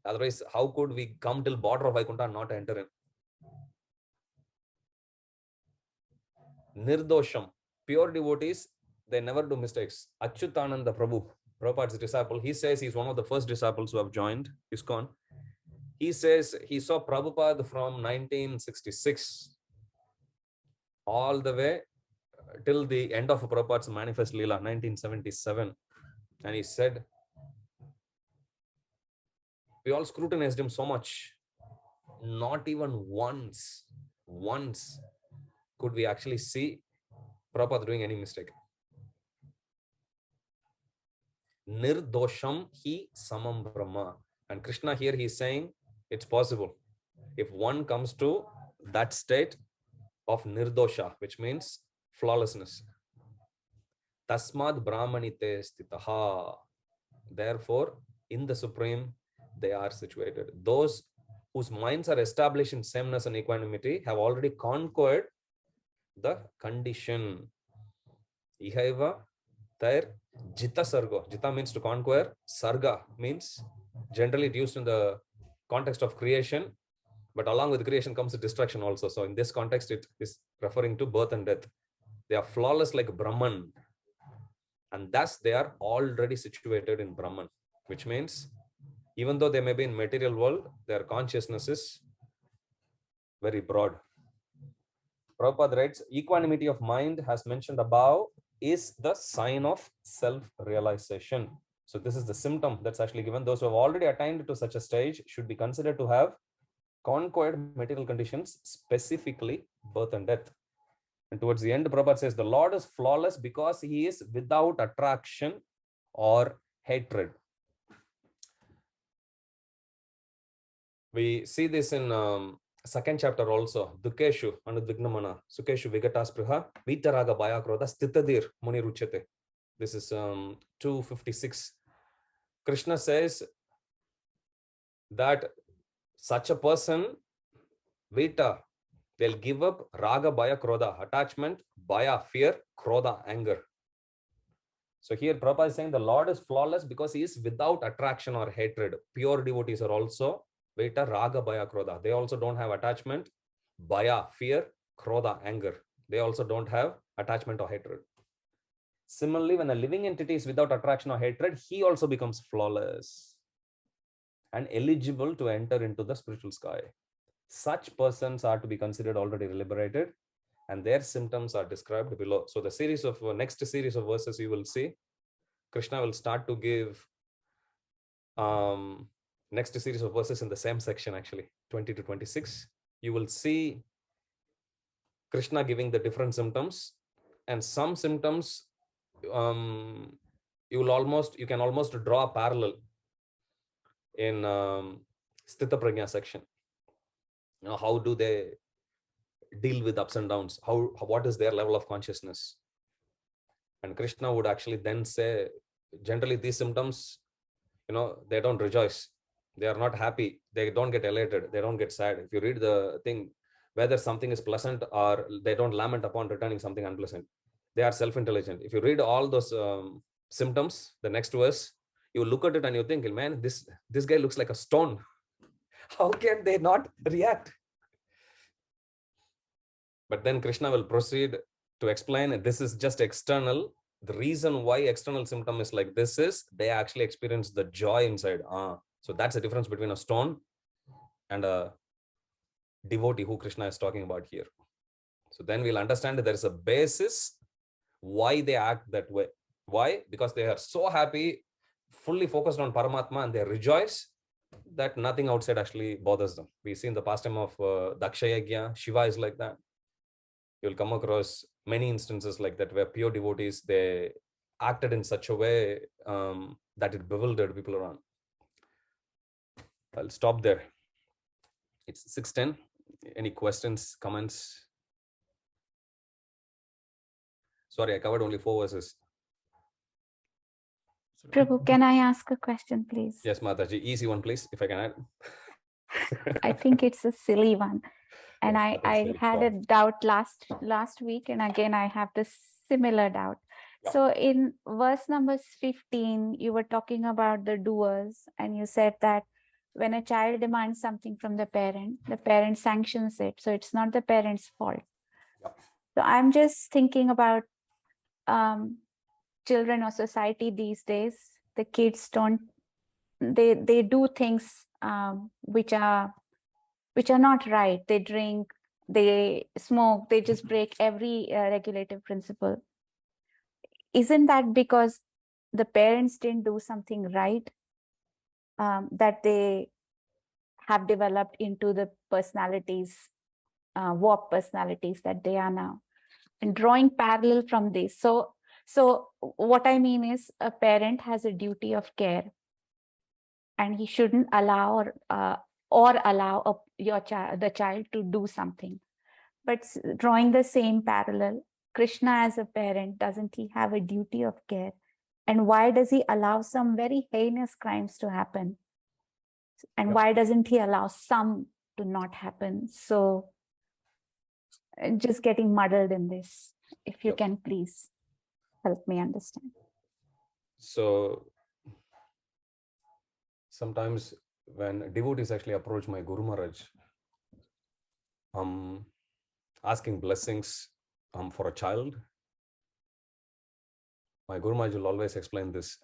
Otherwise, how could we come till border of Vaikuntha and not enter in? Nirdosham, pure devotees, they never do mistakes. Achyutananda Prabhu, Prabhupada's disciple, he says he's one of the first disciples who have joined ISKCON. He says he saw Prabhupada from 1966 all the way till the end of Prabhupada's Manifest Leela, 1977. And he said, we all scrutinized him so much. Not even once could we actually see Prabhupada doing any mistake. Nirdosham hi samam brahma. And Krishna here, he's saying it's possible. If one comes to that state of nirdosha, which means flawlessness. Tasmad brahmanite stitaha. Therefore, in the Supreme, they are situated. Those whose minds are established in sameness and equanimity have already conquered the condition. Ihaiva tair jita sargo. Jita means to conquer. Sarga means generally used in the context of creation, but along with creation comes the destruction also. So in this context, it is referring to birth and death. They are flawless like Brahman. And thus they are already situated in Brahman, which means even though they may be in material world, their consciousness is very broad. Prabhupada writes, equanimity of mind, as mentioned above, is the sign of self-realization. So this is the symptom that's actually given. Those who have already attained to such a stage should be considered to have conquered material conditions, specifically birth and death. And towards the end, Prabhupada says, the Lord is flawless because he is without attraction or hatred. We see this in 2nd chapter also. Dukeshu anudvignamana, Sukeshu vigataspriha, vitaraga bayakroda stitadir muni ruchate. This is 256. Krishna says that such a person Vita, they'll give up raga, bhaya, krodha, attachment, bhaya, fear, krodha, anger. So here Prabhupada is saying the Lord is flawless because he is without attraction or hatred. Pure devotees are also Veta, raga, bhaya, krodha. They also don't have attachment, bhaya, fear, krodha, anger. They also don't have attachment or hatred. Similarly, when a living entity is without attraction or hatred, he also becomes flawless and eligible to enter into the spiritual sky. Such persons are to be considered already liberated, and their symptoms are described below. So the series of next series of verses you will see, Krishna will start to give next series of verses in the same section, actually 20 to 26. You will see Krishna giving the different symptoms, and some symptoms you can almost draw a parallel in Sthita Prajna section. You know, how do they deal with ups and downs? What is their level of consciousness? And Krishna would actually then say, generally these symptoms, you know, they don't rejoice, they are not happy, they don't get elated, they don't get sad. If you read the thing, whether something is pleasant or they don't lament upon returning something unpleasant, they are self-intelligent. If you read all those symptoms, the next verse, you look at it and you think, man, this guy looks like a stone. How can they not react? But then Krishna will proceed to explain this is just external. The reason why external symptom is like this is they actually experience the joy inside. So that's the difference between a stone and a devotee who Krishna is talking about here. So then we'll understand that there is a basis why they act that way. Why? Because they are so happy, fully focused on Paramatma, and they rejoice that nothing outside actually bothers them. We see in the pastime of Daksha Yajna, Shiva is like that. You'll come across many instances like that where pure devotees, they acted in such a way that it bewildered people around. I'll stop there. It's 6:10. Any questions, comments? Sorry, I covered only 4 verses. Prabhu, can I ask a question, please? Yes, Mataji. Easy one, please, if I can add. I think it's a silly one. And yes, I had a doubt last week, and again, I have this similar doubt. Yeah. So in verse number 15, you were talking about the doers, and you said that when a child demands something from the parent sanctions it. So it's not the parent's fault. Yeah. So I'm just thinking about children or society these days. The kids they do things which are not right. They drink, they smoke, they just break every regulative principle. Isn't that because the parents didn't do something right, that they have developed into the personalities, warped personalities that they are now? And drawing parallel from this. So what I mean is, a parent has a duty of care, and he shouldn't allow the child to do something. But drawing the same parallel, Krishna as a parent, doesn't he have a duty of care? And why does he allow some very heinous crimes to happen? And why doesn't he allow some to not happen? So just getting muddled in this. If you can please help me understand. So sometimes when devotees actually approach my Guru Maharaj, asking blessings for a child, my Guru Maharaj will always explain this.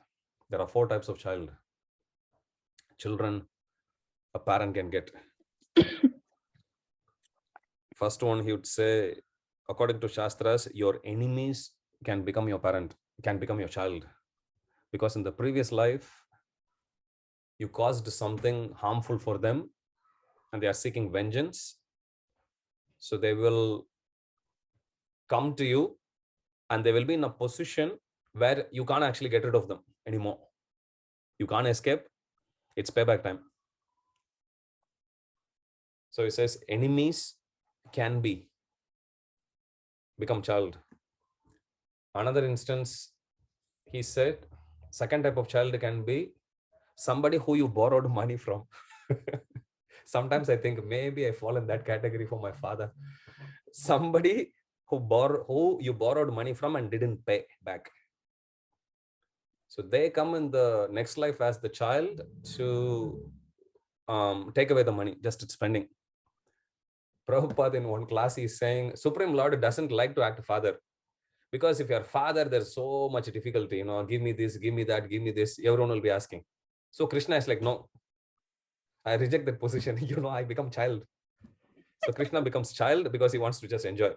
There are 4 types of children a parent can get. First one, he would say, according to Shastras, your enemies can become your parent, can become your child. Because in the previous life, you caused something harmful for them and they are seeking vengeance. So they will come to you and they will be in a position where you can't actually get rid of them anymore. You can't escape. It's payback time. So he says enemies can become child. Another instance, he said, second type of child can be somebody who you borrowed money from. Sometimes I think maybe I fall in that category for my father. Somebody who you borrowed money from and didn't pay back. So they come in the next life as the child to take away the money, just spending. Prabhupada in one class is saying, Supreme Lord doesn't like to act father. Because if you're father, there's so much difficulty, give me this, give me that, give me this. Everyone will be asking. So Krishna is like, no, I reject that position. I become child. So Krishna becomes child because he wants to just enjoy.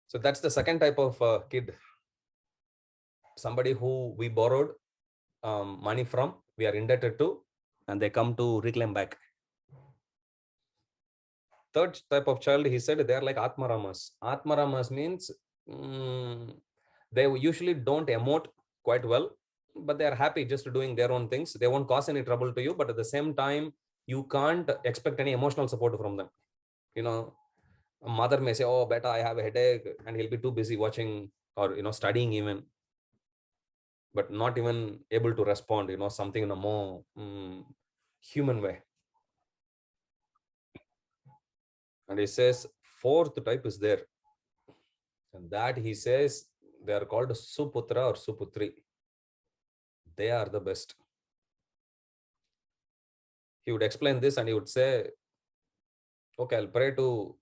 So that's the second type of kid. Somebody who we borrowed money from, we are indebted to, and they come to reclaim back. Third type of child, he said, they are like Atmaramas. Atmaramas means they usually don't emote quite well, but they are happy just doing their own things. They won't cause any trouble to you, but at the same time, you can't expect any emotional support from them. A mother may say, oh, beta, I have a headache, and he'll be too busy watching or, studying even, but not even able to respond, something in a more human way. And he says, fourth type is there. And that he says, they are called Suputra or Suputri. They are the best. He would explain this and he would say, okay, I'll pray to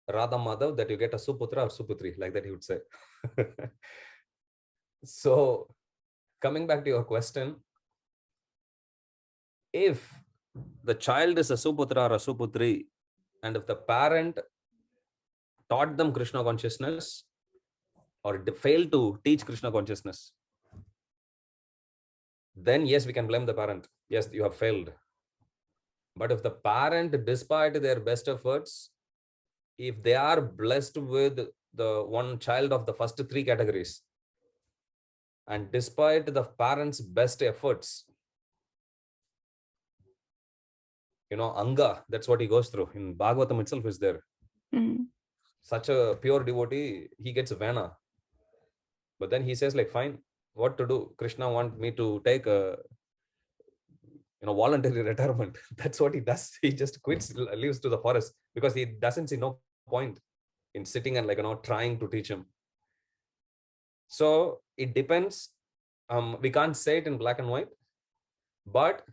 Radha Madhav that you get a Suputra or Suputri, like that he would say. So, coming back to your question, if the child is a Suputra or a Suputri, and if the parent taught them Krishna consciousness or failed to teach Krishna consciousness, then yes, we can blame the parent. Yes, you have failed. But if the parent, despite their best efforts, if they are blessed with the one child of the first three categories, and despite the parents' best efforts, Anga, that's what he goes through. In Bhagavatam itself is there. Such a pure devotee, he gets Vana. But then he says, like, fine, what to do? Krishna wants me to take a voluntary retirement. That's what he does. He just quits, leaves to the forest because he doesn't see no point in sitting and trying to teach him. So it depends. We can't say it in black and white, but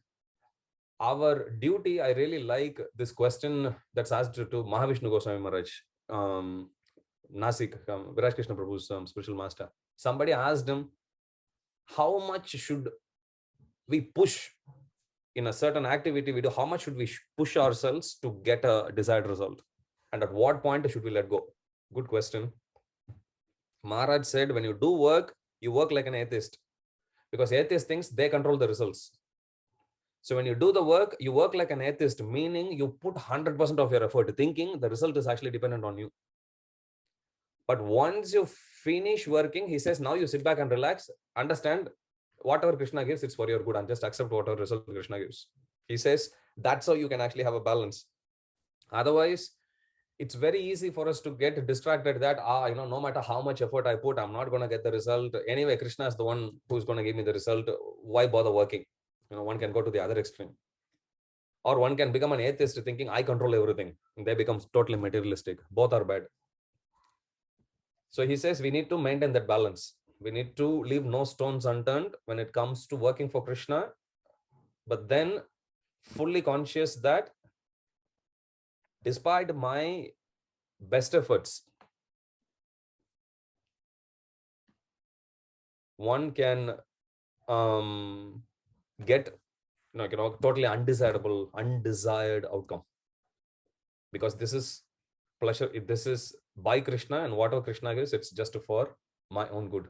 our duty, I really like this question that's asked to Mahavishnu Goswami Maharaj, Nasik, Viraj Krishna Prabhu's spiritual master. Somebody asked him, how much should we push in a certain activity we do? How much should we push ourselves to get a desired result? And at what point should we let go? Good question. Maharaj said, when you do work, you work like an atheist, because atheist thinks they control the results. So when you do the work, you work like an atheist, meaning you put 100% of your effort, thinking the result is actually dependent on you. But once you finish working, he says, now you sit back and relax, understand whatever Krishna gives, it's for your good, and just accept whatever result Krishna gives. He says, that's how you can actually have a balance. Otherwise, it's very easy for us to get distracted that, no matter how much effort I put, I'm not going to get the result. Anyway, Krishna is the one who's going to give me the result. Why bother working? One can go to the other extreme. Or one can become an atheist thinking, I control everything. And they become totally materialistic. Both are bad. So he says we need to maintain that balance. We need to leave no stones unturned when it comes to working for Krishna, but then fully conscious that despite my best efforts, one can get totally undesired outcome, because this is pleasure. If this is by Krishna, and whatever Krishna gives, it's just for my own good.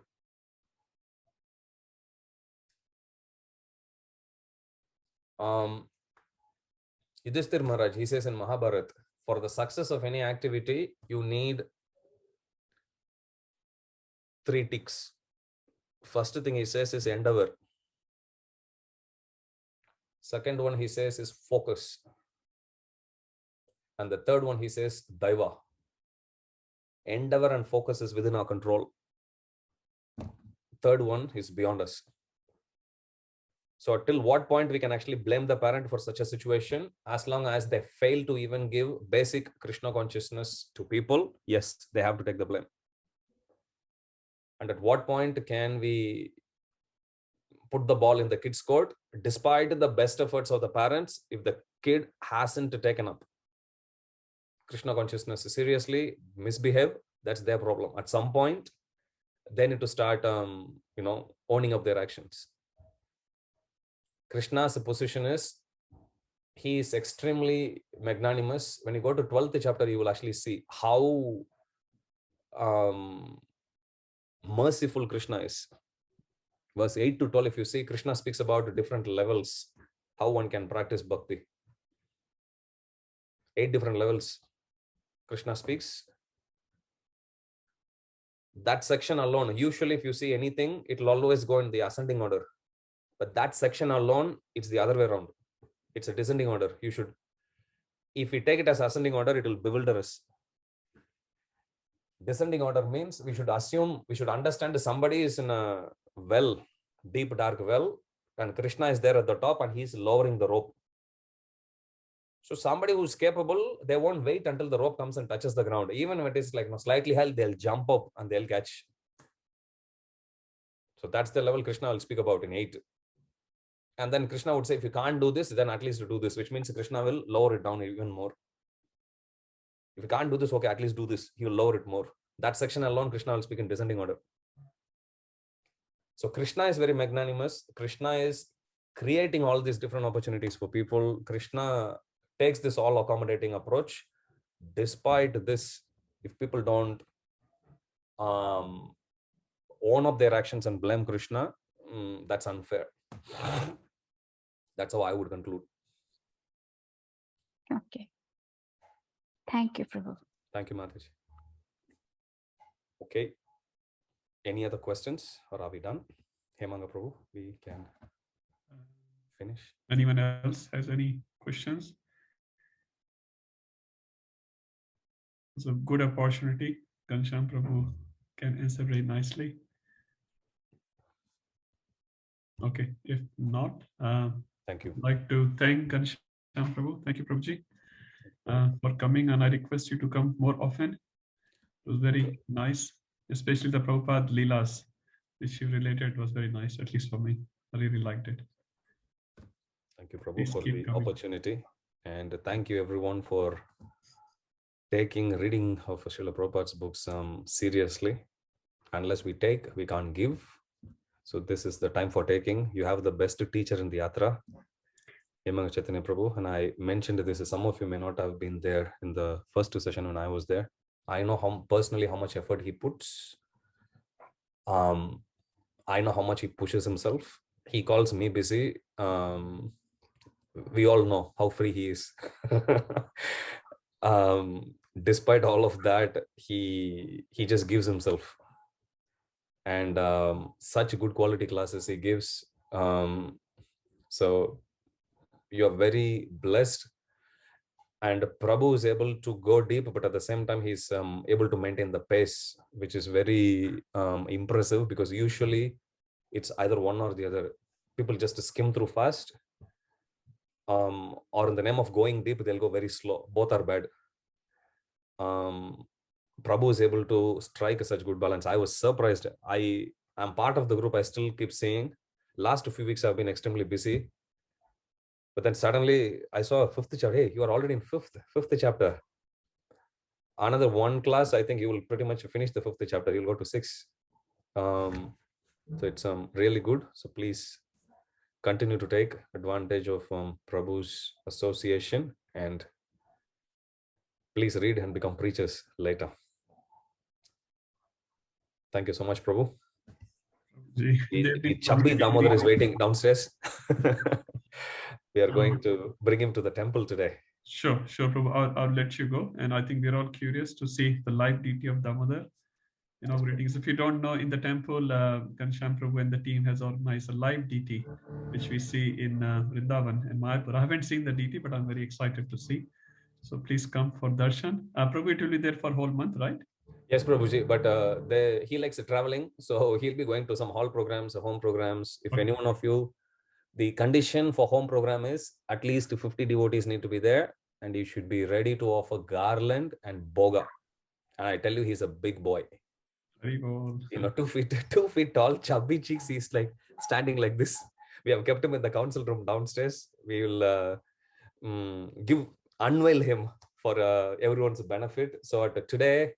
Yudhishthir Maharaj, he says in Mahabharata, for the success of any activity, you need 3 ticks. First thing he says is endeavor. Second one he says is focus. And the third one he says daiva. Endeavor and focus is within our control. Third one is beyond us. So till what point we can actually blame the parent for such a situation? As long as they fail to even give basic Krishna consciousness to people, yes, they have to take the blame. And at what point can we put the ball in the kid's court? Despite the best efforts of the parents, if the kid hasn't taken up Krishna consciousness seriously, misbehave, that's their problem. At some point, they need to start, owning up their actions. Krishna's position is, he is extremely magnanimous. When you go to 12th chapter, you will actually see how merciful Krishna is. Verse 8 to 12, if you see, Krishna speaks about different levels, how one can practice bhakti. 8 different levels Krishna speaks. That section alone, usually if you see anything, it will always go in the ascending order. But that section alone, it's the other way around. It's a descending order. You should, if we take it as ascending order, it will bewilder us. Descending order means we should assume, we should understand somebody is in a well, deep dark well, and Krishna is there at the top and he's lowering the rope. So somebody who's capable, they won't wait until the rope comes and touches the ground. Even when it is like slightly held, they'll jump up and they'll catch. So that's the level Krishna will speak about in 8. And then Krishna would say, if you can't do this, then at least do this, which means Krishna will lower it down even more. If you can't do this, okay, at least do this. He will lower it more. That section alone, Krishna will speak in descending order. So Krishna is very magnanimous. Krishna is creating all these different opportunities for people. Krishna takes this all accommodating approach. Despite this, if people don't own up their actions and blame Krishna, that's unfair. That's how I would conclude. Okay. Thank you, Prabhu. Thank you, Mataji. Okay. Any other questions, or are we done? Hemanga Prabhu, we can finish. Anyone else has any questions? It's a good opportunity. Ghanshyam Prabhu can answer very nicely. Okay, if not, thank you. I'd like to thank Ghanshyam Prabhu. Thank you, Prabhuji, for coming, and I request you to come more often. It was very nice, especially the Prabhupada Leelas, which you related was very nice, at least for me. I really liked it. Thank you, Prabhu, Please for keep the coming. opportunity. And thank you, everyone, for taking reading of Srila Prabhupada's books seriously. Unless we take, we can't give. So this is the time for taking. You have the best teacher in the Yatra, Hemanga Chaitanya Prabhu. And I mentioned this, some of you may not have been there in the first session when I was there. I know personally how much effort he puts. I know how much he pushes himself. He calls me busy. We all know how free he is. Despite all of that, he just gives himself. And such good quality classes he gives. So you're very blessed. And Prabhu is able to go deep, but at the same time, he's able to maintain the pace, which is very impressive, because usually it's either one or the other. People just skim through fast, or in the name of going deep, they'll go very slow. Both are bad. Prabhu is able to strike such good balance. I was surprised. I am part of the group. I still keep saying, last few weeks I've been extremely busy. But then suddenly I saw a 5th chapter. Hey, you are already in 5th chapter. Another one class, I think you will pretty much finish the 5th chapter. You'll go to 6. So it's really good. So please continue to take advantage of Prabhu's association, and please read and become preachers later. Thank you so much, Prabhu. Chubby Damodar is waiting downstairs. We are going to bring him to the temple today. Sure, Prabhu. I'll let you go. And I think we're all curious to see the live deity of Damodar in our readings. If you don't know, in the temple, Ghanshyam Prabhu and the team has organized a live deity, which we see in Vrindavan and Mayapur. I haven't seen the deity, but I'm very excited to see. So please come for darshan. Prabhu, it will be there for a whole month, right? Yes, Prabhuji, but he likes traveling, so he'll be going to some hall programs, home programs. If any one of you The condition for home program is at least 50 devotees need to be there, and you should be ready to offer garland and boga. And I tell you, he's a big boy. Very good. 2 feet tall, chubby cheeks. He's like standing like this. We have kept him in the council room downstairs. We will unveil him for everyone's benefit. So today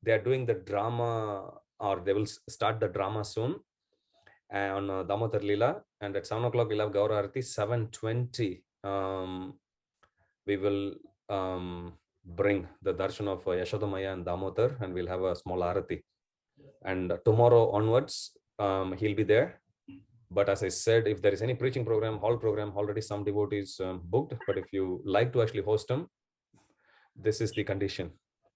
they are doing the drama, or they will start the drama soon on Damodar Leela, and at 7 o'clock we'll have Gaura Arati. 7:20 we will bring the darshan of Yashodamaya and Damodar, and we'll have a small Arati. And tomorrow onwards he'll be there. But as I said, if there is any preaching program, hall program, already some devotees booked. But if you like to actually host him, this is the condition.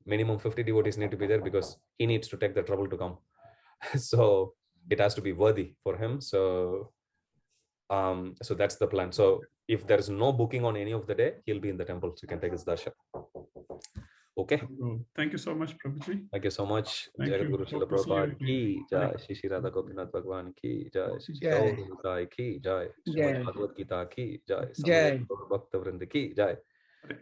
Minimum 50 devotees need to be there, because he needs to take the trouble to come. So it has to be worthy for him. So so that's the plan. So if there is no booking on any of the day, he'll be in the temple, so you can take his darshan. Okay. Thank you so much, Prabhuji. Thank you so much. Thank Jai you. Guru Srila Hope to see you Prabhupada ki again. jai, Shri Radha Gopinath Bhagwan ki jai, Shri Jai. Gaur Sai ki jai, Jai. Srimad Bhagavad Gita ki jai, Jai. Samaveta Bhakta Vrinda ki jai,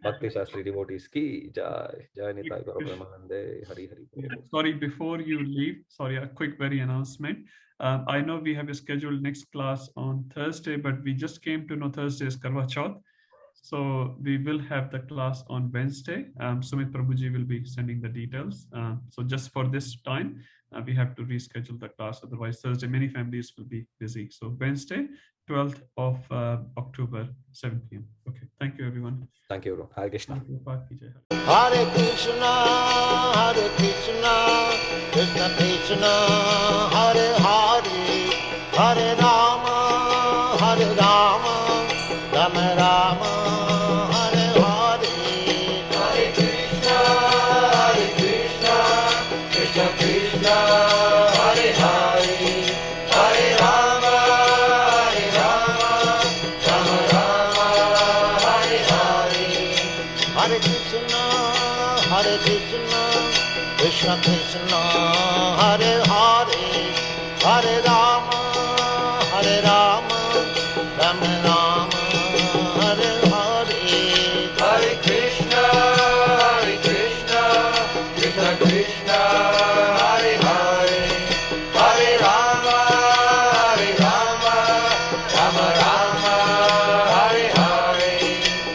Bhakti Shastri devotees ki jai, Jai Nitai Gaura Premanande, Hari Hari. Yeah, sorry, before you leave, sorry, a quick very announcement. I know we have a scheduled next class on Thursday, but we just came to know Thursday is Karwa Chauth. So we will have the class on Wednesday. Sumit Prabhuji will be sending the details. So just for this time, we have to reschedule the class. Otherwise, Thursday, many families will be busy. So Wednesday, 12th of October, 7 p.m. Okay, thank you, everyone. Thank you, Hare Krishna. Hare Krishna, Hare Krishna, Krishna Krishna, Hare Hare, Hare Rama, Hare Rama, Rama Rama, Hare Hare. Hare Krishna, Hare Krishna, Krishna Krishna, Hare Hare, Hare Rama, Hare Rama, Rama Rama, Hare Hare. Hare Krishna, Hare Krishna, Krishna Krishna, Hare Hare, Hare Rama.